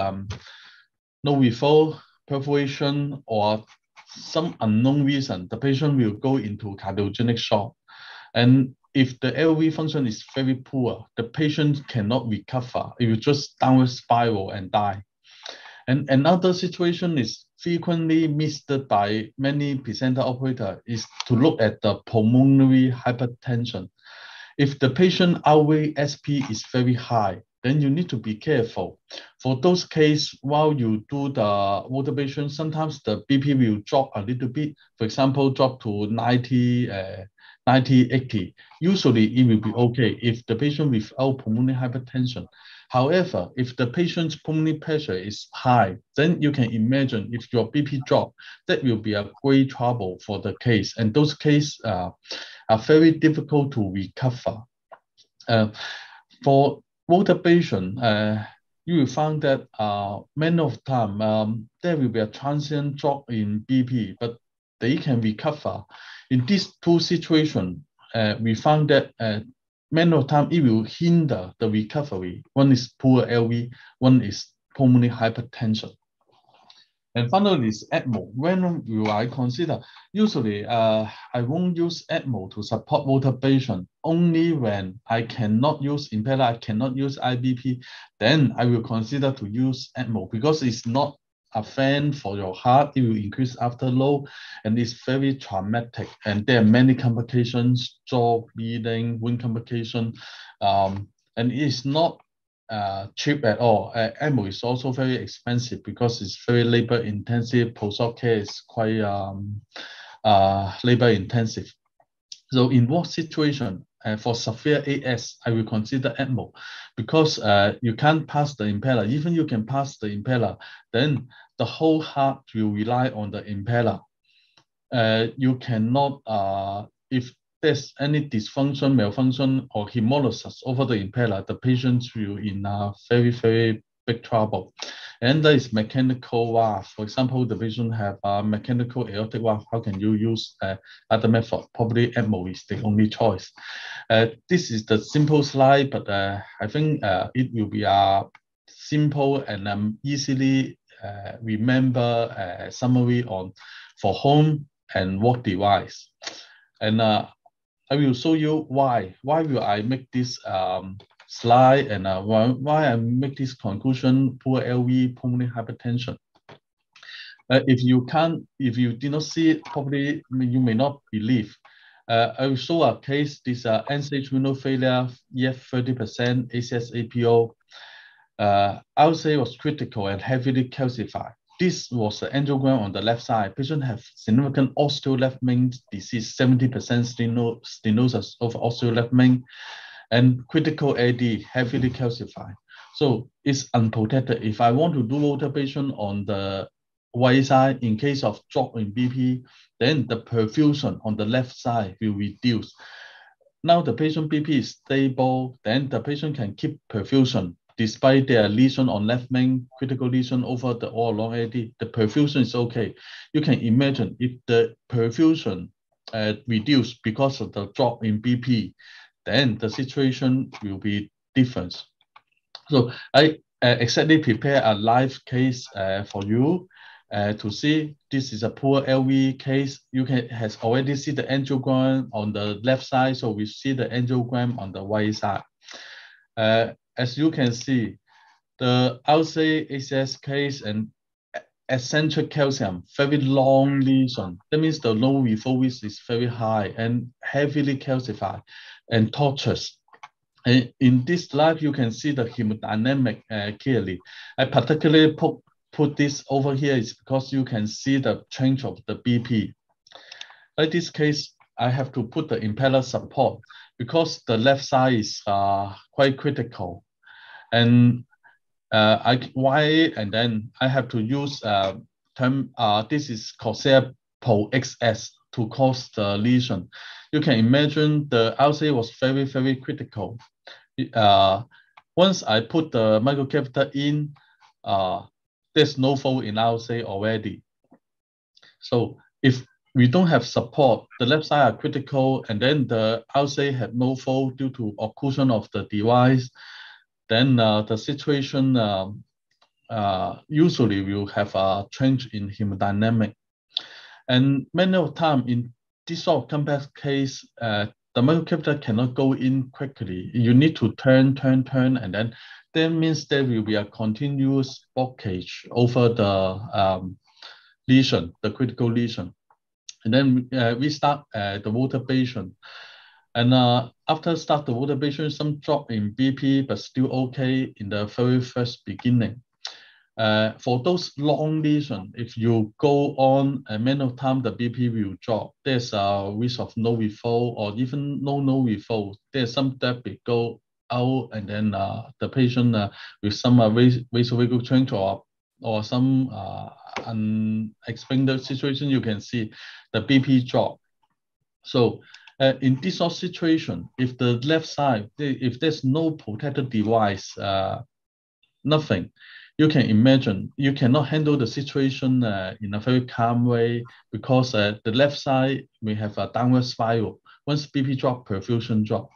no referral, perforation, or some unknown reason, the patient will go into cardiogenic shock. And if the LV function is very poor, the patient cannot recover. It will just downward spiral and die. And another situation is frequently missed by many presenter operators is to look at the pulmonary hypertension. If the patient outweigh SP is very high, then you need to be careful. For those cases, while you do the water patient, sometimes the BP will drop a little bit. For example, drop to 90, 80. Usually it will be okay if the patient without pulmonary hypertension. However, if the patient's pulmonary pressure is high, then you can imagine if your BP drop, that will be a great trouble for the case. And those cases are very difficult to recover. For water patient, you will find that many of the time there will be a transient drop in BP, but they can recover. In these two situations, we found that many of the time it will hinder the recovery. One is poor LV, one is pulmonary hypertension. And finally is ECMO. When will I consider? Usually, I won't use ECMO to support water patient. Only when I cannot use impeller, I cannot use IBP, then I will consider to use ECMO, because it's not a fan for your heart. It will increase afterload, and it's very traumatic. And there are many complications, jaw bleeding, wound complication, and it's not cheap at all. ECMO is also very expensive because it's very labor intensive. Post-op care is quite labor intensive. So in what situation? For severe AS, I will consider ECMO, because you can't pass the impeller. Even you can pass the impeller, then the whole heart will rely on the impeller. You cannot, if there's any dysfunction, malfunction, or hemolysis over the impeller, the patients will in very big trouble. And there is mechanical valve. For example, the patient have a mechanical aortic valve. How can you use other method? Probably ECMO is the only choice. This is the simple slide, but I think it will be a simple and easily remember summary on for home and work device. And I will show you why will I make this slide, and why I make this conclusion: poor LV, pulmonary hypertension. If you did not see it, probably you may not believe. I will show a case. This end-stage renal failure, EF 30%, ACS APO. I would say was critical and heavily calcified. this was the angiogram on the left side. Patient have significant osteo-left main disease, 70% stenosis of osteo-left main, and critical AD, heavily calcified. So it's unprotected. If I want to do voltibation on the right side, in case of drop in BP, then the perfusion on the left side will reduce. Now the patient BP is stable, then the patient can keep perfusion despite their lesion on left main, critical lesion over the all along AD. The perfusion is okay. You can imagine if the perfusion reduced because of the drop in BP, then the situation will be different. So I exactly prepare a live case for you to see. This is a poor LV case. You has already see the angiogram on the left side, so we see the angiogram on the right side. As you can see, the outside ACS case and eccentric calcium, very long lesion. That means the low refold width is very high and heavily calcified and tortuous. And in this slide, you can see the hemodynamic clearly. I particularly put this over here is because you can see the change of the BP. Like this case, I have to put the impeller support because the left side is quite critical. And and then I have to use this is Corsair Pro XS to cause the lesion. You can imagine the outside was very, very critical. Once I put the microcatheter in, there's no fold in outside already. So if we don't have support, the left side are critical, and then the outside had no fold due to occlusion of the device, then the situation usually will have a change in hemodynamic. And many of the time in this sort of complex case, the microcatheter cannot go in quickly. You need to turn, and then that means there will be a continuous blockage over the lesion, the critical lesion. And then we start the voltibation. And after start the voltibation, some drop in BP, but still okay in the very first beginning. For those long lesions, if you go on, many of the time the BP will drop. There's a risk of no refold or even no refold. There's some debit go out, and then the patient with some vasovagal change or some unexplained situation, you can see the BP drop. So in this sort of situation, if the left side, if there's no protected device, nothing, you can imagine you cannot handle the situation in a very calm way because the left side we have a downward spiral. Once BP drop, perfusion drop.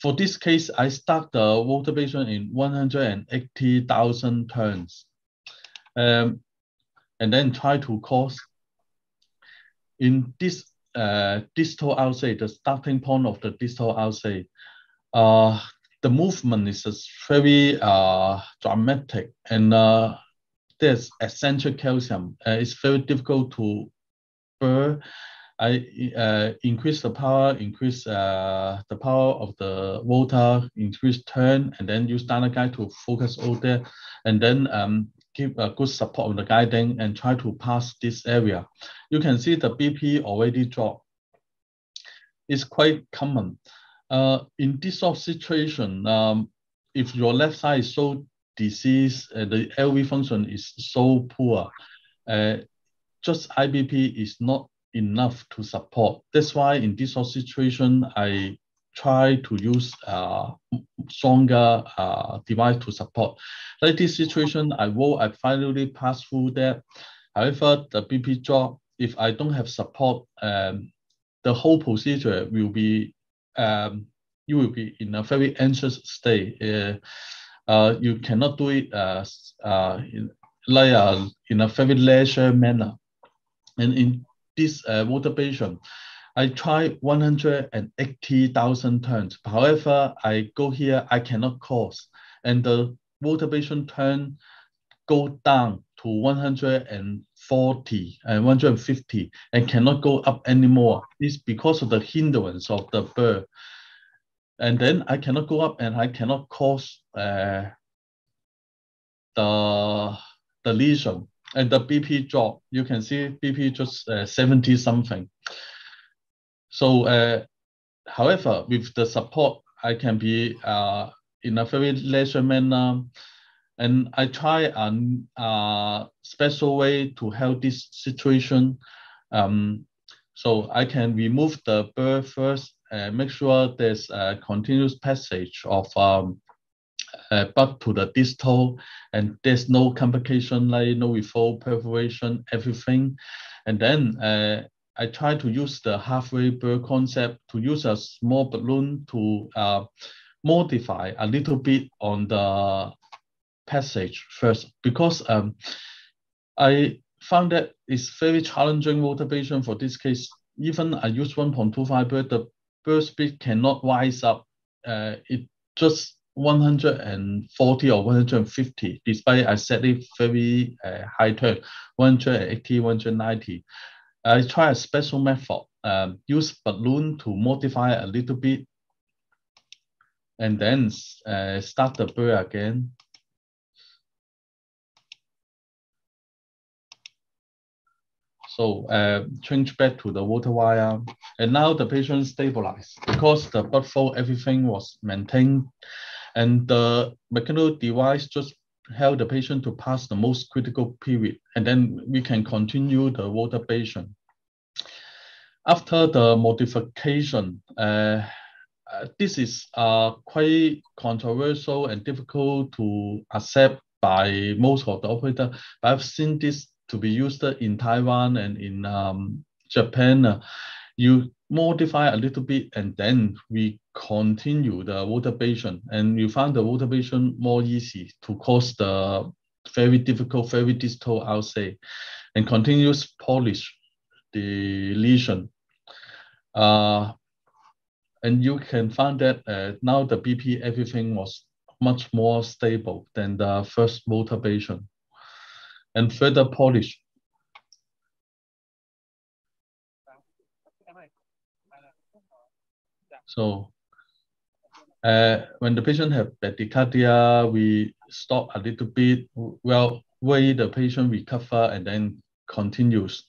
For this case, I start the voltibation in 180,000 turns, and then try to cause in this distal outside, the starting point of the distal outside. The movement is very dramatic, and there's eccentric calcium. It's very difficult to burn. I increase the power, increase the power of the rotor, increase turn, and then use standard guide to focus all there, and then give a good support on the guiding and try to pass this area. You can see the BP already dropped. It's quite common. In this sort of situation, if your left side is so diseased, the LV function is so poor, just IBP is not enough to support. That's why in this sort of situation, I try to use stronger device to support. Like this situation, I finally pass through that. However, the BP drop, if I don't have support, the whole procedure will be, you will be in a very anxious state. You cannot do it in a very leisure manner. And in this voltibation, I try 180,000 turns. However, I go here, I cannot cause. And the voltibation turn go down to 140 and 150 and cannot go up anymore. It's because of the hindrance of the burr. And then I cannot go up and I cannot cause the lesion. and the BP drop. You can see BP just 70 something. So, however, with the support, I can be in a very leisure manner, and I try a special way to help this situation. So I can remove the burr first, make sure there's a continuous passage of blood to the distal, and there's no complication like no refold, perforation, everything. And then I try to use the halfway burr concept to use a small balloon to modify a little bit on the passage first, because I found that it's very challenging motivation for this case. Even I use 1.25 burr, the burr speed cannot rise up. It just 140 or 150, despite I set it very high turn, 180, 190. I try a special method, use balloon to modify a little bit, and then start the burr again. So change back to the water wire, and now the patient stabilized because the blood flow, everything was maintained, and the mechanical device just helped the patient to pass the most critical period, and then we can continue the water patient. After the modification, this is quite controversial and difficult to accept by most of the operators. I've seen this to be used in Taiwan and in Japan. You modify a little bit and then we continue the water patient, and you find the water patient more easy to cause the very difficult, very distal ulcer, and continuous polish the lesion. And you can find that now the BP, everything was much more stable than the first water patient. And further polish. So when the patient have bradycardia, we stop a little bit, well, wait the patient recover and then continues.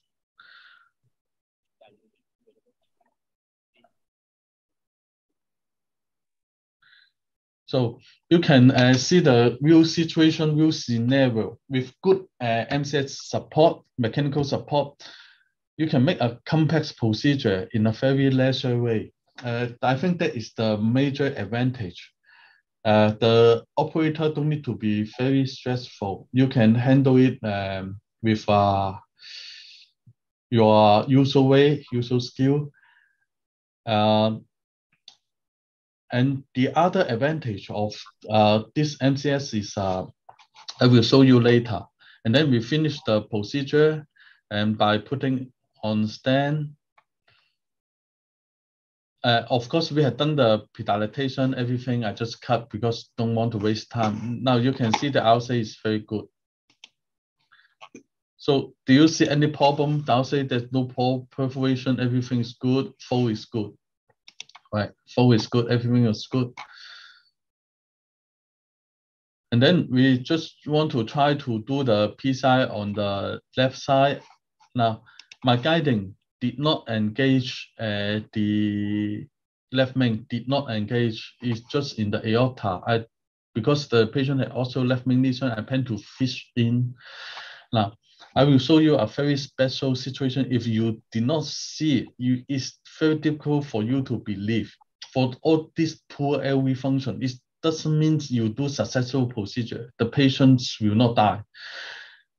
So you can see the real situation, real scenario with good MCS support, mechanical support. You can make a complex procedure in a very leisure way. I think that is the major advantage. The operator don't need to be very stressful. You can handle it with your usual way, usual skill. And the other advantage of this MCS is, I will show you later. And then we finish the procedure, and by putting on stand, of course, we had done the pre-dilatation, everything. I just cut because don't want to waste time. Now you can see the ulcer is very good. So do you see any problem? The ulcer, there's no perforation, everything is good, flow is good. Right, flow is good, everything is good. And then we just want to try to do the Pci on the left side. Now, my guiding did not engage the left main, did not engage, it's just in the aorta. Because the patient had also left main lesion, I plan to fish in. Now, I will show you a very special situation. If you did not see it, it's very difficult for you to believe. For all this poor LV function, it doesn't mean you do successful procedure. The patients will not die.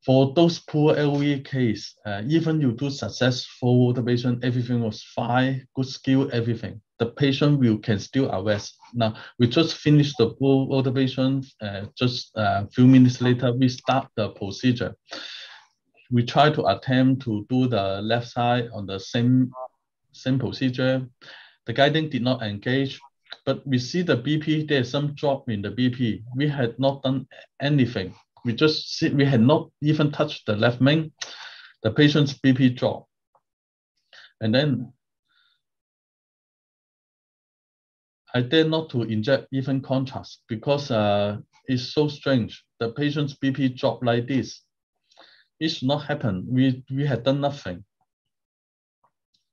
For those poor LV case, even you do successful the patient, everything was fine, good skill, everything. The patient can still arrest. Now, we just finished the full observation. Just a few minutes later, we start the procedure. We try to attempt to do the left side on the same procedure. The guiding did not engage, but we see the BP, there's some drop in the BP. We had not done anything. We had not even touched the left main. The patient's BP dropped. And then I dare not to inject even contrast because it's so strange. The patient's BP dropped like this. It should not happen. We had done nothing.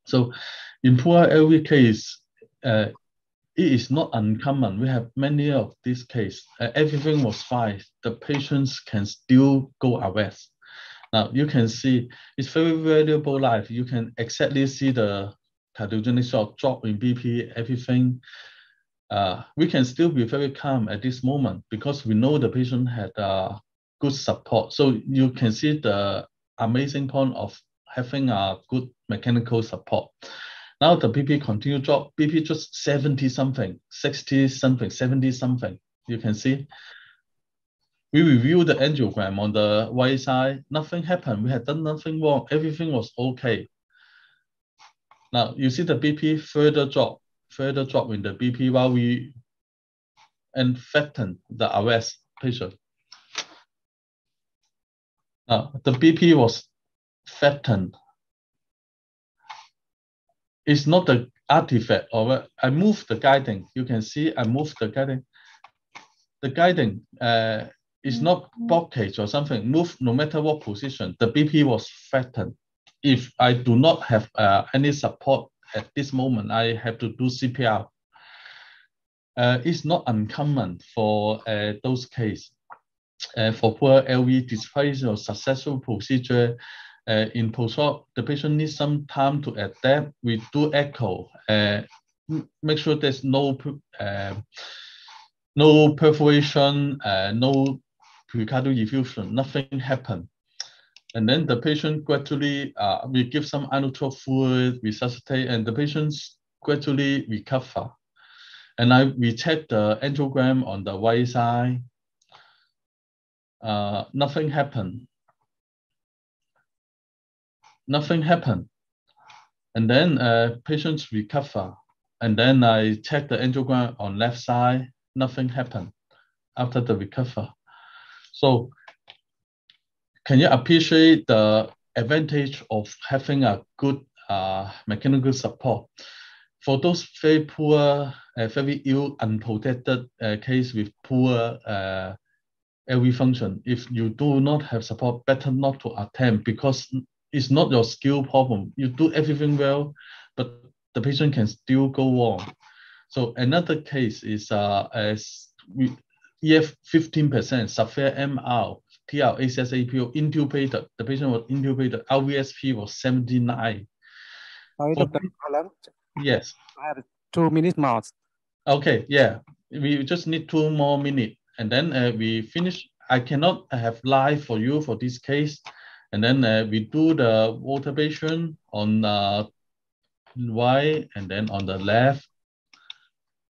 So in poor LV case, it is not uncommon. We have many of these cases. Everything was fine. The patients can still go arrest. Now you can see it's very valuable life. You can exactly see the cardiogenic shock, drop in BP, everything. We can still be very calm at this moment because we know the patient had good support. So you can see the amazing point of having a good mechanical support. Now the BP continue drop, BP just 70 something, 60 something, 70 something. You can see. We reviewed the angiogram on the right side. Nothing happened. We had done nothing wrong. Everything was okay. Now you see the BP further drop in the BP while we fatten the arrest patient. Now the BP was fattened. It's not the artifact or I moved the guiding. You can see I moved the guiding. The guiding is not blockage or something. Move no matter what position. The BP was fattened. If I do not have any support at this moment, I have to do CPR. It's not uncommon for those cases. For poor LV, despite a successful procedure, in post-op, the patient needs some time to adapt. We do echo, make sure there's no perforation, no pericardial effusion, nothing happened. And then the patient gradually, we give some inotrope fluid, resuscitate, and the patients gradually recover. And we check the angiogram on the right side. Nothing happened. Nothing happened. And then patients recover. And then I check the angiogram on left side. Nothing happened after the recover. So can you appreciate the advantage of having a good mechanical support? For those very poor, very ill, unprotected case with poor LV function, if you do not have support, better not to attempt because it's not your skill problem. You do everything well, but the patient can still go wrong. So another case is EF 15%, severe MR, TR, ACS, APO, intubated. The patient was intubated. RVSP was 79. Sorry, Dr. Yes. I have 2 minutes more. Okay, yeah. We just need 2 more minutes. And then we finish. I cannot have live for you for this case. And then we do the votabilization on right and then on the left.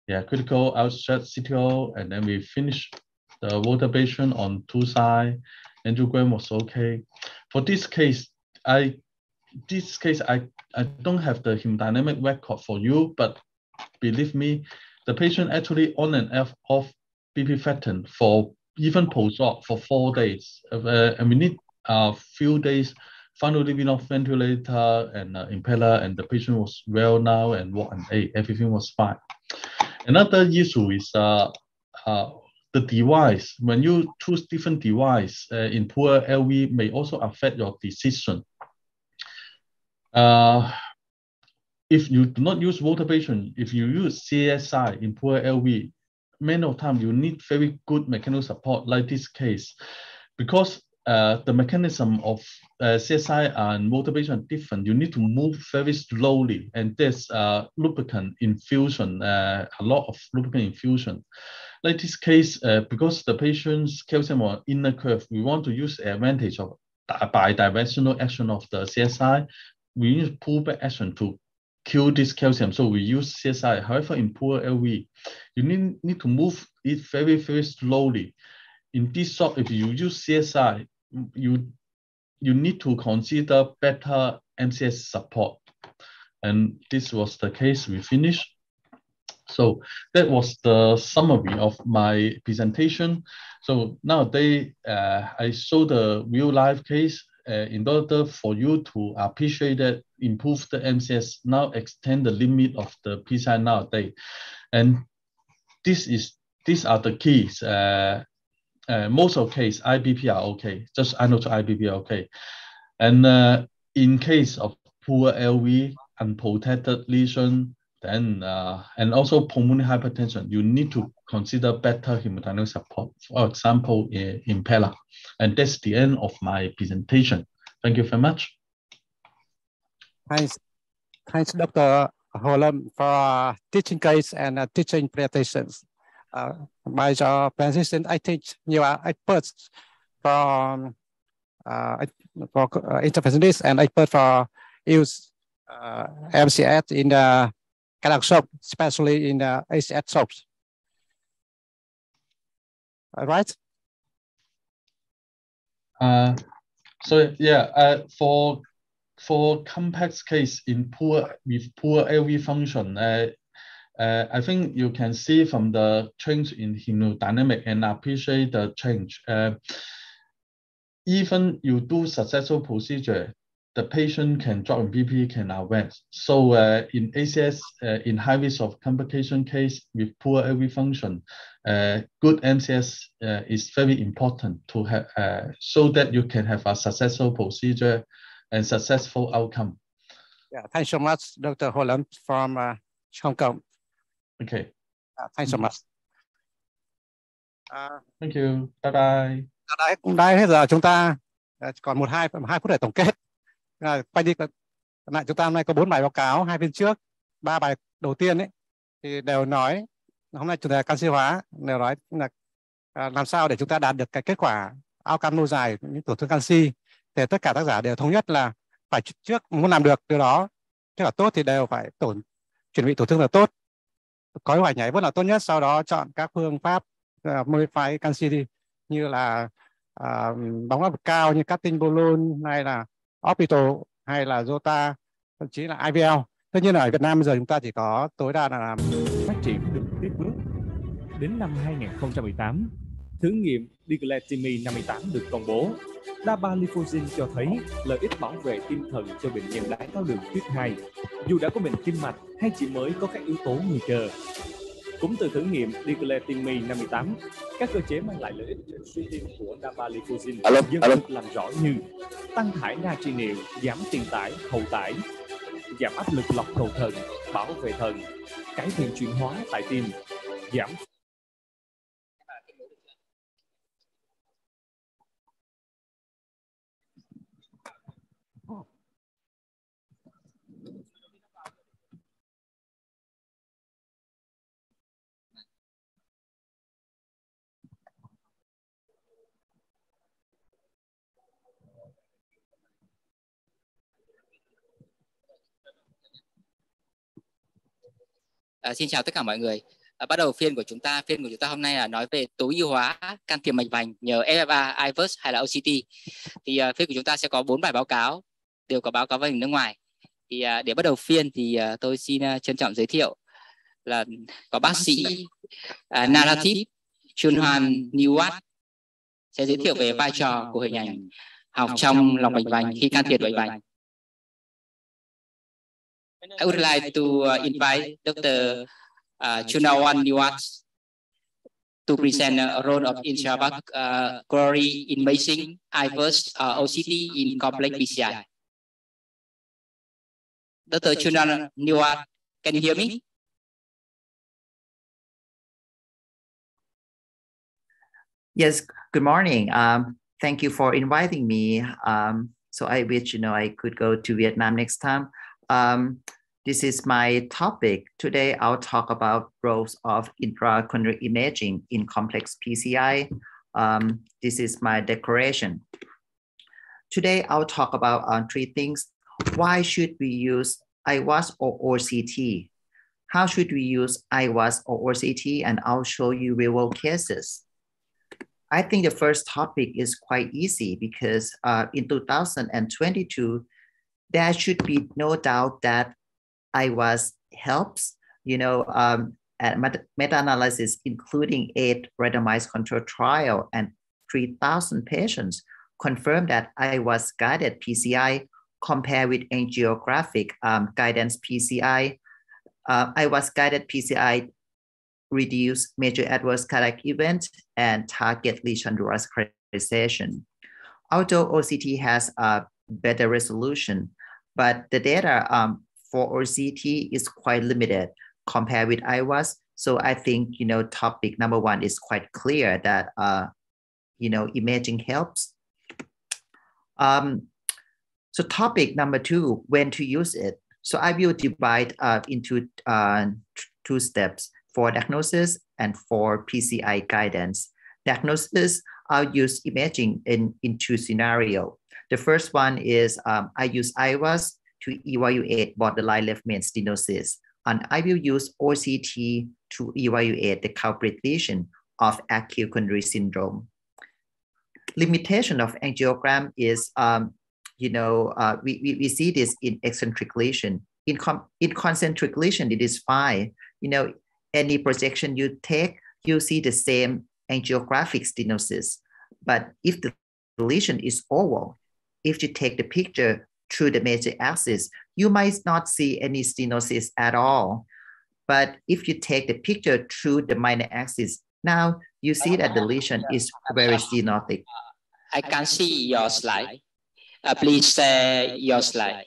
Yeah, critical, outstretched, CTO, and then we finish the votabilization on 2 sides. Angiogram was okay. For this case, I don't have the hemodynamic record for you, but believe me, the patient actually on and off BP fatten for even post-op for 4 days. And we need a few days, finally been off ventilator and impeller, and the patient was well now and walk and ate. Everything was fine. Another issue is the device. When you choose different device in poor LV may also affect your decision. If you do not use votabilization, if you use CSI in poor LV, many of the time you need very good mechanical support like this case, because the mechanism of CSI and votabilization are different. You need to move very slowly, and there's lubricant infusion, a lot of lubricant infusion. Like this case, because the patient's calcium on inner curve, we want to use the advantage of bidirectional action of the CSI. We use pullback action to kill this calcium, so we use CSI. However, in poor LV, you need to move it very, very slowly. In this shot, if you use CSI, you need to consider better MCS support. And this was the case we finished. So that was the summary of my presentation. So nowadays, I show the real life case in order for you to appreciate that, improve the MCS, now extend the limit of the PCI nowadays. And these are the keys. most of case IBP are okay, just inotrope IBP are okay. And in case of poor LV, unprotected lesion, then and also pulmonary hypertension, you need to consider better hemodynamic support, for example, impeller. And that's the end of my presentation. Thank you very much. Thanks, Dr. Holland, for teaching case and teaching presentations. My presentation, I think you are experts for interventionist and expert for use MCS in the cardiac shock, especially in the ACS shocks. All right? So yeah, for complex case with poor LV function, I think you can see from the change in hemodynamic and appreciate the change. Even you do successful procedure, the patient can drop in BP, can advance. So in ACS, in high risk of complication case with poor LV function, good MCS is very important to have, so that you can have a successful procedure and successful outcome. Yeah, thanks so much, Dr. Holland from Hong Kong. Okay. Thanks so much. Thank you. Bye bye. Cũng đã hết giờ, chúng ta còn 2 phút để tổng kết. Quay đi lại, chúng ta hôm nay có 4 bài báo cáo, 2 phiên trước, 3 bài đầu tiên ấy thì đều nói, hôm nay chủ đề canxi hóa đều nói là làm sao để chúng ta đạt được cái kết quả outcome lâu dài những tổn thương canxi. Thì tất cả tác giả đều thống nhất là phải trước muốn làm được điều đó kết quả tốt thì đều phải chuẩn bị tổn thương là tốt, có kế hoạch nhảy vớt là tốt nhất, sau đó chọn các phương pháp modify canxi đi, như là bóng áp lực cao như cutting balloon hay là orbital hay là Jota, thậm chí là IVL. Tất nhiên là ở Việt Nam bây giờ chúng ta chỉ có tối đa là làm phát triển được tiếp bước. Đến năm 2018, thử nghiệm Digletimine 58 được công bố. Dapagliflozin cho thấy lợi ích bảo vệ tim thần cho bệnh nhân đái tháo đường tuyếp 2, dù đã có bệnh tim mạch hay chỉ mới có các yếu tố nguy cơ. Cũng từ thử nghiệm Digletimine 58, các cơ chế mang lại lợi ích trên suy tim của Dapagliflozin dần được làm rõ như tăng thải natri niệu, giảm tiền tải, hậu tải, giảm áp lực lọc cầu thận, bảo vệ thận, cải thiện chuyển hóa tại tim, giảm Xin chào tất cả mọi người. Bắt đầu phiên của chúng ta hôm nay là nói về tối ưu hóa can thiệp mạch vành nhờ Ffr, Ivers hay là OCT. Thì phiên của chúng ta sẽ có 4 bài báo cáo, đều có báo cáo vành nước ngoài. Thì để bắt đầu phiên thì tôi xin trân trọng giới thiệu là có bác sĩ Narrative Chunhan Niwat sẽ giới thiệu về vai trò của hình ảnh học trong lọc mạch vành khi can thiệp mạch vành. I would like to invite Dr. Chunawan Niwat to present a role of intravenous imaging Ivers OCT in complex PCI. Dr. Chunawan Niwat, can you hear me? Yes, good morning. Thank you for inviting me. So I wish, I could go to Vietnam next time. This is my topic. Today, I'll talk about roles of intracoronary imaging in complex PCI. This is my declaration. Today, I'll talk about 3 things. Why should we use IWAS or OCT? How should we use IWAS or OCT? And I'll show you real-world cases. I think the first topic is quite easy because in 2022, there should be no doubt that IWAS helps, meta-analysis, including 8 randomized control trial and 3,000 patients confirmed that IWAS guided PCI compared with angiographic guidance PCI. IWAS guided PCI reduce major adverse cardiac events and target lesion revascularization. Although OCT has a better resolution, but the data for OCT is quite limited compared with IVAS. So I think, topic number one is quite clear that, imaging helps. So topic number two, when to use it. So I will divide into two steps for diagnosis and for PCI guidance. Diagnosis, I'll use imaging in two scenarios. The first one is I use IVAS to evaluate borderline left main stenosis, and I will use OCT to evaluate the culprit lesion of acute coronary syndrome. Limitation of angiogram is, we see this in eccentric lesion. In concentric lesion, it is fine. Any projection you take, you see the same angiographic stenosis. But if the lesion is oval, if you take the picture through the major axis, you might not see any stenosis at all. But if you take the picture through the minor axis, now you see that the lesion is very stenotic. I can see your slide. Please share your slide.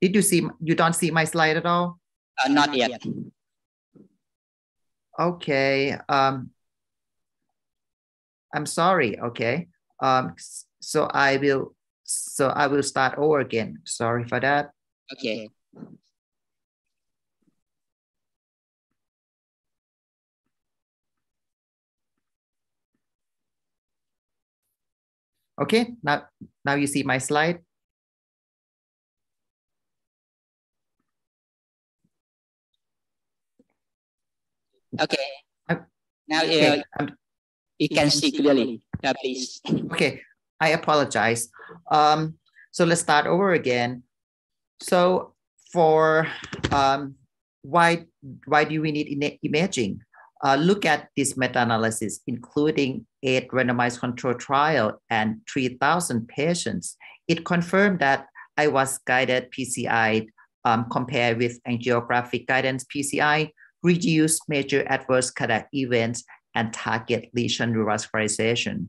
Did you see? You don't see my slide at all? Not yet. Okay. I'm sorry. Okay. So I will start over again. Sorry for that. Okay. Okay, now you see my slide. Okay. Now you can see clearly. Please. Okay, I apologize. So let's start over again. So for why do we need imaging? Look at this meta-analysis, including 8 randomized controlled trial and 3,000 patients. It confirmed that IVAS-guided PCI compared with angiographic guidance PCI reduced major adverse cardiac events and target lesion revascularization.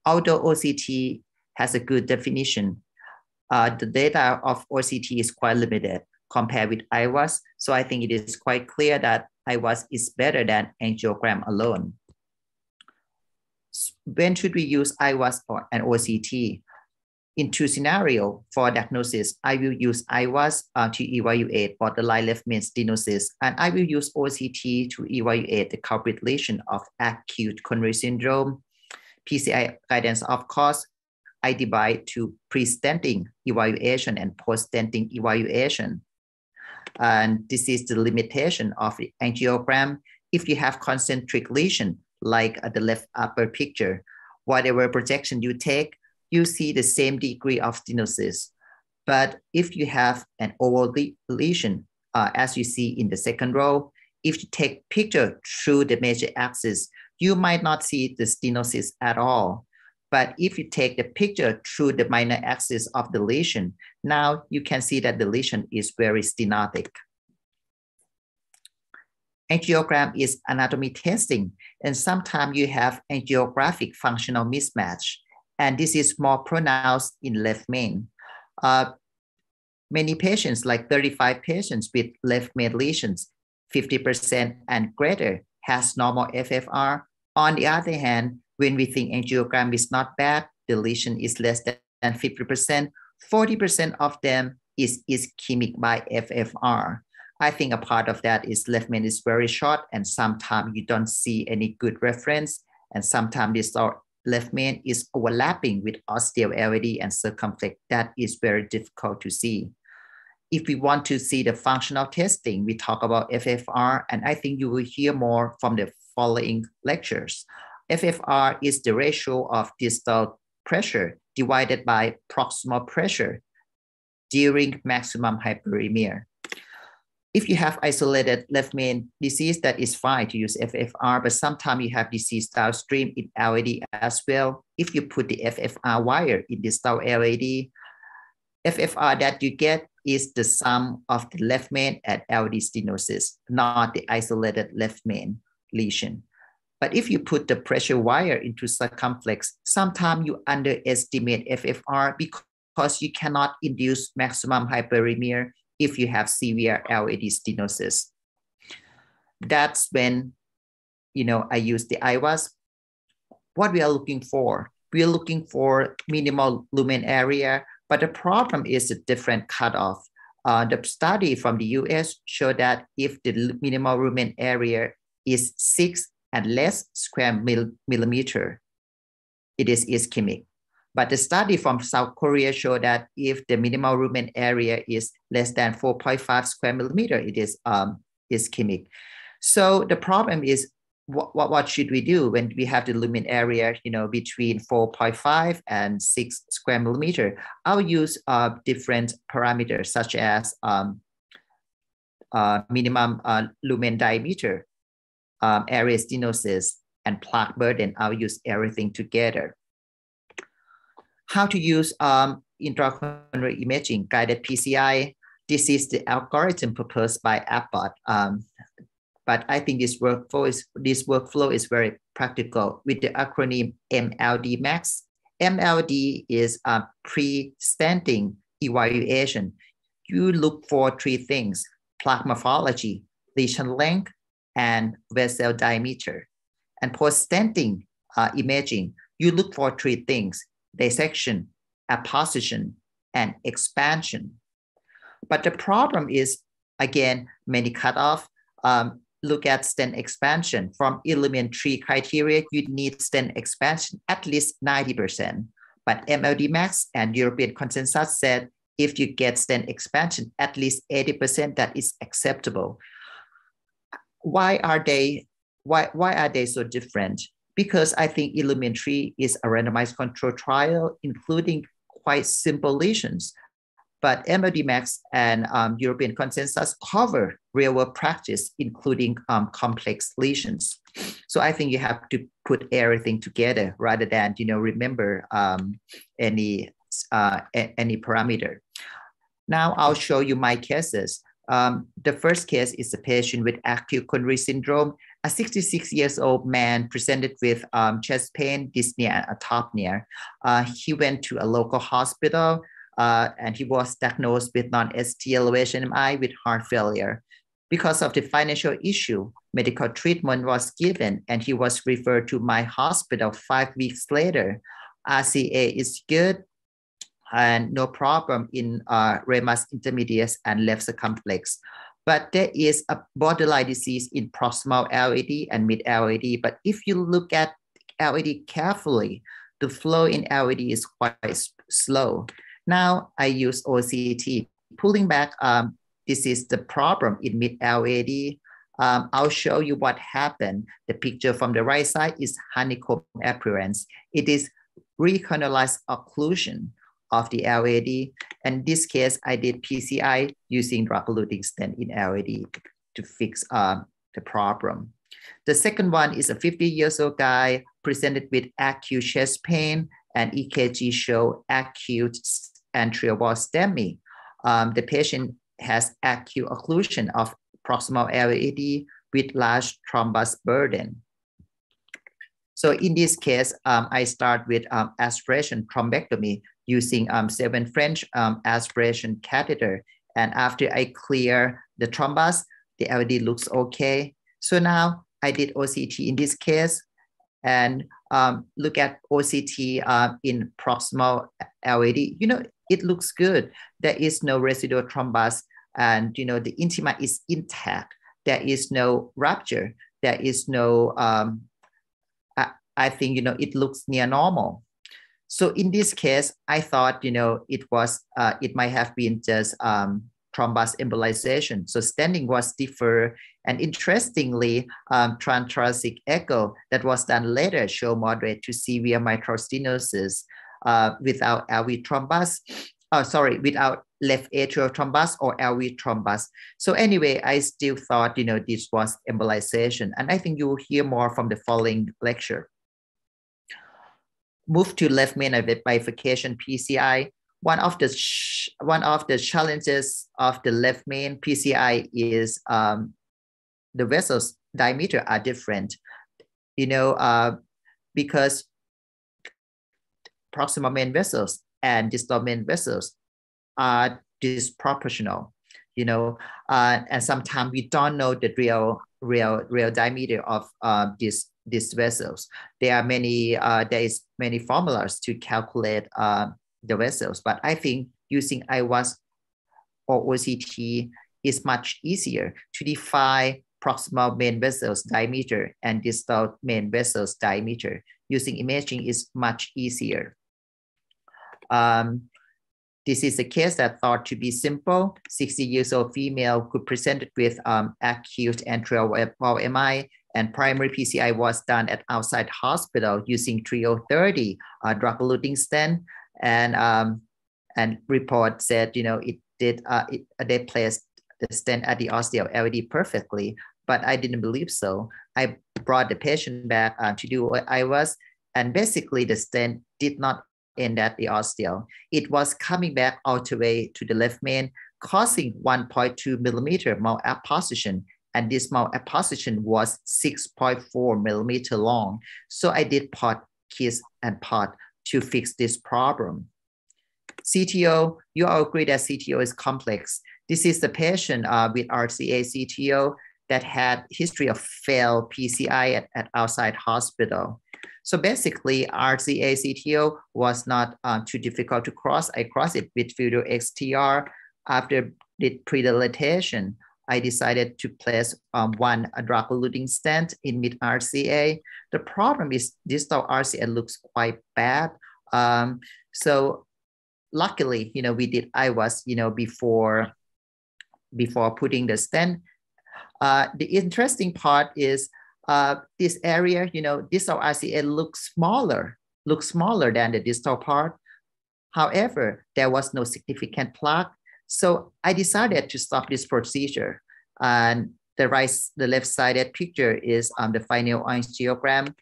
Although OCT has a good definition, the data of OCT is quite limited compared with IVAS. So I think it is quite clear that IVAS is better than angiogram alone. When should we use IVAS or an OCT? In two scenarios for diagnosis, I will use IVAS to evaluate borderline left main stenosis, and I will use OCT to evaluate the culprit lesion of acute coronary syndrome. PCI guidance, of course, I divide to pre-stenting evaluation and post-stenting evaluation. And this is the limitation of the angiogram. If you have concentric lesion, like the left upper picture, whatever projection you take, you see the same degree of stenosis. But if you have an oval lesion, as you see in the second row, if you take picture through the major axis, you might not see the stenosis at all. But if you take the picture through the minor axis of the lesion, now you can see that the lesion is very stenotic. Angiogram is anatomy testing, and sometimes you have angiographic functional mismatch, and this is more pronounced in left main. Many patients, like 35 patients with left main lesions, 50% and greater, has normal FFR. On the other hand, when we think angiogram is not bad, the lesion is less than 50%, 40% of them is ischemic by FFR. I think a part of that is left main is very short, and sometimes you don't see any good reference, and sometimes this left main is overlapping with ostial LAD and circumflex. That is very difficult to see. If we want to see the functional testing, we talk about FFR, and I think you will hear more from the following lectures. FFR is the ratio of distal pressure divided by proximal pressure during maximum hyperemia. If you have isolated left main disease, that is fine to use FFR, but sometimes you have disease downstream in LAD as well. If you put the FFR wire in distal LAD, FFR that you get is the sum of the left main and LD stenosis, not the isolated left main lesion. But if you put the pressure wire into circumflex, sometimes you underestimate FFR because you cannot induce maximum hyperemia if you have severe LAD stenosis. That's when, I use the IVAS. What we are looking for? We are looking for minimal lumen area, but the problem is a different cutoff. The study from the US showed that if the minimal lumen area is 6 and less square millimeter, it is ischemic. But the study from South Korea showed that if the minimal lumen area is less than 4.5 square millimeter, it is ischemic. So the problem is, what should we do when we have the lumen area, between 4.5 and 6 square millimeter? I'll use different parameters such as minimum lumen diameter, area stenosis, and plaque burden. I'll use everything together. How to use intracoronary imaging guided PCI. This is the algorithm proposed by Abbott. But I think this workflow is very practical with the acronym MLD Max. MLD is a pre-stenting evaluation. You look for 3 things: plaque morphology, lesion length, and vessel diameter. And post-stenting imaging, you look for 3 things: dissection, apposition, and expansion. But the problem is, again, many cutoff. Look at stent expansion. From elementary criteria, you need stent expansion at least 90%. But MLD Max and European consensus said if you get stent expansion at least 80%, that is acceptable. Why are they so different? Because I think elementary is a randomized control trial, including quite simple lesions. But MLD Max and European consensus cover real-world practice, including complex lesions. So I think you have to put everything together rather than remember any parameter. Now I'll show you my cases. The first case is a patient with acute coronary syndrome. A 66-year-old man presented with chest pain, dyspnea, and atopnea. He went to a local hospital. And he was diagnosed with non-ST elevation MI with heart failure. Because of the financial issue, medical treatment was given and he was referred to my hospital 5 weeks later. RCA is good and no problem in ramus intermedius and left circumflex. But there is a borderline disease in proximal LAD and mid LAD. But if you look at LAD carefully, the flow in LAD is quite slow. Now I use OCT. Pulling back, this is the problem in mid-LAD. I'll show you what happened. The picture from the right side is honeycomb appearance. It is recanalized occlusion of the LAD. And in this case, I did PCI using drug-eluting stent in LAD to fix the problem. The second one is a 50-year-old guy presented with acute chest pain and EKG show acute anterior wall STEMI. The patient has acute occlusion of proximal LAD with large thrombus burden. So in this case, I start with aspiration thrombectomy using 7 French aspiration catheter. And after I clear the thrombus, the LAD looks okay. So now I did OCT in this case and look at OCT in proximal LAD. It looks good. There is no residual thrombus and, the intima is intact. There is no rupture. There is no, I think, it looks near normal. So in this case, I thought, it might have been just thrombus embolization. So standing was deferred. And interestingly, transthoracic echo that was done later show moderate to severe mitral stenosis without LV thrombus, without left atrial thrombus or LV thrombus. So anyway, I still thought, this was embolization. And I think you will hear more from the following lecture. Move to left main bifurcation PCI. one of the challenges of the left main PCI is the vessels diameter are different, because proximal main vessels and distal main vessels are disproportional, and sometimes we don't know the real diameter of these vessels. There is many formulas to calculate the vessels, but I think using IWAS or OCT is much easier to define proximal main vessels diameter and distal main vessels diameter. Using imaging is much easier. This is a case that thought to be simple. 60 years old female could present with acute anterior wall MI, and primary PCI was done at outside hospital using 3030 drug-eluting stent, and report said they placed the stent at the osteo LVD perfectly, but I didn't believe so. I brought the patient back to do what I was, and basically the stent did not end at the osteo. It was coming back all the way to the left main, causing 1.2 millimeter malapposition, and this malapposition was 6.4 millimeter long. So I did pot, kiss, and pot to fix this problem. CTO, you all agree that CTO is complex. This is the patient with RCA CTO that had history of failed PCI at outside hospital. So basically, RCA CTO was not too difficult to cross. I crossed it with Filter XTR. After the predilatation, I decided to place one drug-eluting stent in mid RCA. The problem is distal RCA looks quite bad. So luckily, we did IWAS, before putting the stent. The interesting part is this area, distal RCA looks smaller than the distal part. However, there was no significant plaque. So I decided to stop this procedure. And the left-sided picture is the final angiogram.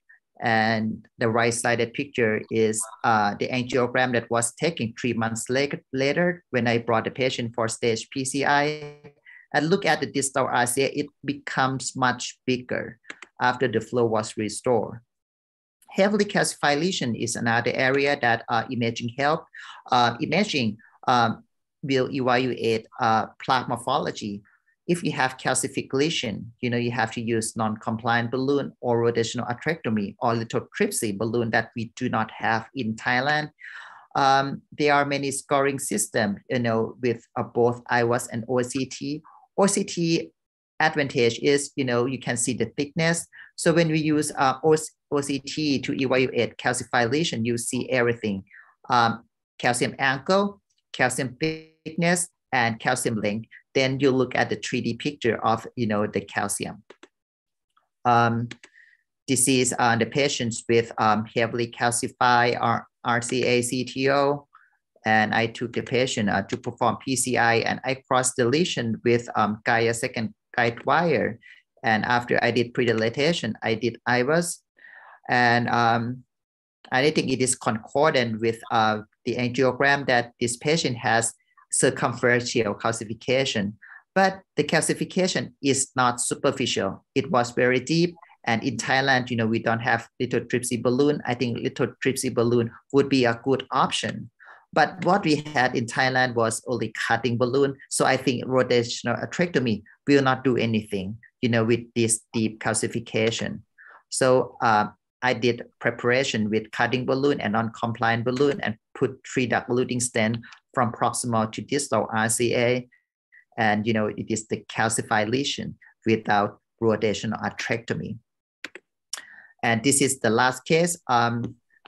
And the right-sided picture is the angiogram that was taken 3 months later when I brought the patient for stage PCI. And look at the distal RCA, it becomes much bigger after the flow was restored. Heavily calcified lesion is another area that imaging help. Imaging will evaluate plaque morphology. If you have calcific lesion, you have to use non-compliant balloon or rotational atherectomy or lithotripsy balloon that we do not have in Thailand. There are many scoring systems, with both IWAS and OCT. OCT advantage is, you can see the thickness. So when we use OCT to evaluate calcified lesion, you see everything. Calcium angle, calcium thickness, and calcium length. Then you look at the 3D picture of, the calcium. This is the patients with heavily calcified RCA CTO. And I took the patient to perform PCI, and I crossed the lesion with Gaia second guide wire. And after I did predilatation, I did IVAS. And I think it is concordant with the angiogram that this patient has circumferential calcification. But the calcification is not superficial. It was very deep. And in Thailand, we don't have lithotripsy balloon. I think lithotripsy balloon would be a good option. But what we had in Thailand was only cutting balloon. So I think rotational atherectomy will not do anything, with this deep calcification. So I did preparation with cutting balloon and non-compliant balloon and put 3 drug-eluting stent from proximal to distal RCA. And, it is the calcified lesion without rotational atherectomy. And this is the last case.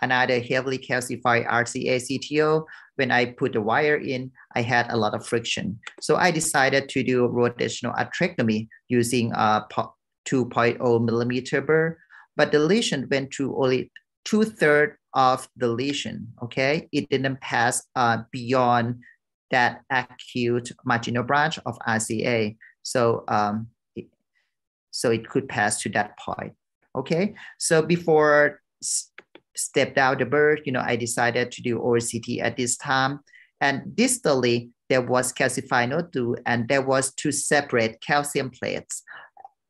Another heavily calcified RCA CTO. When I put the wire in, I had a lot of friction. So I decided to do rotational atherectomy using 2.0 millimeter burr, but the lesion went to only 2/3 of the lesion, okay? It didn't pass beyond that acute marginal branch of RCA. So, so it could pass to that point, okay? So before step down the birth, I decided to do OCT at this time. And distally, there was calcified node 2, and there was 2 separate calcium plates.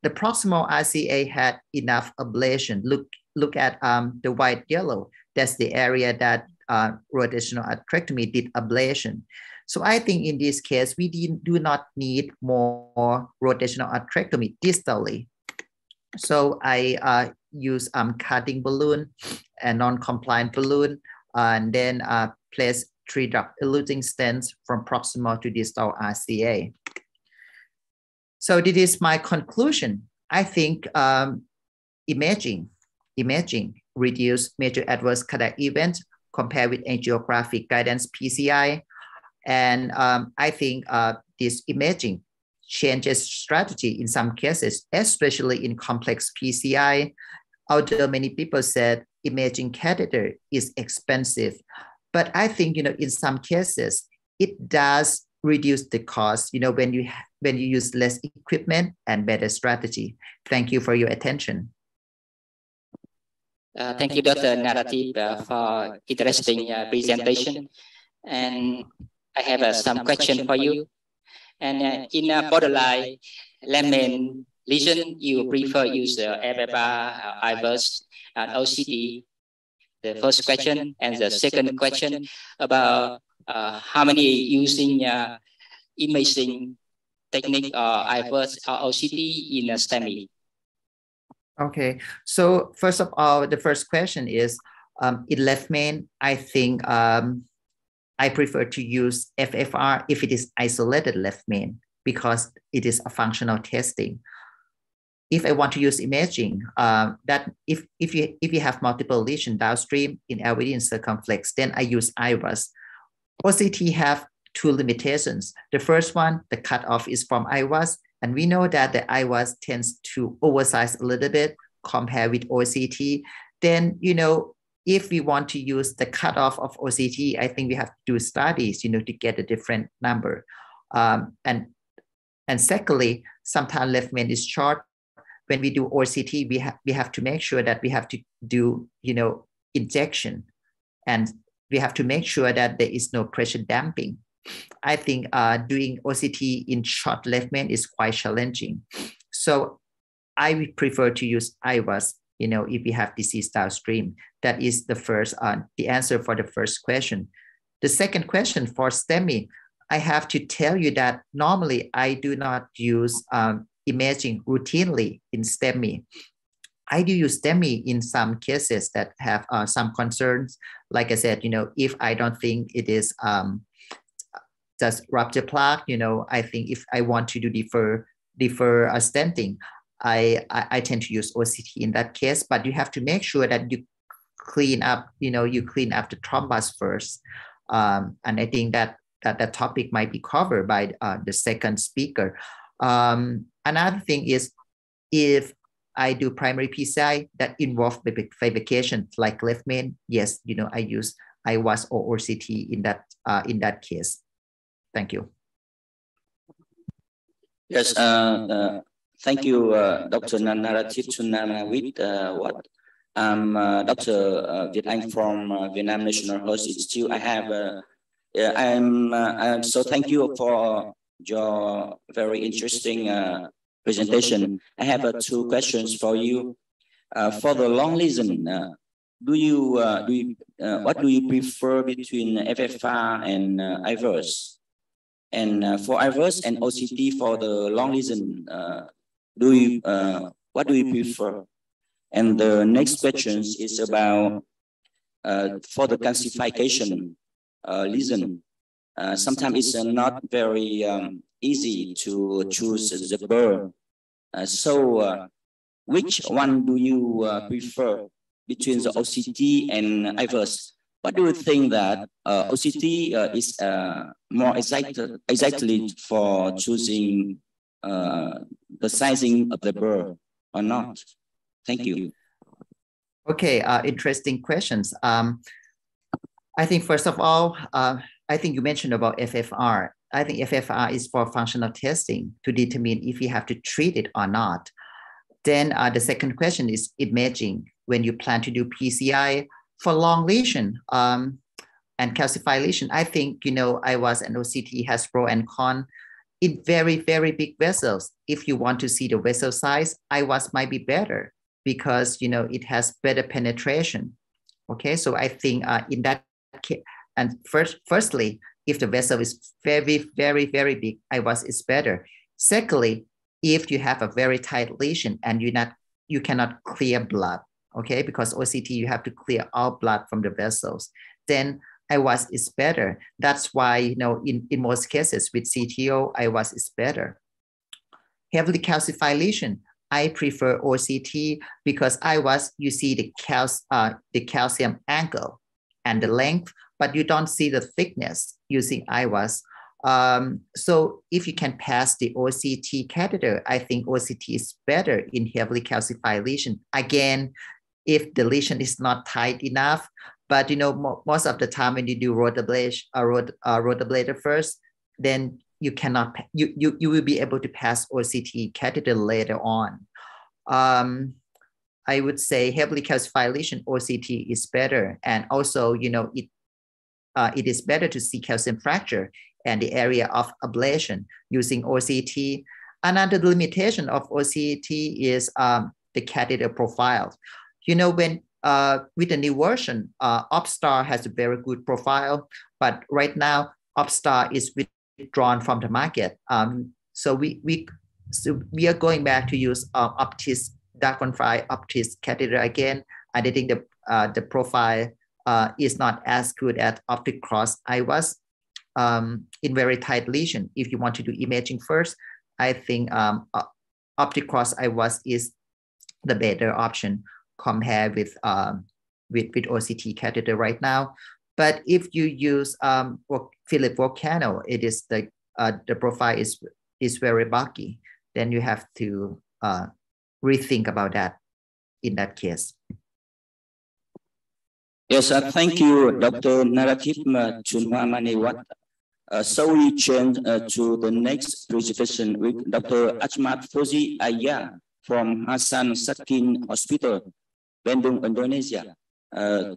The proximal RCA had enough ablation. Look at the white yellow. That's the area that rotational atherectomy did ablation. So I think in this case, we do not need more rotational atherectomy distally. So I use cutting balloon and non-compliant balloon, and then place 3-drop eluting stents from proximal to distal RCA. So this is my conclusion. I think imaging reduce major adverse cardiac events compared with angiographic guidance PCI. And I think this imaging changes strategy in some cases, especially in complex PCI. Although many people said imaging catheter is expensive, but I think, in some cases, it does reduce the cost, when you use less equipment and better strategy. Thank you for your attention. Thank you, Dr. Naratif, for interesting presentation. And I have some question for you. And in a borderline lemon lesion, you prefer use FFR, IVUS, and OCT. The first question, and the second question about how many using imaging technique or IVUS or OCT in a STEMI. Okay, so first of all, the first question is in left main, I think I prefer to use FFR if it is isolated left main because it is a functional testing. If I want to use imaging, that if you have multiple lesions downstream in LVD and circumflex, then I use IVUS. OCT have 2 limitations. The first one, the cutoff is from IVUS, and we know that the IVUS tends to oversize a little bit compared with OCT. Then, if we want to use the cutoff of OCT, I think we have to do studies, to get a different number. And secondly, sometimes left main is short. When we do OCT, we have to make sure that we have to do, injection, and we have to make sure that there is no pressure damping. I think doing OCT in short left main is quite challenging. So I would prefer to use IVUS, if we have disease downstream. That is the answer for the first question. The second question for STEMI, I have to tell you that normally I do not use imaging routinely in STEMI. I do use STEMI in some cases that have some concerns. Like I said, if I don't think it is just rupture plaque, I think if I want to do defer stenting, I tend to use OCT in that case. But you have to make sure that you clean up, you clean up the thrombus first. And I think that topic might be covered by the second speaker. Another thing is, if I do primary PCI that involve bifurcation like left main, yes, I use IVUS or OCT in that case. Thank you. Yes, thank you, Dr. Naratif Sunan, with what Dr. Việt Anh from Vietnam National Health Institute. I have, so thank you for your very interesting presentation. I have 2 questions for you. For the long lesion, what do you prefer between FFR and IVUS? And for IVUS and OCT for the long lesion, what do you prefer? And the next question is about for the calcification lesion. Sometimes it's not very easy to choose the burr. So which one do you prefer between the OCT and IVUS? What do you think that OCT is more exactly for choosing the sizing of the burr or not? Thank you. Okay, interesting questions. I think first of all, I think you mentioned about FFR. I think FFR is for functional testing to determine if you have to treat it or not. Then the second question is imaging. When you plan to do PCI for long lesion, And calcification, I think, IVUS and OCT has pro and con. In very, very big vessels, if you want to see the vessel size, IVUS might be better because, it has better penetration. Okay, so I think in that case, and firstly, if the vessel is very, very, very big, IVUS is better. Secondly, if you have a very tight lesion and you cannot clear blood, okay, because OCT, you have to clear all blood from the vessels, then IVUS is better. That's why, in most cases with CTO, IVUS is better. Heavily calcified lesion, I prefer OCT because IVUS, you see the calcium angle and the length, but you don't see the thickness using IVUS. So if you can pass the OCT catheter, I think OCT is better in heavily calcified lesion. Again, if the lesion is not tight enough, but most of the time when you do rotablator first, then you cannot, you will be able to pass OCT catheter later on. I would say heavily calcified lesion, OCT is better. And also, it is better to see calcium fracture and the area of ablation using OCT. Another limitation of OCT is the catheter profile. When with the new version, Upstar has a very good profile, but right now Upstar is withdrawn from the market. So we are going back to use Optis Dark-on-Fire Optis catheter again. I think the profile is not as good as Optic Cross IVUS in very tight lesion. If you want to do imaging first, I think Optic Cross IVUS is the better option compared with OCT catheter right now. But if you use Philip Volcano, it is the profile is very bulky. Then you have to rethink about that in that case. Yes, thank you, Dr. Narathip Chunhwa Manewat. So we change to the next presentation with Dr. Ahmad Fauzi Ayah from Hasan Sadikin Hospital, Bandung, Indonesia.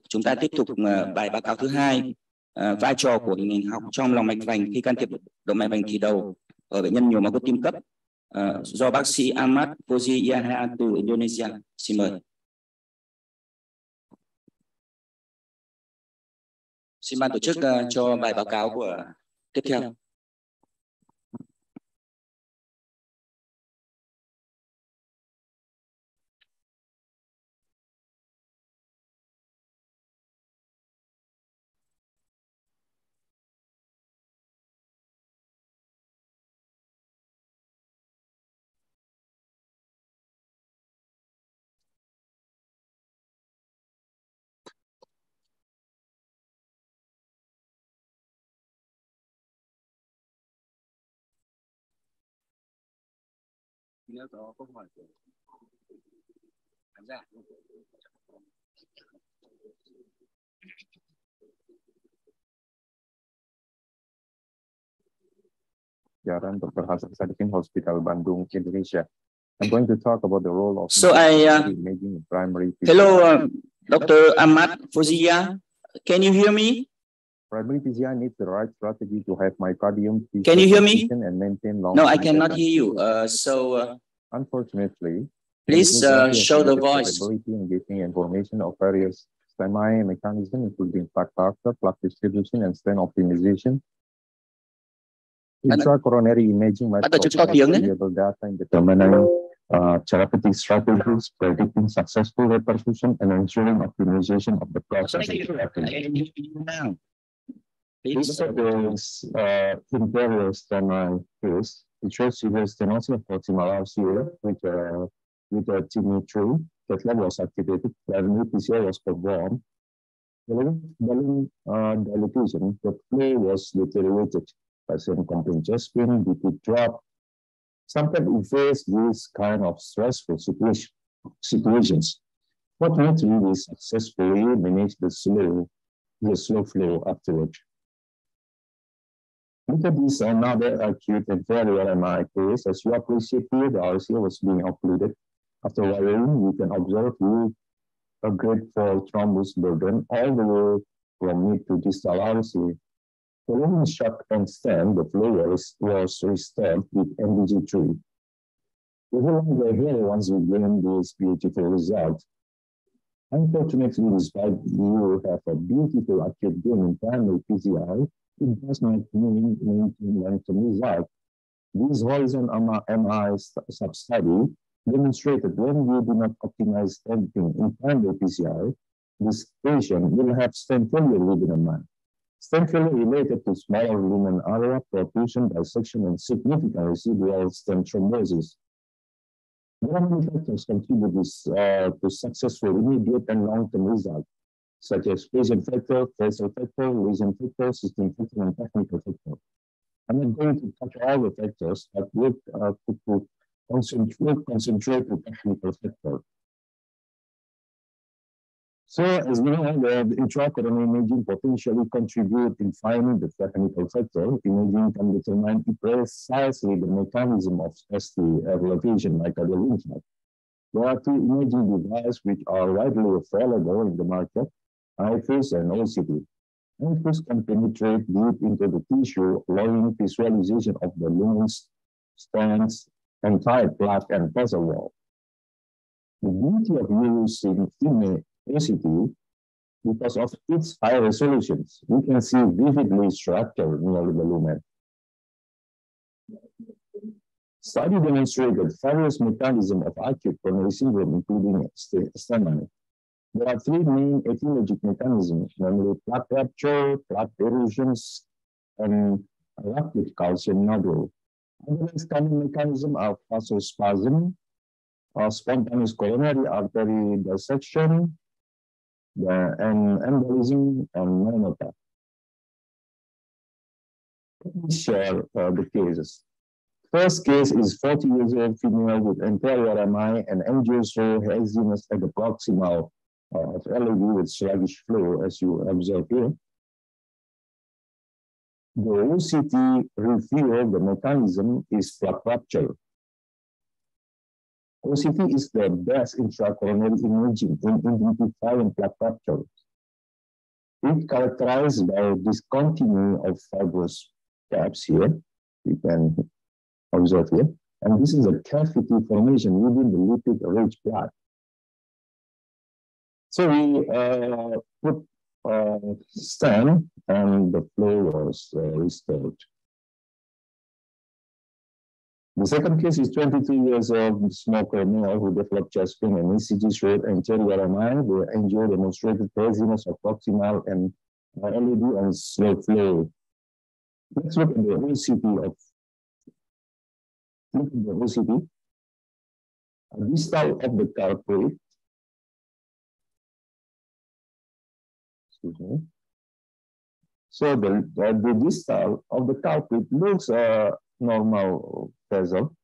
Chúng ta tiếp tục bài báo cáo thứ hai, vai trò của hình học trong lòng mạch vành khi can thiệp động mạch vành thì đầu ở bệnh nhân nhồi máu cơ tim cấp, do bác sĩ Ahmad Fauzi Ayah từ Indonesia. Xin mời. Xin ban tổ chức cho bài báo cáo của tiếp theo. Nếu có câu hỏi của khán giả. I'm Dr. Hasan Sadikin Hospital, Bandung, Indonesia. I'm going to talk about the role of imaging in primary. Hello, Dr. Ahmad Fauzi. Can you hear me? Primary PCI needs the right strategy to have myocardium. Can you hear me? And maintain long. No, I cannot hear you. Unfortunately, please show the voice. In getting information of various semi mechanisms, including plaque factor, plaque distribution, and stent optimization. Intracoronary imaging might provide valuable data in determining therapeutic strategies, predicting successful reperfusion, and ensuring optimization of the process. This is inferior sternal case. It shows severe stenosis of proximal RCA with a TME3 that level was activated, primary PCI was performed. Following dilatation, the flow was deteriorated. Patient complained chest pain, BP drop. Sometimes we face these kind of stressful situations. Fortunately, we successfully managed the slow flow afterward. Look at this another acute inferior MI case. As you appreciate here, the RCA was being occluded. After wiring, you can observe a grade 4 thrombus burden all the way from mid to distal RC. Following shock and stent, the flow was restored with NDG3. We will longer here once we gain this beautiful result. Unfortunately, despite you have a beautiful acute gain in primary PCI, it does not mean long-term result. This horizon MI sub-study demonstrated when you do not optimize stenting in primary PCI, this patient will have stent failure within a month. Stent failure related to smaller lumen area, protrusion, dissection, and significant residual stent thrombosis. There are many factors contribute to successful immediate and long-term results, such as patient factor, facial factor, lesion factor, system factor, and technical factor. I'm not going to touch all the factors, but we'll concentrate on technical factor. So, as we know, the intracoronary imaging potentially contribute in finding the technical factor. Imaging can determine precisely the mechanism of ST elevation myocardial infarct. There are two imaging devices which are widely available in the market, IFUS and OCT. IFUS can penetrate deep into the tissue, allowing visualization of the lungs, stents, entire plaque, and vessel wall. The beauty of using OCT, because of its high resolutions, we can see vividly structure near the lumen. Study demonstrated various mechanisms of acute coronary syndrome, including STEMI. There are three main etiologic mechanisms, namely plaque rupture, plaque erosions, and eruptive calcium nodule. Other common mechanisms are vasospasm, spontaneous coronary artery dissection, and embolism, and myopathy. Let me share the cases. First case is 40 years old female with anterior MI and angiographhy at the proximal of LAD with sluggish flow, as you observe here. The OCT revealed the mechanism is plaque rupture. OCT is the best intracoronary imaging in identifying plaque rupture. It characterized by discontinuity of fibrous caps here. You can observe here. And this is a cavity formation within the lipid-rich plaque. So we put stent and the flow was restored. The second case is 22 years old smoker male who developed chest pain and ECG showed anterior MI. The angio demonstrated haziness of proximal and LAD and slow flow. Let's look at the OCT of distal of the culprit. Excuse me. So the distal of the culprit looks normal vessel,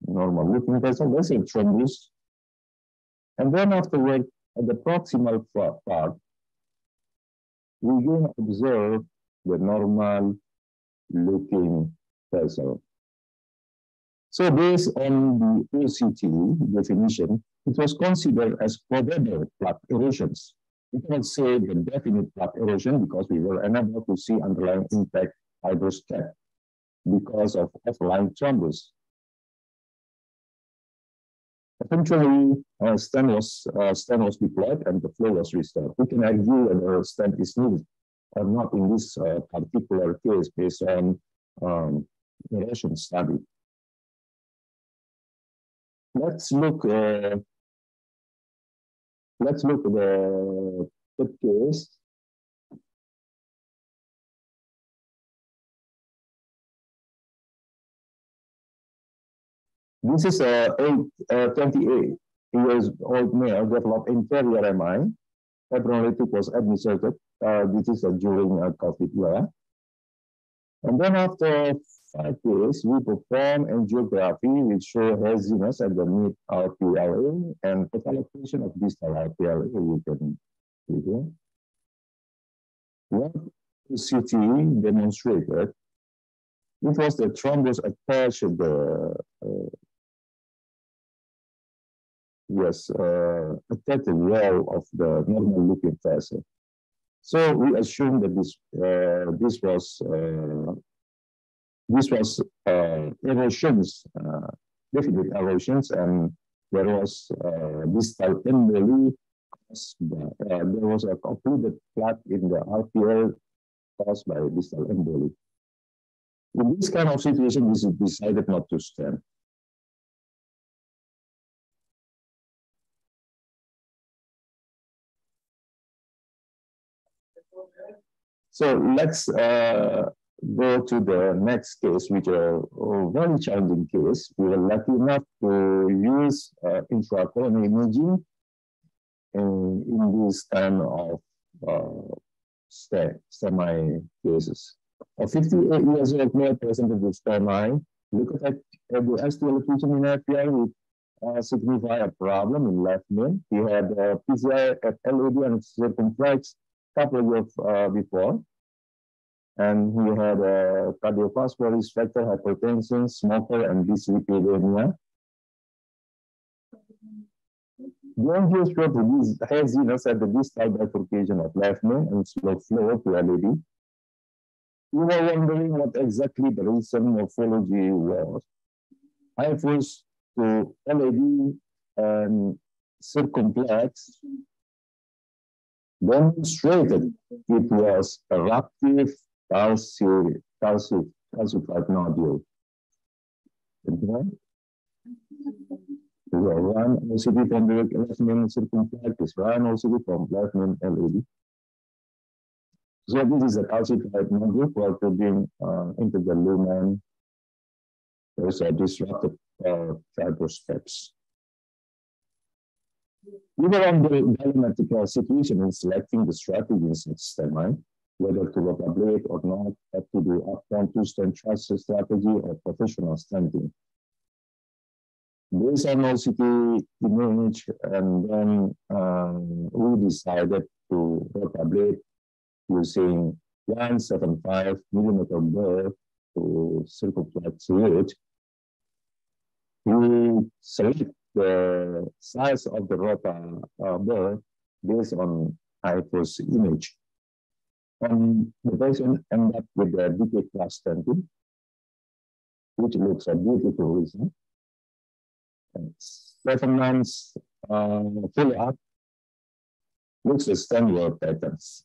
normal looking vessel. That's a thrombus. And then afterward, at the proximal part, we can observe the normal looking vessel. So based on the OCT definition, it was considered as probable plaque erosions. We cannot say the definite plaque erosion because we were unable to see underlying impact fibrous cap because of offline thrombus. Eventually, stent was deployed and the flow was restored. We can argue whether stent is needed or not in this particular case based on erosion study. Let's look at the third case. This is a 28 years old male developed inferior MI. Fibrinolytic was administered. This is during COVID era. And then after 5 days, we perform angiography, which show haziness at the mid RPLA and allocation of distal RPLA. You can see here. What CT demonstrated, it was the thrombus attached to yes, attack the wall of the normal looking vessel. So we assume that this was erosions, definite erosions, and there was distal emboli. There was a occluded clot in the RPL caused by distal emboli. In this kind of situation, we decided not to stent. So let's go to the next case, which is a very challenging case. We were lucky enough to use intracoronary imaging in this kind of STEMI cases. A 58 years old male presented with STEMI. Look at the ST location in FPI with signify a problem in left main. He had PCI at LAD and circumflex a couple of years before. And he had cardiovascular risk factor, hypertension, smoker, and dyslipidemia. The angio showed this haziness at the distal bifurcation of left main and slow flow to LAD. We were wondering what exactly the reason morphology was. I first to LAD and circumflex demonstrated it was eruptive calcified nodule. Okay. We will run OCT from the left main circumflex, run OCT from left main LAD. So this is a calcified nodule for being into the lumen. There's a disrupted fibrosteps. We were on the dilemmatic situation in selecting the strategies in STEMI, whether to ablate or not, have to do upfront two-stent trust strategy or professional stenting. Based on OCT image, and then we decided to ablate using 175 millimeter burr to circumflex root. We select the size of the rota burr based on IFOS image. And the patient ended up with the DK class stenting, which looks a beautiful result. 7 months follow-up looks a standard patterns.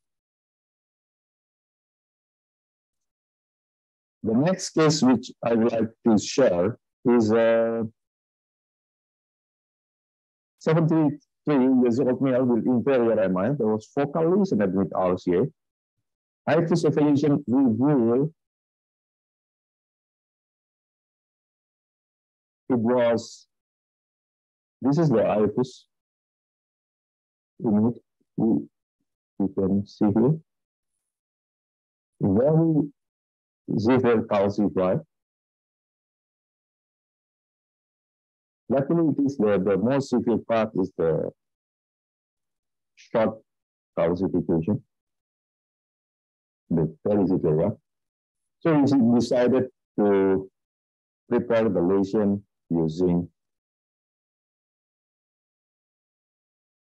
The next case which I would like to share is 73 years old male with inferior MI. There was focal lesion with RCA. IFOS evaluation revealed it was, this is the IFOS image. You can see here. Very severe calcified. Luckily, it is the most severe part is the short calcification, the very severe one. So we decided to prepare the lesion using.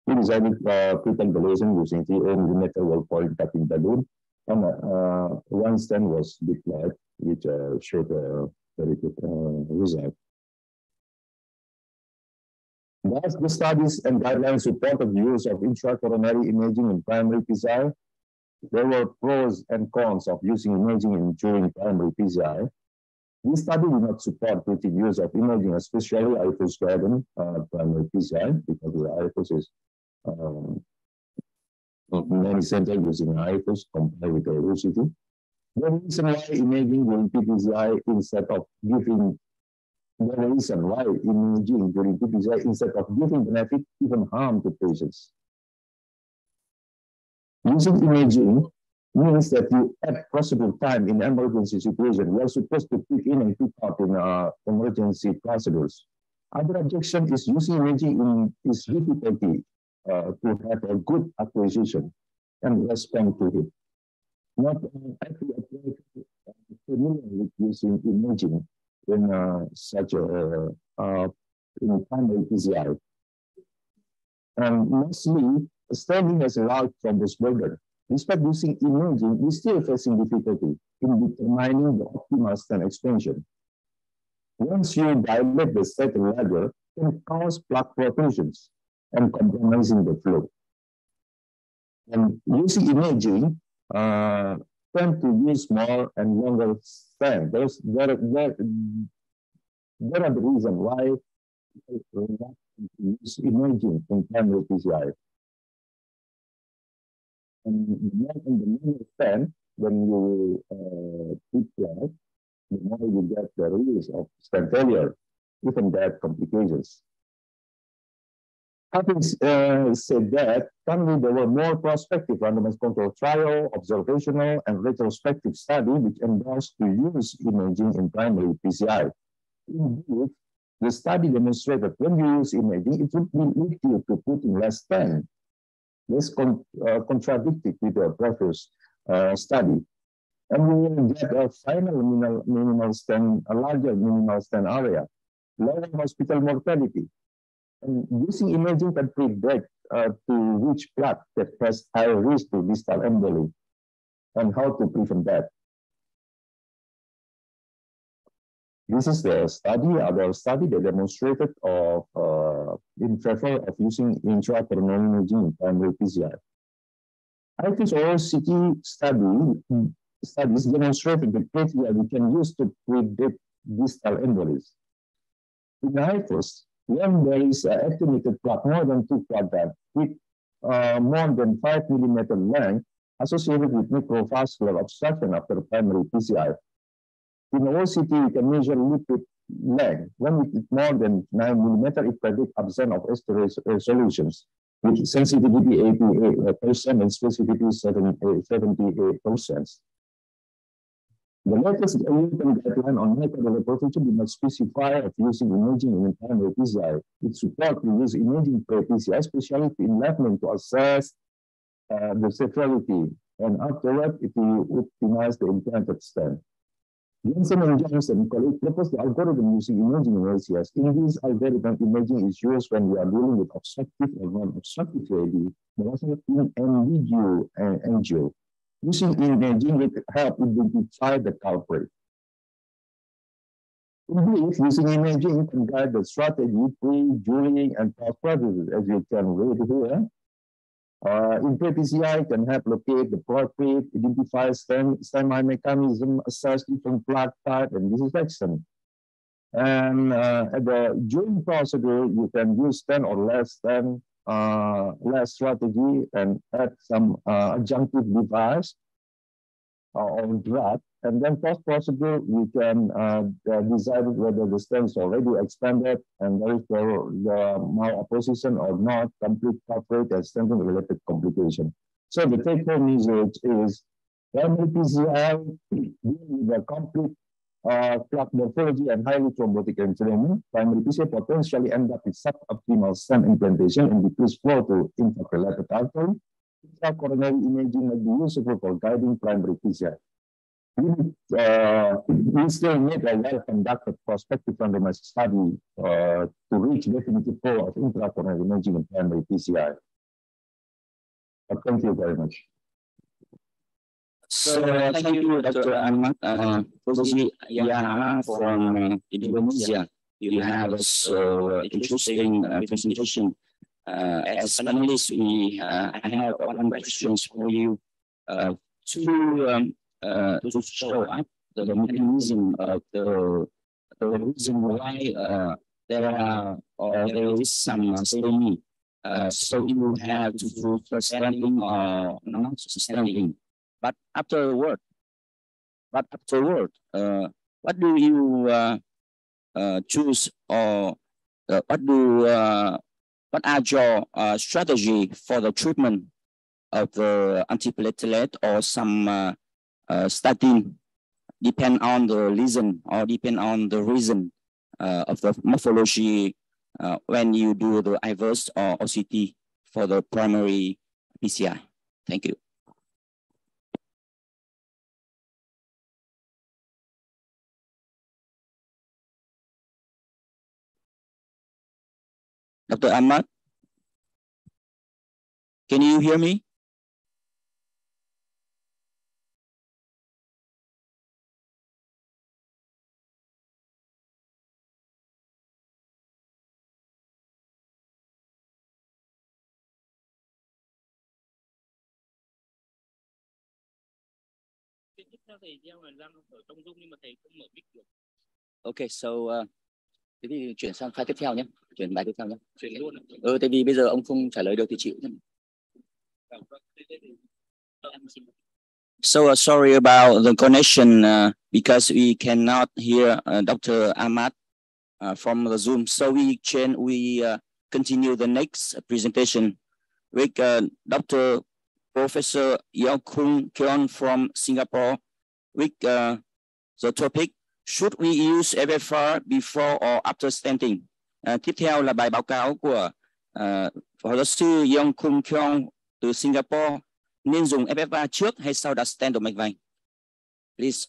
We decided to prepare the lesion using 3 millimeter wall point cutting balloon, and one stent was deployed, which showed a very good result. Thus, the studies and guidelines supported the use of intracoronary imaging in primary PCI. There were pros and cons of using imaging during primary PCI. This study did not support the use of imaging, especially IFOS driven primary PCI, because the IFOS is many centers using IFOS compared with the OCT. The reason why imaging during PCI instead of giving benefit, even harm to patients. Using imaging means that you add possible time in emergency situation. We are supposed to pick in and pick out in emergency procedures. Other objection is using imaging in is difficulty to have a good acquisition and respond to it. Not every familiar with using imaging in such a in primary PCI. And lastly, standing has a large thrombus burden. Despite using imaging, we're still facing difficulty in determining the optimal stent expansion. Once you dilate the stent larger, it can cause plaque protrusions and compromising the flow. And using imaging, tend to use more and longer stent. There are the reason why people use imaging in primary PCI. And the longer stent, when you treat plaque, the more you get the risk of stent failure, even death complications. Having said that, currently there were more prospective randomized controlled trial, observational, and retrospective study which endorsed to use imaging in primary PCI. Indeed, the study demonstrated when you use imaging, it would lead you to putting less stent. This contradicted with the previous study. And we will get a final minimal stent, a larger minimal stent area, lower hospital mortality. And using imaging can predict to which plaque that has higher risk to distal emboli and how to prevent that. This is the study, other study that demonstrated in favor of using intracoronary imaging in primary PCI. IFIS OCT studies demonstrated the criteria we can use to predict distal embolism. In IFIS, when there is an estimated plaque more than 2 quadrant with more than 5 millimeter length associated with microvascular obstruction after primary PCI. In OCT, we can measure lipid length. When it is more than 9 millimeter, it predicts absence of resolutions with sensitivity 88% and specificity 78%. The latest European guideline on microvascular protection did not specify of using imaging in primary PCI. It supports to use imaging pre-PCI, especially in leveling to assess the severity, and afterward it will optimize the implanted stent. Jensen and Johnson colleagues proposed the algorithm using imaging in LCS. In this algorithm, imaging is used when we are dealing with obstructive or non-obstructive AD, but also in ambiguous angio. Using imaging will help identify the culprit. Indeed, using imaging can guide the strategy pre, during, and post-procedure, as you can read here. In pre-PCI, can help locate the culprit, identify semi mechanism, assess different plaque type, and disinfection. And at the during procedure, you can use 10 or less strategy and add some adjunctive device or drug. And then post-procedure, we can decide whether the stent is already expanded and there is the malapposition or not, complete coverage and stent-related complication. So the take-home message is primary PCI with a complete plaque morphology and highly thrombotic entrainment. Primary PCI potentially end up with suboptimal stent implantation and decreased flow to infrarelated artery. Intracoronary imaging may be useful for guiding primary PCI. We still need a well-conducted prospective randomized study to reach definitive goal of intracoronary imaging in primary PCI. Thank you very much. So thank you, Dr. Ahmad from Indonesia. You have a interesting presentation. As panelists, I have one question for you to show up the mechanism of the reason why there is some STEMI. So you have to prove standing or not standing. But afterward, what do you choose, or what are your strategy for the treatment of the antiplatelet or some statin, depend on the lesion or depend on the reason of the morphology when you do the IVERS or OCT for the primary PCI? Thank you. Dr. Ahmad? Can you hear me? Okay, so thế thì chuyển sang file tiếp theo nhé, chuyển bài tiếp theo nhé. Tại vì bây giờ ông không trả lời được thì chịu. So sorry about the connection because we cannot hear Dr. Ahmad from the Zoom. So we continue the next presentation with Dr. Professor Yeokhoon Keon from Singapore with the topic Should we use Ffr before or after stenting? Tiếp theo là bài báo cáo của Phó giáo sư Yeokhoon Keon từ Singapore. Nên dùng Ffr trước hay sau đặt stent động mạch vành? Please.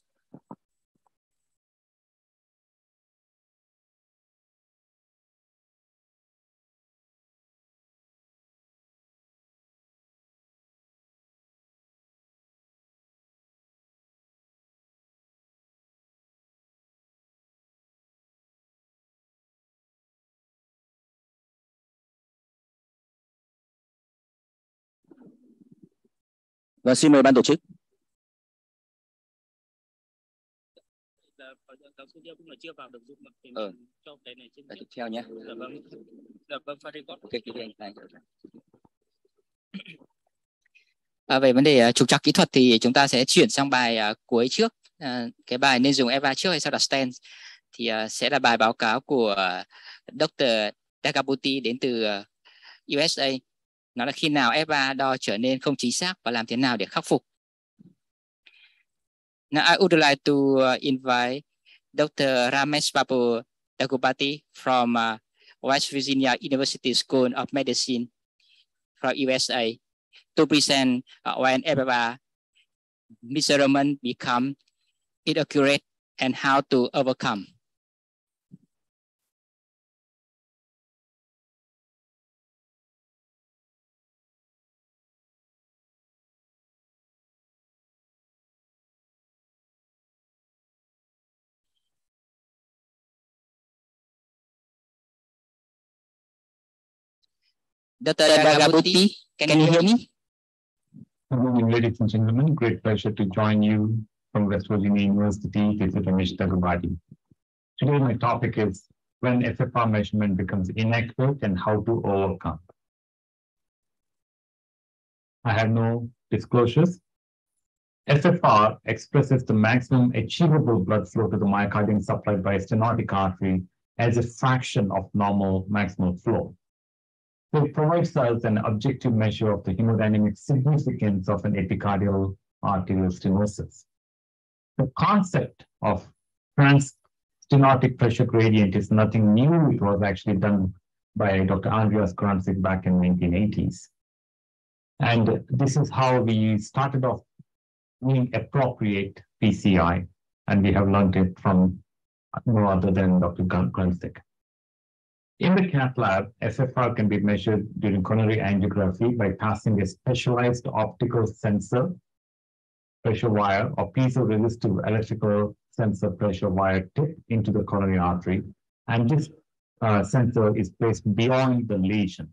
Và xin mời ban tổ chức. Giáo sư Điêu cũng là chưa vào được Zoom thì cho cái này trên tiếp theo nhé. Về vấn đề trục trặc kỹ thuật thì chúng ta sẽ chuyển sang bài cuối trước. Cái bài nên dùng Ffr trước hay sau đặt stent thì sẽ là bài báo cáo của Dr. Dagabuti đến từ USA. Nó là khi nào Ffr đo trở nên không chính xác và làm thế nào để khắc phục. Now I would like to invite Dr. Ramesh Babu Dagubati from West Virginia University School of Medicine from USA to present when Ffr measurement become inaccurate and how to overcome. Dr. Dagabuti, can you hear me? Good morning, ladies and gentlemen. Great pleasure to join you from West Virginia University. This is Ramesh Dagubati. Today, my topic is when Ffr measurement becomes inaccurate and how to overcome. I have no disclosures. Ffr expresses the maximum achievable blood flow to the myocardium supplied by a stenotic artery as a fraction of normal maximal flow. So it provides us an objective measure of the hemodynamic significance of an epicardial arterial stenosis. The concept of trans-stenotic pressure gradient is nothing new. It was actually done by Dr. Andreas Kranzig back in the 1980s. And this is how we started off doing appropriate PCI, and we have learned it from no other than Dr. Kranzig. In the cath lab, Ffr can be measured during coronary angiography by passing a specialized optical sensor pressure wire or piezoresistive electrical sensor pressure wire tip into the coronary artery. And this sensor is placed beyond the lesion.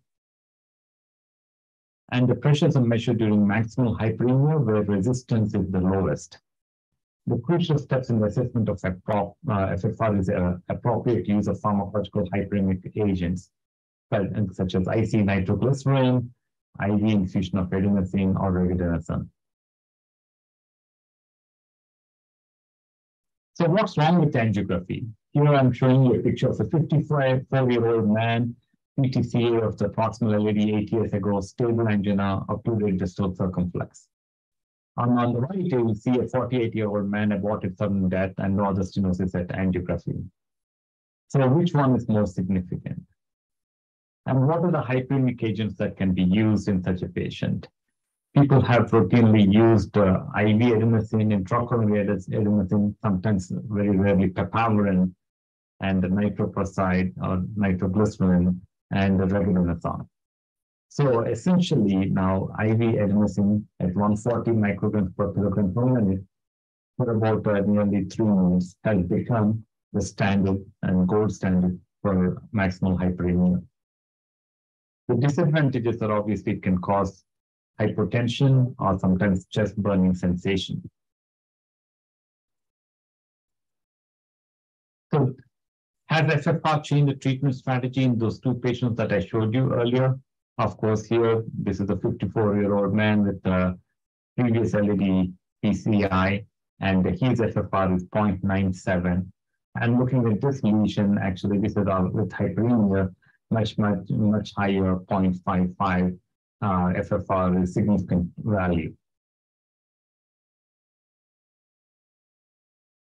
And the pressures are measured during maximal hyperemia, where resistance is the lowest. The crucial steps in the assessment of Ffr is appropriate use of pharmacological hyperemic agents, such as IC nitroglycerin, IV infusion of adenosine or regadenoson. So what's wrong with angiography? Here I'm showing you a picture of a 54-year-old man, PTCA of the proximal LAD 8 years ago, stable angina of 2 distal circumflex. On the right, you will see a 48-year-old man aborted sudden death and no other stenosis at angiography. So which one is more significant? And what are the hyperemic agents that can be used in such a patient? People have routinely used IV adenosine, intracoronary adenosine, sometimes very rarely papaverine, and nitroprusside or nitroglycerin, and regadenoson. So essentially now IV adenosine at 140 micrograms per kilogram per minute for about nearly 3 minutes has become the standard and gold standard for maximal hyperemia. The disadvantages are obviously it can cause hypotension or sometimes chest burning sensation. So has FFR changed the treatment strategy in those 2 patients that I showed you earlier? Of course, here, this is a 54-year-old man with a previous LED PCI, and his FFR is 0.97. And looking at this lesion, actually, this is with hyperemia, much higher, 0.55 FFR is significant value.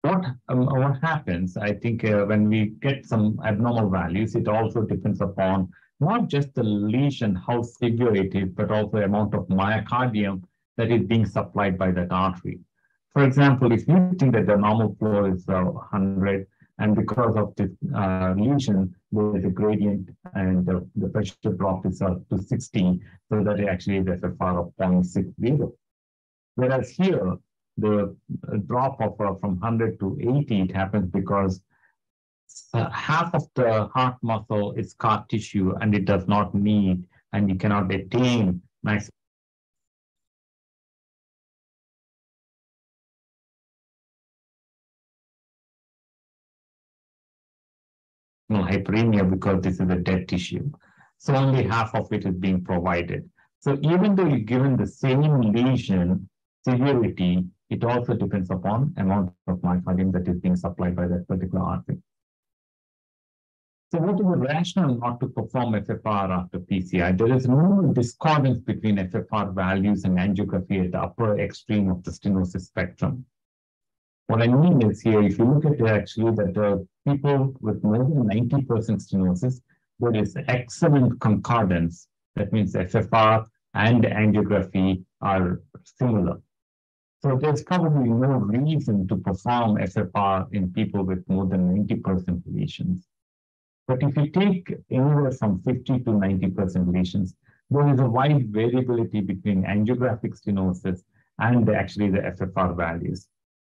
What happens, I think, when we get some abnormal values, it also depends upon not just the lesion, how severe it is, but also the amount of myocardium that is being supplied by that artery. For example, if you think that the normal flow is 100, and because of this lesion, there is a gradient and the pressure drop is up to 60, so that it actually is FFR of 0.60. Whereas here, the drop of from 100 to 80, it happens because half of the heart muscle is scar tissue and it does not need, and you cannot attain maximal hyperemia because this is a dead tissue. So only half of it is being provided. So even though you're given the same lesion severity, it also depends upon amount of myocardium that is being supplied by that particular artery. So what is the rationale not to perform FFR after PCI? There is no discordance between FFR values and angiography at the upper extreme of the stenosis spectrum. What I mean is here, if you look at actually that the people with more than 90% stenosis, there is excellent concordance. That means FFR and angiography are similar. So there's probably no reason to perform FFR in people with more than 90% lesions. But if you take anywhere from 50 to 90% lesions, there is a wide variability between angiographic stenosis and actually the FFR values.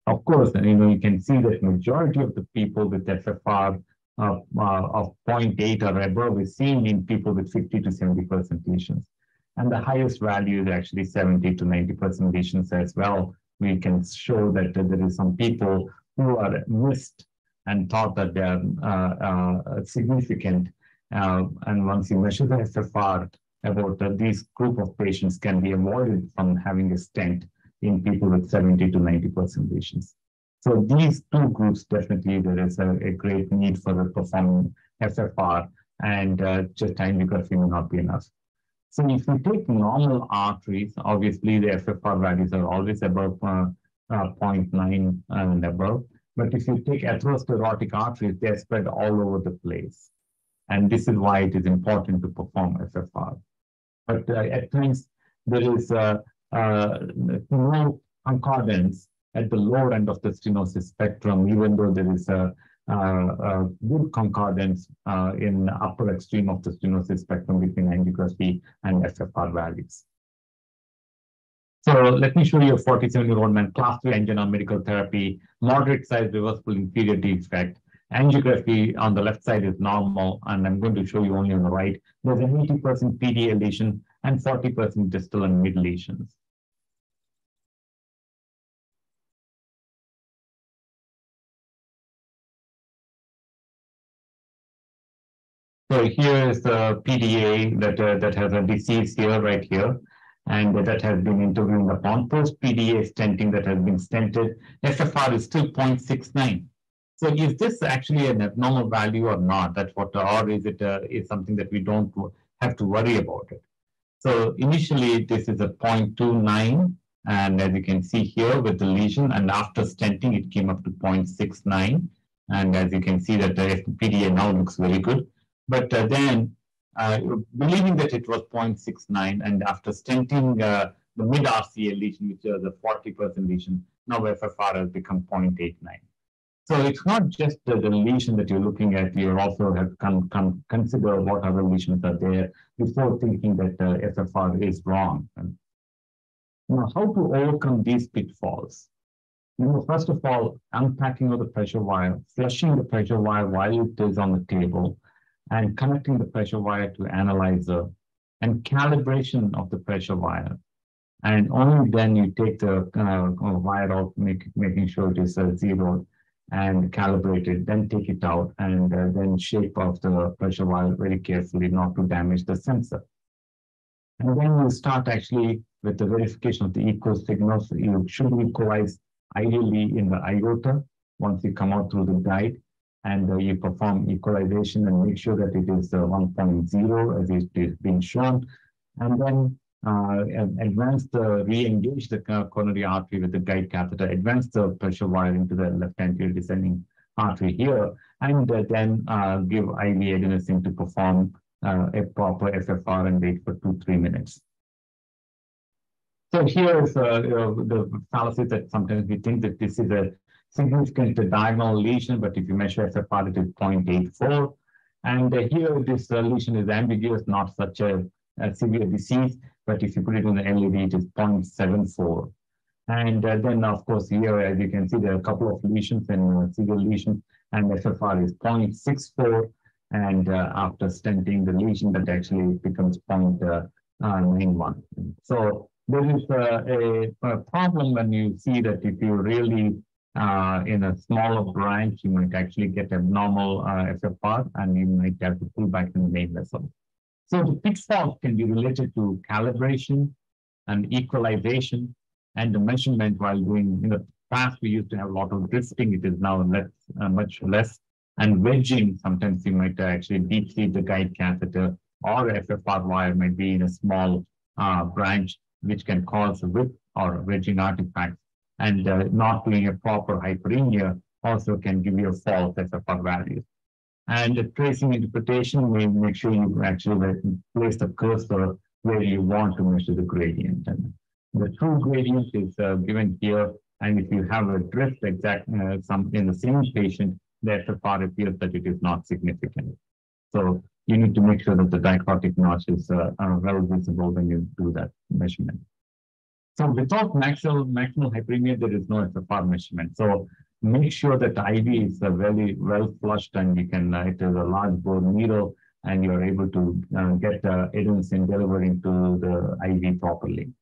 Of course, you can see that majority of the people with FFR of 0.8 or above is seen in people with 50 to 70% lesions. And the highest value is actually 70 to 90% lesions as well. We can show that there is some people who are missed and thought that they are significant. And once you measure the FFR, about these group of patients can be avoided from having a stent in people with 70 to 90% lesions. So these 2 groups, definitely there is a great need for performing FFR, and just angiography may not be enough. So if you take normal arteries, obviously the FFR values are always above 0.9 and above. But if you take atherosclerotic arteries, they're spread all over the place. And this is why it is important to perform FFR. But at times, there is no concordance at the lower end of the stenosis spectrum, even though there is a good concordance in the upper extreme of the stenosis spectrum between angiography and FFR values. So let me show you a 47-year-old man, class 3 angina medical therapy, moderate size reversible inferior defect. Angiography on the left side is normal, and I'm going to show you only on the right. There's an 80% PDA lesion and 40% distal and mid lesions. So here is the PDA that has a disease here, right here, and that has been intervened upon. Post PDA stenting that has been stented, FFR is still 0.69. So is this actually an abnormal value or not? That's what, or is it is something that we don't have to worry about it? So initially this is a 0.29, and as you can see here with the lesion, and after stenting it came up to 0.69, and as you can see that the PDA now looks very good. But then believing that it was 0.69, and after stenting the mid RCA lesion, which is a 40% lesion, now FFR has become 0.89. So it's not just the lesion that you're looking at, you also have to consider what other lesions are there before thinking that FFR is wrong. Now, how to overcome these pitfalls? First of all, unpacking of the pressure wire, flushing the pressure wire while it is on the table, and connecting the pressure wire to analyzer, and calibration of the pressure wire. And only then you take the wire out, making sure it is zeroed and calibrated, then take it out, and then shape off the pressure wire very carefully not to damage the sensor. And then you start actually with the verification of the echo signals. You should equalize ideally in the iota once you come out through the guide, and you perform equalization and make sure that it is 1.0 as it is being shown, and then advance re-engage the coronary artery with the guide catheter, advance the pressure wire into the left anterior descending artery here, and then give IV adenosine to perform a proper FFR and wait for 2-3 minutes. So here is the fallacy that sometimes we think that this is a significant diagonal lesion, but if you measure FFR, it is 0.84. And here this lesion is ambiguous, not such a severe disease, but if you put it in the LED, it is 0.74. And then, of course, here, as you can see, there are a couple of lesions and severe lesions, and FFR is 0.64. And after stenting the lesion, that actually becomes 0.91. So there is a problem when you see that if you really in a smaller branch, you might actually get abnormal FFR, and you might have to pull back in the main vessel. So the pitfalls can be related to calibration and equalization and the measurement while doing. In the past, we used to have a lot of drifting. It is now much less. And wedging, sometimes you might actually deplete the guide catheter, or FFR wire might be in a small branch, which can cause whip or wedging artifacts. And not doing a proper hyperemia also can give you a false FFR value. And the tracing interpretation may make sure you actually place the cursor where you want to measure the gradient. And the true gradient is given here. And if you have a drift in the same patient, the FFR appears that it is not significant. So you need to make sure that the dichotic notch is well visible when you do that measurement. So without maximal hyperemia, there is no FFR measurement. So make sure that the IV is very well flushed, and you can, it is a large bore needle, and you're able to get the adenosine delivered into the IV properly.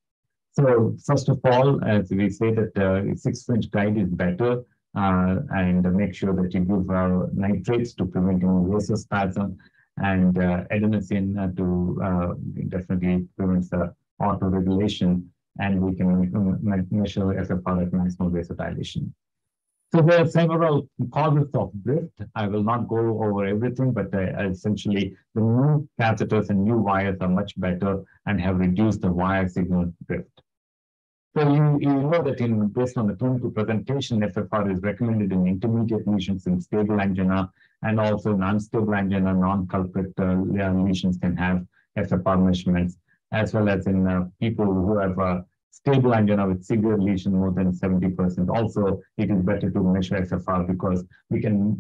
So first of all, as we say that 6-French guide is better, and make sure that you give nitrates to preventing vasospasm, and adenosine to definitely prevent autoregulation, and we can measure FFR at maximal vasodilation. So there are several causes of drift. I will not go over everything, but essentially the new catheters and new wires are much better and have reduced the wire signal drift. So you know that based on the clinical presentation, FFR is recommended in intermediate lesions in stable angina, and also in unstable angina, non-culprit lesions can have FFR measurements, as well as in people who have stable angina with severe lesion more than 70%. Also, it is better to measure FFR because we can,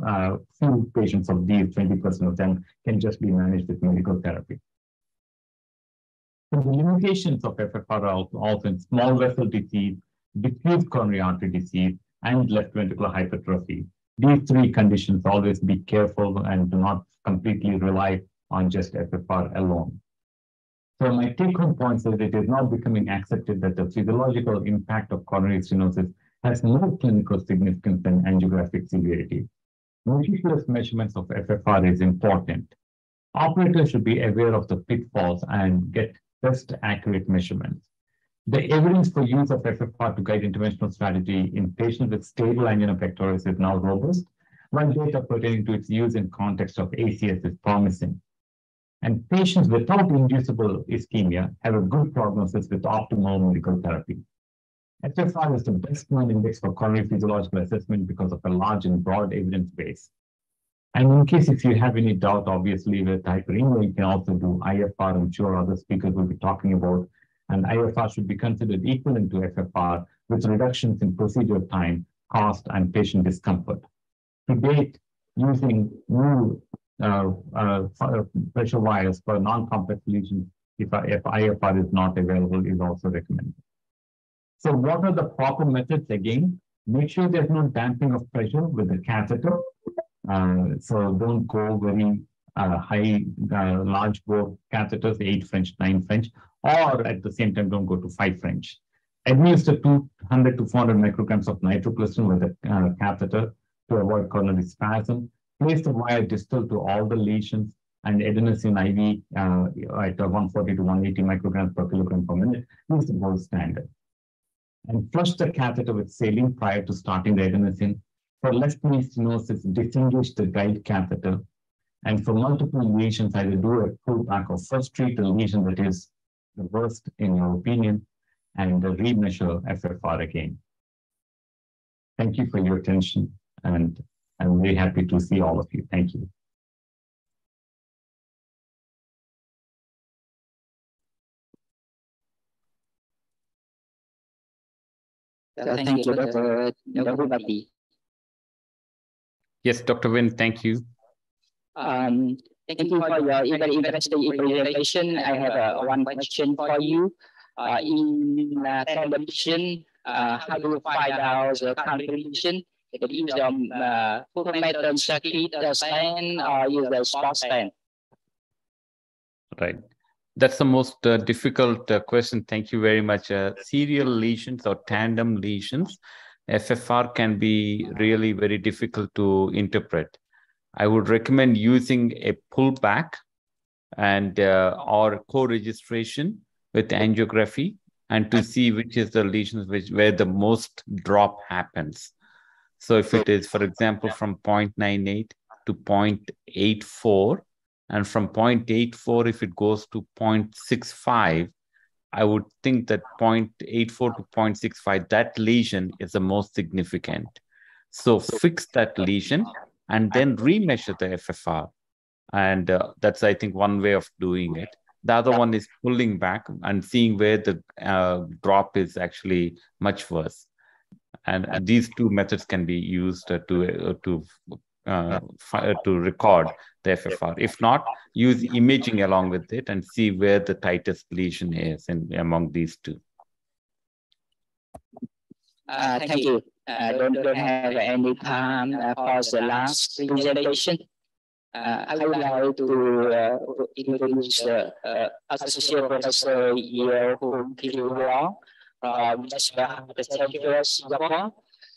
few patients of these, 20% of them can just be managed with medical therapy. So the limitations of FFR are also in small vessel disease, diffuse coronary artery disease, and left ventricular hypertrophy. These three conditions, always be careful and do not completely rely on just FFR alone. So my take-home point is that it is now becoming accepted that the physiological impact of coronary stenosis has more clinical significance than angiographic severity. Meticulous measurements of FFR is important. Operators should be aware of the pitfalls and get best accurate measurements. The evidence for use of FFR to guide interventional strategy in patients with stable angina pectoris is now robust, while data pertaining to its use in context of ACS is promising. And patients without inducible ischemia have a good prognosis with optimal medical therapy. FFR is the best known index for coronary physiological assessment because of a large and broad evidence base. And in case if you have any doubt, obviously with hyperemia, you can also do IFR. I'm sure other speakers will be talking about. And IFR should be considered equivalent to FFR with reductions in procedure time, cost, and patient discomfort. to date, using new pressure wires for non-complex lesions, if IFR is not available, is also recommended. So what are the proper methods? Again, make sure there's no damping of pressure with the catheter. So don't go very high, large bore catheters, 8 French, 9 French, or at the same time, don't go to 5 French. Administer 200 to 400 micrograms of nitroglycerin with a catheter to avoid coronary spasm. Place the wire distal to all the lesions, and adenosine IV at 140 to 180 micrograms per kilogram per minute is the gold standard. And flush the catheter with saline prior to starting the adenosine. For left knee stenosis, distinguish the guide catheter. And for multiple lesions, either do a pullback or first treat a lesion that is the worst in your opinion, and remeasure FFR again. Thank you for your attention, and I'm very happy to see all of you. Thank you. Thank you, Dr. Wolverine. Yes, Dr. Win, thank you. Thank you for your very interesting presentation. I have one question for you. In television, how do you find out the contribution? It is full metal circuit stand or use the spot stand? Right. That's the most difficult question. Thank you very much. Serial lesions or tandem lesions, FFR can be really very difficult to interpret. I would recommend using a pullback and or co-registration with angiography, and to see which is the lesions where the most drop happens. So if it is, for example, from 0.98 to 0.84, and from 0.84, if it goes to 0.65, I would think that 0.84 to 0.65, that lesion is the most significant. So fix that lesion and then remeasure the FFR. And that's, I think, one way of doing it. The other one is pulling back and seeing where the drop is actually much worse. And these two methods can be used to record the FFR. If not, use imaging along with it and see where the tightest lesion is among these two. Thank you. Don't have any time for the last presentation. I would like to introduce Associate Professor Yeo Hoon Kiru from Singapore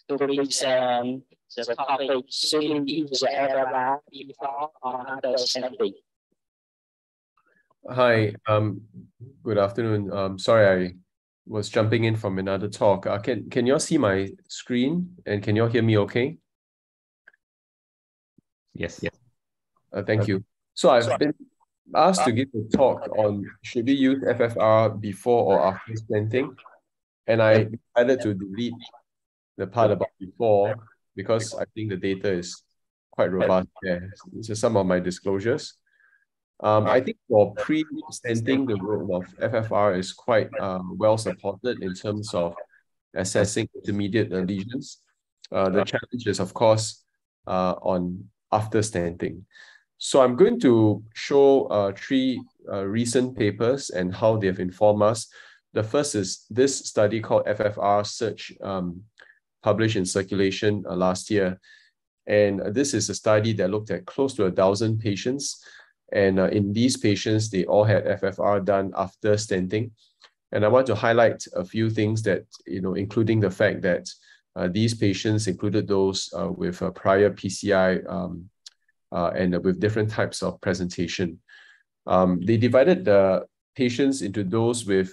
to present the topic swimming in the area before or after standing. Hi, good afternoon. Sorry, I was jumping in from another talk. Can you all see my screen, and can you all hear me okay? Yes. Thank you. So I've been asked to give a talk on should we use FFR before or after stenting, and I decided to delete the part about before because I think the data is quite robust there. These are some of my disclosures. I think for pre-stenting, the role of FFR is quite well supported in terms of assessing intermediate lesions. The challenge is, of course, on after stenting. So I'm going to show 3 recent papers and how they have informed us. The first is this study called FFR Search, published in Circulation last year. And this is a study that looked at close to 1,000 patients. And in these patients, they all had FFR done after stenting. And I want to highlight a few things that, including the fact that these patients included those with prior PCI and with different types of presentation. They divided the patients into those with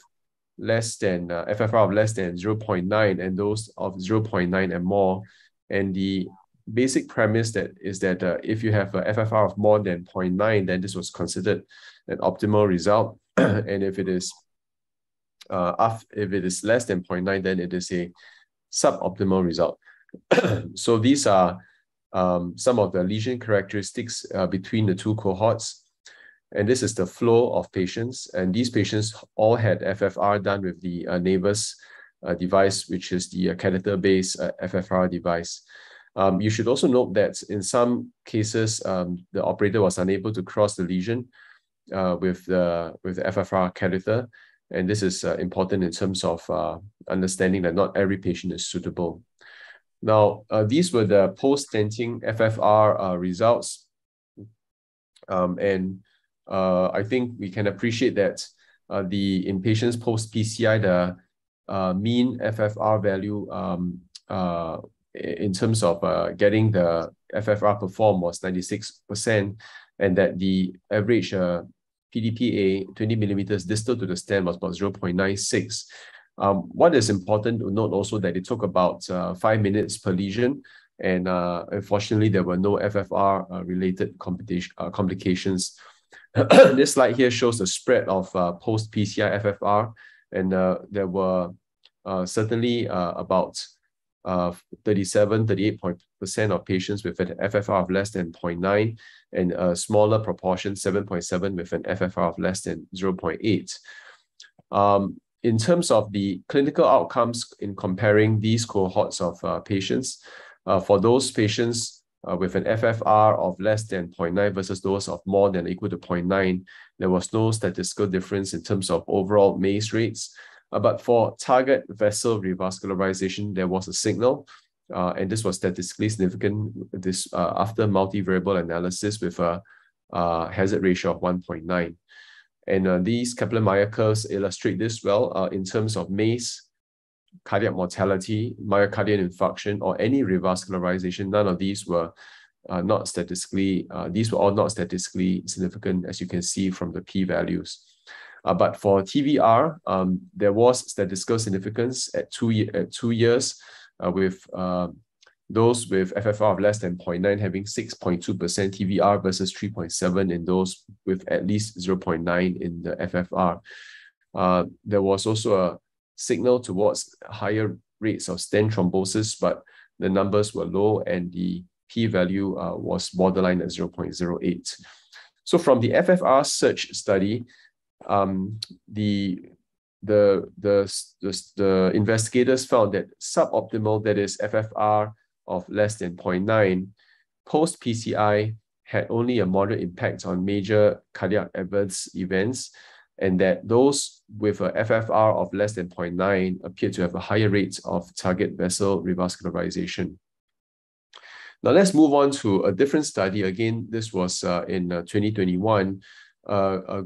less than FFR of less than 0.9 and those of 0.9 and more. And the basic premise is that if you have a FFR of more than 0.9, then this was considered an optimal result. And if it is less than 0.9, then it is a suboptimal result. So these are some of the lesion characteristics between the 2 cohorts. And this is the flow of patients. And these patients all had FFR done with the NAVUS device, which is the catheter-based FFR device. You should also note that in some cases, the operator was unable to cross the lesion with the FFR catheter, and this is important in terms of understanding that not every patient is suitable. Now, these were the post-tinting FFR results, and I think we can appreciate that in patients post-PCI, the mean FFR value in terms of getting the FFR performed was 96%, and that the average PDPA 20 millimeters distal to the stem was about 0.96. What is important to note also that it took about 5 minutes per lesion, and unfortunately there were no FFR related complications. This slide here shows the spread of post-PCI FFR, and there were certainly about 38% of patients with an FFR of less than 0.9, and a smaller proportion, 7.7, with an FFR of less than 0.8. In terms of the clinical outcomes in comparing these cohorts of patients, for those patients with an FFR of less than 0.9 versus those of more than or equal to 0.9, there was no statistical difference in terms of overall MACE rates. But for target vessel revascularization, there was a signal, and this was statistically significant after multivariable analysis with a hazard ratio of 1.9. And these Kaplan-Meier curves illustrate this well in terms of MACE, cardiac mortality, myocardial infarction, or any revascularization. None of these were not statistically, these were all not statistically significant, as you can see from the p-values. But for TVR, there was statistical significance at 2 years, with those with FFR of less than 0.9 having 6.2% TVR versus 3.7 in those with at least 0.9 in the FFR. There was also a signal towards higher rates of stent thrombosis, but the numbers were low and the p-value was borderline at 0.08. So from the FFR search study, the investigators found that suboptimal, that is FFR of less than 0.9, post-PCI had only a moderate impact on major cardiac adverse events, and that those with a FFR of less than 0.9 appeared to have a higher rate of target vessel revascularization. Now let's move on to a different study. Again, this was in 2021. A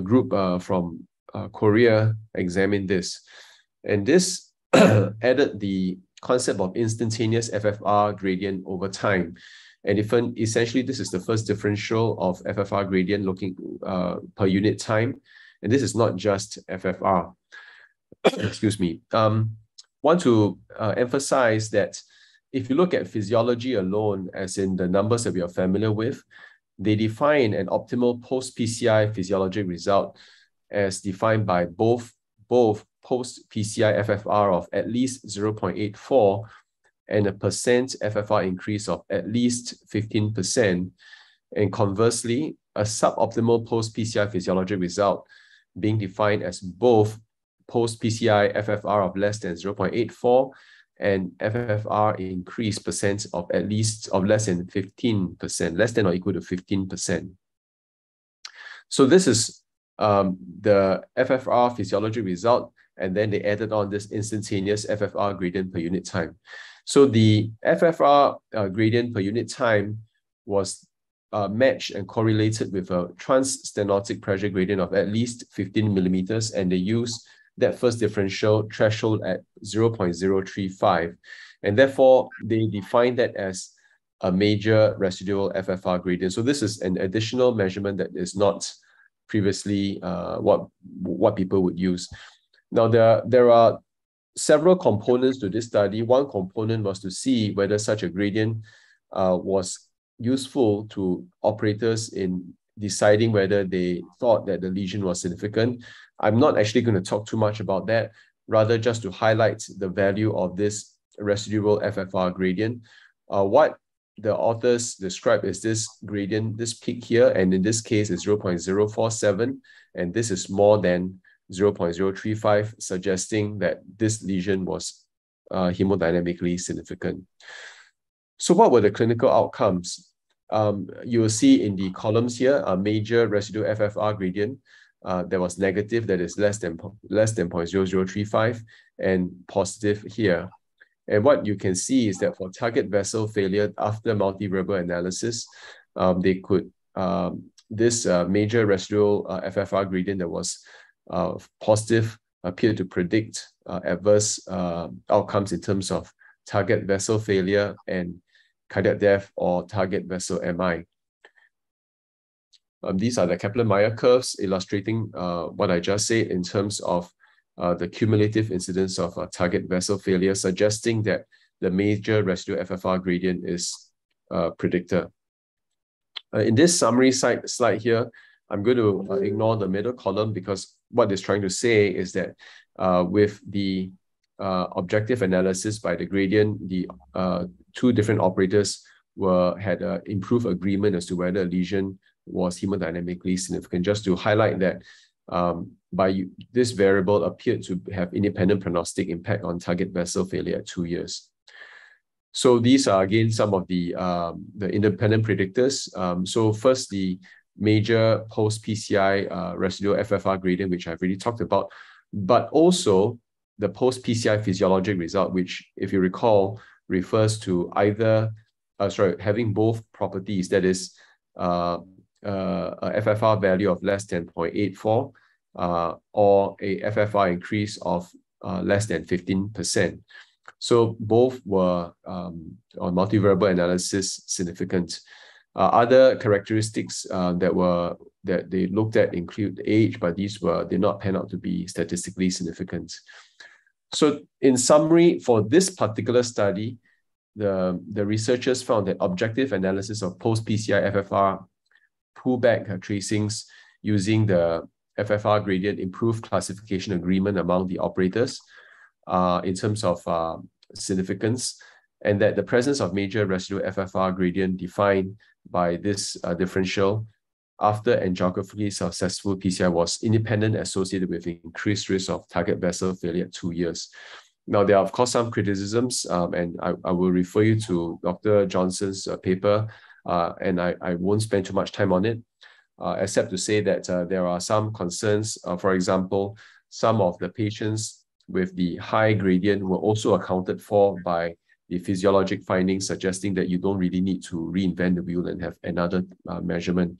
group from Korea examined this, and this added the concept of instantaneous FFR gradient over time. And essentially, this is the first differential of FFR gradient looking per unit time, and this is not just FFR. Excuse me. Want to emphasize that if you look at physiology alone, as in the numbers that we are familiar with, they define an optimal post-PCI physiologic result as defined by both post-PCI FFR of at least 0.84 and a percent FFR increase of at least 15%. And conversely, a suboptimal post-PCI physiologic result being defined as both post-PCI FFR of less than 0.84 and FFR increase percent of less than 15%, less than or equal to 15%. So this is the FFR physiologic result, and then they added on this instantaneous FFR gradient per unit time. So the FFR gradient per unit time was matched and correlated with a transstenotic pressure gradient of at least 15 millimeters, and they used that first differential threshold at 0.035. And therefore, they defined that as a major residual FFR gradient. So this is an additional measurement that is not previously what people would use. Now, there are several components to this study. One component was to see whether such a gradient was useful to operators in deciding whether they thought that the lesion was significant. I'm not actually going to talk too much about that, rather just to highlight the value of this residual FFR gradient. What the authors describe is this gradient, this peak here, and in this case is 0.047, and this is more than 0.035, suggesting that this lesion was hemodynamically significant. So what were the clinical outcomes? You will see in the columns here a major residual FFR gradient that was negative, that is less than 0.0035, and positive here. And what you can see is that for target vessel failure after multivariable analysis, they could this major residual FFR gradient that was positive appeared to predict adverse outcomes in terms of target vessel failure and cardiac death or target vessel MI. These are the Kaplan-Meier curves illustrating what I just said in terms of the cumulative incidence of target vessel failure, suggesting that the major residual FFR gradient is a predictor. In this summary slide here, I'm going to ignore the middle column because what it's trying to say is that with the objective analysis by the gradient, the two different operators had improved agreement as to whether a lesion was hemodynamically significant. Just to highlight that by this variable appeared to have independent prognostic impact on target vessel failure at 2 years. So these are again some of the independent predictors. So first, the major Post Pci residual FFR gradient, which I've already talked about, but also the Post Pci physiologic result, which, if you recall, refers to either having both properties, that is a FFR value of less than 0.84 or a FFR increase of less than 15%. So both were on multivariable analysis significant. Other characteristics that they looked at include age, but these did not pan out to be statistically significant. So in summary, for this particular study, the researchers found that objective analysis of Post Pci Ffr pullback tracings using the FFR gradient improved classification agreement among the operators in terms of significance, and that the presence of major residual FFR gradient defined by this differential after angiographically successful PCI was independent associated with increased risk of target vessel failure at 2 years. Now, there are, of course, some criticisms, and I will refer you to Dr. Johnson's paper, and I won't spend too much time on it, except to say that there are some concerns. For example, some of the patients with the high gradient were also accounted for by the physiologic findings, suggesting that you don't really need to reinvent the wheel and have another measurement.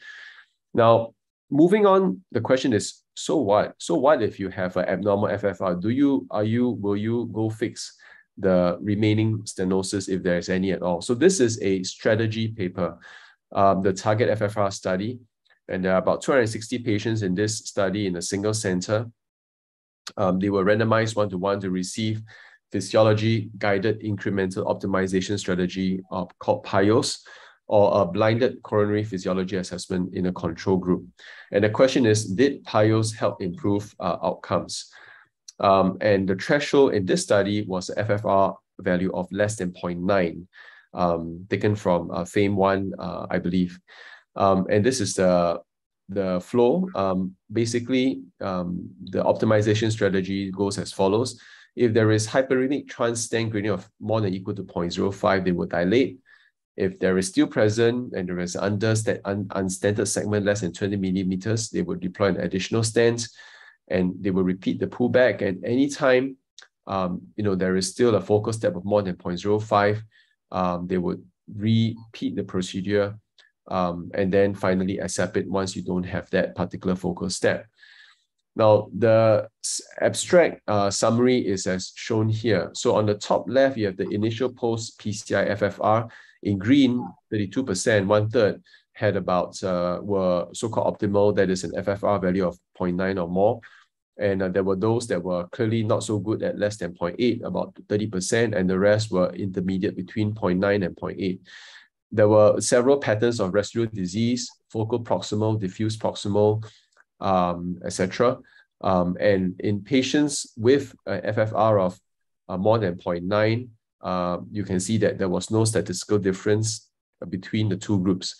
Now, moving on, the question is, so what? So what if you have an abnormal FFR? Will you go fix the remaining stenosis if there is any at all? So this is a strategy paper, the target FFR study, and there are about 260 patients in this study in a single center. They were randomized 1-to-1 to receive physiology-guided incremental optimization strategy called PIOS, or a blinded coronary physiology assessment in a control group. And the question is, did PIOS help improve outcomes? And the threshold in this study was a FFR value of less than 0.9, taken from FAME1, I believe. And this is the flow. Basically, the optimization strategy goes as follows. If there is hyperemic transstent gradient of more than or equal to 0.05, they will dilate. If there is still present and there is unstented segment less than 20 millimeters, they will deploy an additional stent and they will repeat the pullback. And anytime there is still a focal step of more than 0.05, they would repeat the procedure and then finally accept it once you don't have that particular focal step. Now, the abstract summary is as shown here. So on the top left, you have the initial Post Pci Ffr. In green, 32%, 1/3 had about, were so-called optimal, that is an FFR value of 0.9 or more. And there were those that were clearly not so good at less than 0.8, about 30%, and the rest were intermediate between 0.9 and 0.8. There were several patterns of residual disease, focal proximal, diffuse proximal, etc. And in patients with FFR of more than 0.9, you can see that there was no statistical difference between the two groups.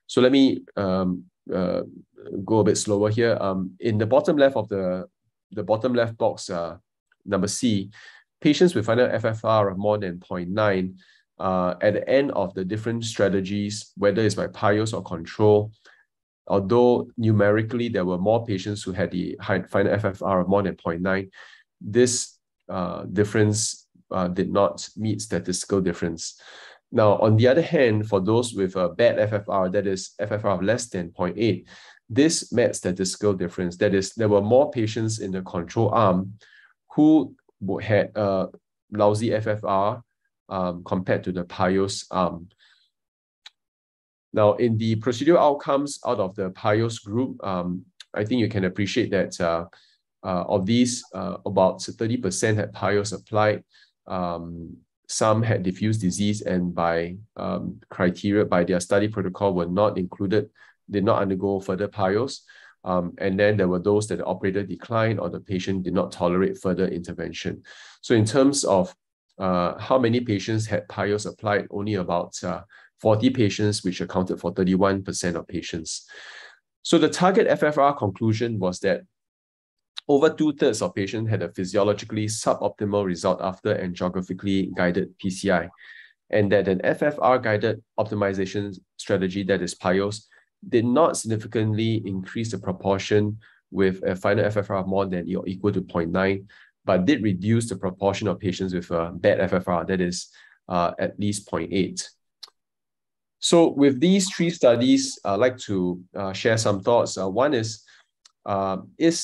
So let me go a bit slower here. In the bottom left of the bottom left box, number C, patients with final FFR of more than 0.9, at the end of the different strategies, whether it's by PIOS or control, although numerically there were more patients who had the final FFR of more than 0.9, this difference did not meet statistical difference. Now, on the other hand, for those with a bad FFR, that is FFR of less than 0.8, this met statistical difference. That is, there were more patients in the control arm who had lousy FFR compared to the PIOS arm. Now, in the procedural outcomes out of the PIOS group, I think you can appreciate that of these, about 30% had PIOS applied. Some had diffuse disease and by criteria, by their study protocol, were not included, did not undergo further PIOS. And then there were those that the operator declined or the patient did not tolerate further intervention. So in terms of how many patients had PIOS applied, only about 40 patients, which accounted for 31% of patients. So the target FFR conclusion was that over 2/3 of patients had a physiologically suboptimal result after angiographically guided PCI, and that an FFR-guided optimization strategy, that is PIOS, did not significantly increase the proportion with a final FFR of more than or equal to 0.9, but did reduce the proportion of patients with a bad FFR, that is at least 0.8. So with these three studies, I'd like to share some thoughts. One is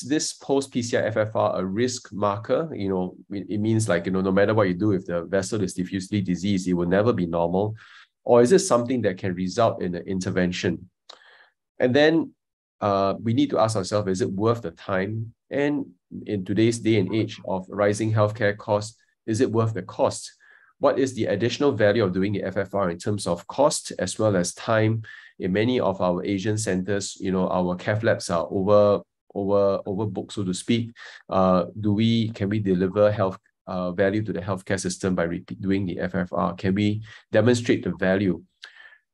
this post-PCI FFR a risk marker? You know, it means like, you know, no matter what you do, if the vessel is diffusely diseased, it will never be normal. Or is it something that can result in an intervention? And then we need to ask ourselves, is it worth the time? And in today's day and age of rising healthcare costs, is it worth the cost? What is the additional value of doing the FFR in terms of cost as well as time? In many of our Asian centers, you know, our cath labs are overbooked, so to speak. Can we deliver health value to the healthcare system by doing the FFR? Can we demonstrate the value?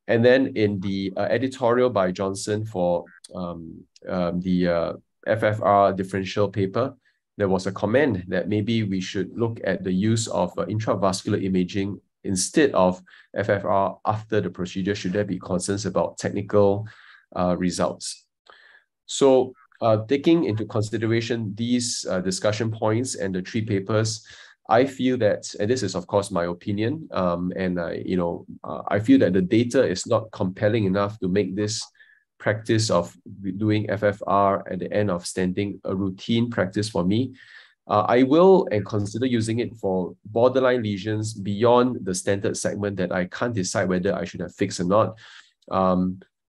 And then in the editorial by Johnson for the FFR differential paper, there was a comment that maybe we should look at the use of intravascular imaging instead of FFR after the procedure. Should there be concerns about technical results? So taking into consideration these discussion points and the three papers, I feel that, and this is of course my opinion, I feel that the data is not compelling enough to make this practice of doing FFR at the end of stenting a routine practice for me. I will and consider using it for borderline lesions beyond the stented segment that I can't decide whether I should have fixed or not.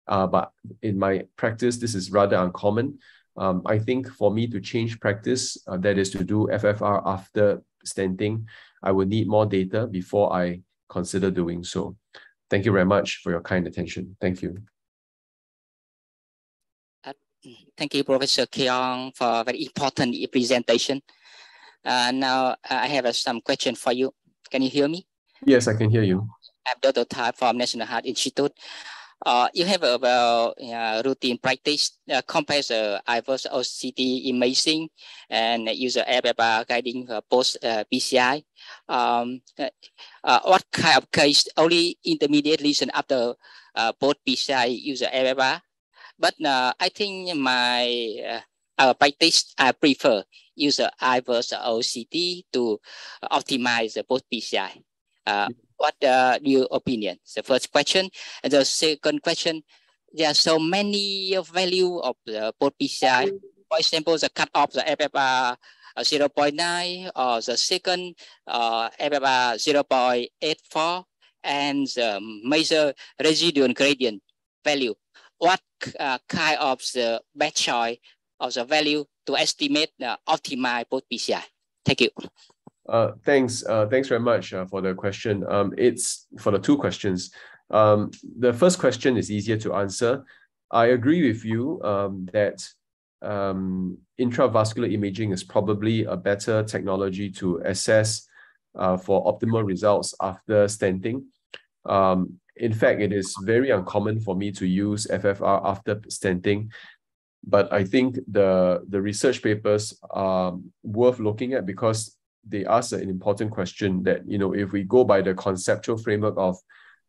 But in my practice, this is rather uncommon. I think for me to change practice, that is to do FFR after stenting, I will need more data before I consider doing so. Thank you very much for your kind attention. Thank you. Thank you, Professor Keong, for a very important presentation. Now I have some question for you. Can you hear me? Yes, I can hear you. I'm Dr. Thai from National Heart Institute. You have about routine practice compare the IVUS OCT imaging and user FFR guiding post PCI. What kind of case only intermediate lesion after post PCI user FFR? But I think our practice, I prefer use IVUS OCT to optimize the post PCI. What your opinion? The first question. And the second question, there are so many value of the post PCI. For example, the cutoff, the FFR 0.9 or the second FFR 0.84 and the major residual gradient value. What kind of the best choice of the value to estimate the optimized post PCI? Thank you. Thanks very much for the question. It's for the two questions. The first question is easier to answer. I agree with you that intravascular imaging is probably a better technology to assess for optimal results after stenting. In fact, it is very uncommon for me to use FFR after stenting, but I think the research papers are worth looking at because they ask an important question that, you know, if we go by the conceptual framework of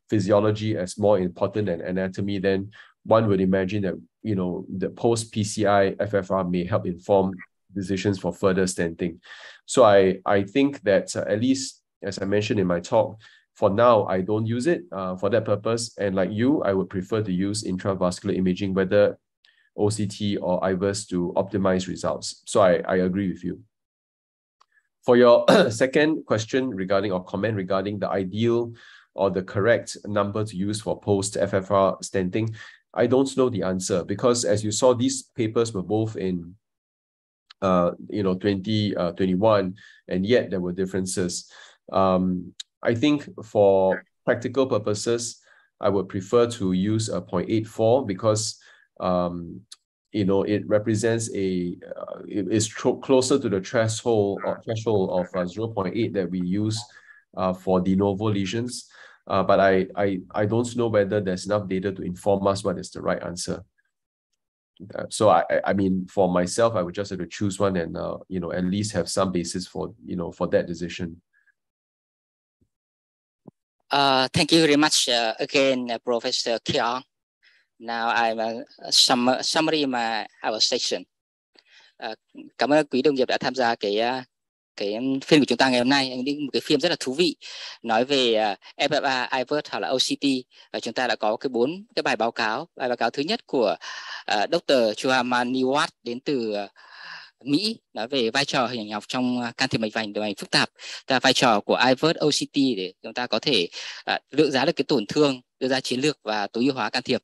physiology as more important than anatomy, then one would imagine that, you know, the Post Pci Ffr may help inform decisions for further stenting. So I think that at least, as I mentioned in my talk, for now, I don't use it for that purpose. And like you, I would prefer to use intravascular imaging, whether OCT or IVUS, to optimize results. So I agree with you. For your second question regarding, or comment regarding the ideal or the correct number to use for post-FFR stenting, I don't know the answer, because as you saw, these papers were both in 2021, and yet there were differences. I think for practical purposes, I would prefer to use a 0.84 because it represents it is closer to the threshold of 0.8 that we use for de novo lesions. But I don't know whether there's enough data to inform us what is the right answer. So I mean, for myself, I would just have to choose one and at least have some basis for for that decision. Thank you very much again, Professor Keong. Now I'm summary our section. Cảm ơn quý đồng nghiệp đã tham gia cái phiên của chúng ta ngày hôm nay, một cái phiên rất là thú vị nói về FFR, IVUS hoặc là OCT, và chúng ta đã có bốn cái bài báo cáo. Bài báo cáo thứ nhất của Dr. Chuhamaniwat đến từ Mỹ nói về vai trò hình ảnh học trong can thiệp mạch vành, động mạch phức tạp, vai trò của IVUS, OCT để chúng ta có thể lượng giá được cái tổn thương, đưa ra chiến lược và tối ưu hóa can thiệp.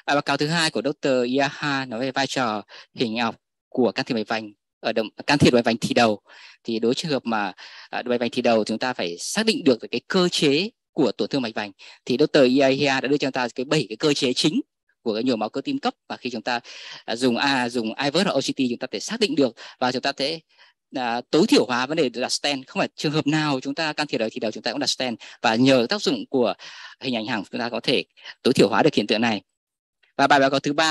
Bài báo cáo thứ hai của Dr. Yaha nói về vai trò hình ảnh học của can thiệp mạch vành ở can thiệp mạch vành thì đầu. Thì đối trường hợp mà mạch vành thì đầu chúng ta phải xác định được cái cơ chế của tổn thương mạch vành. Thì Dr. Yaha đã đưa cho chúng ta 7 cái cơ chế chính của cái nhồi máu cơ tim cấp, và khi chúng ta dùng IVUS hoặc OCT chúng ta thể xác định được và chúng ta thể tối thiểu hóa vấn đề đặt stent. Không phải trường hợp nào chúng ta can thiệp thì đầu chúng ta cũng đặt stent, và nhờ tác dụng của hình ảnh hằng chúng ta có thể tối thiểu hóa được hiện tượng này. Và bài báo cáo thứ ba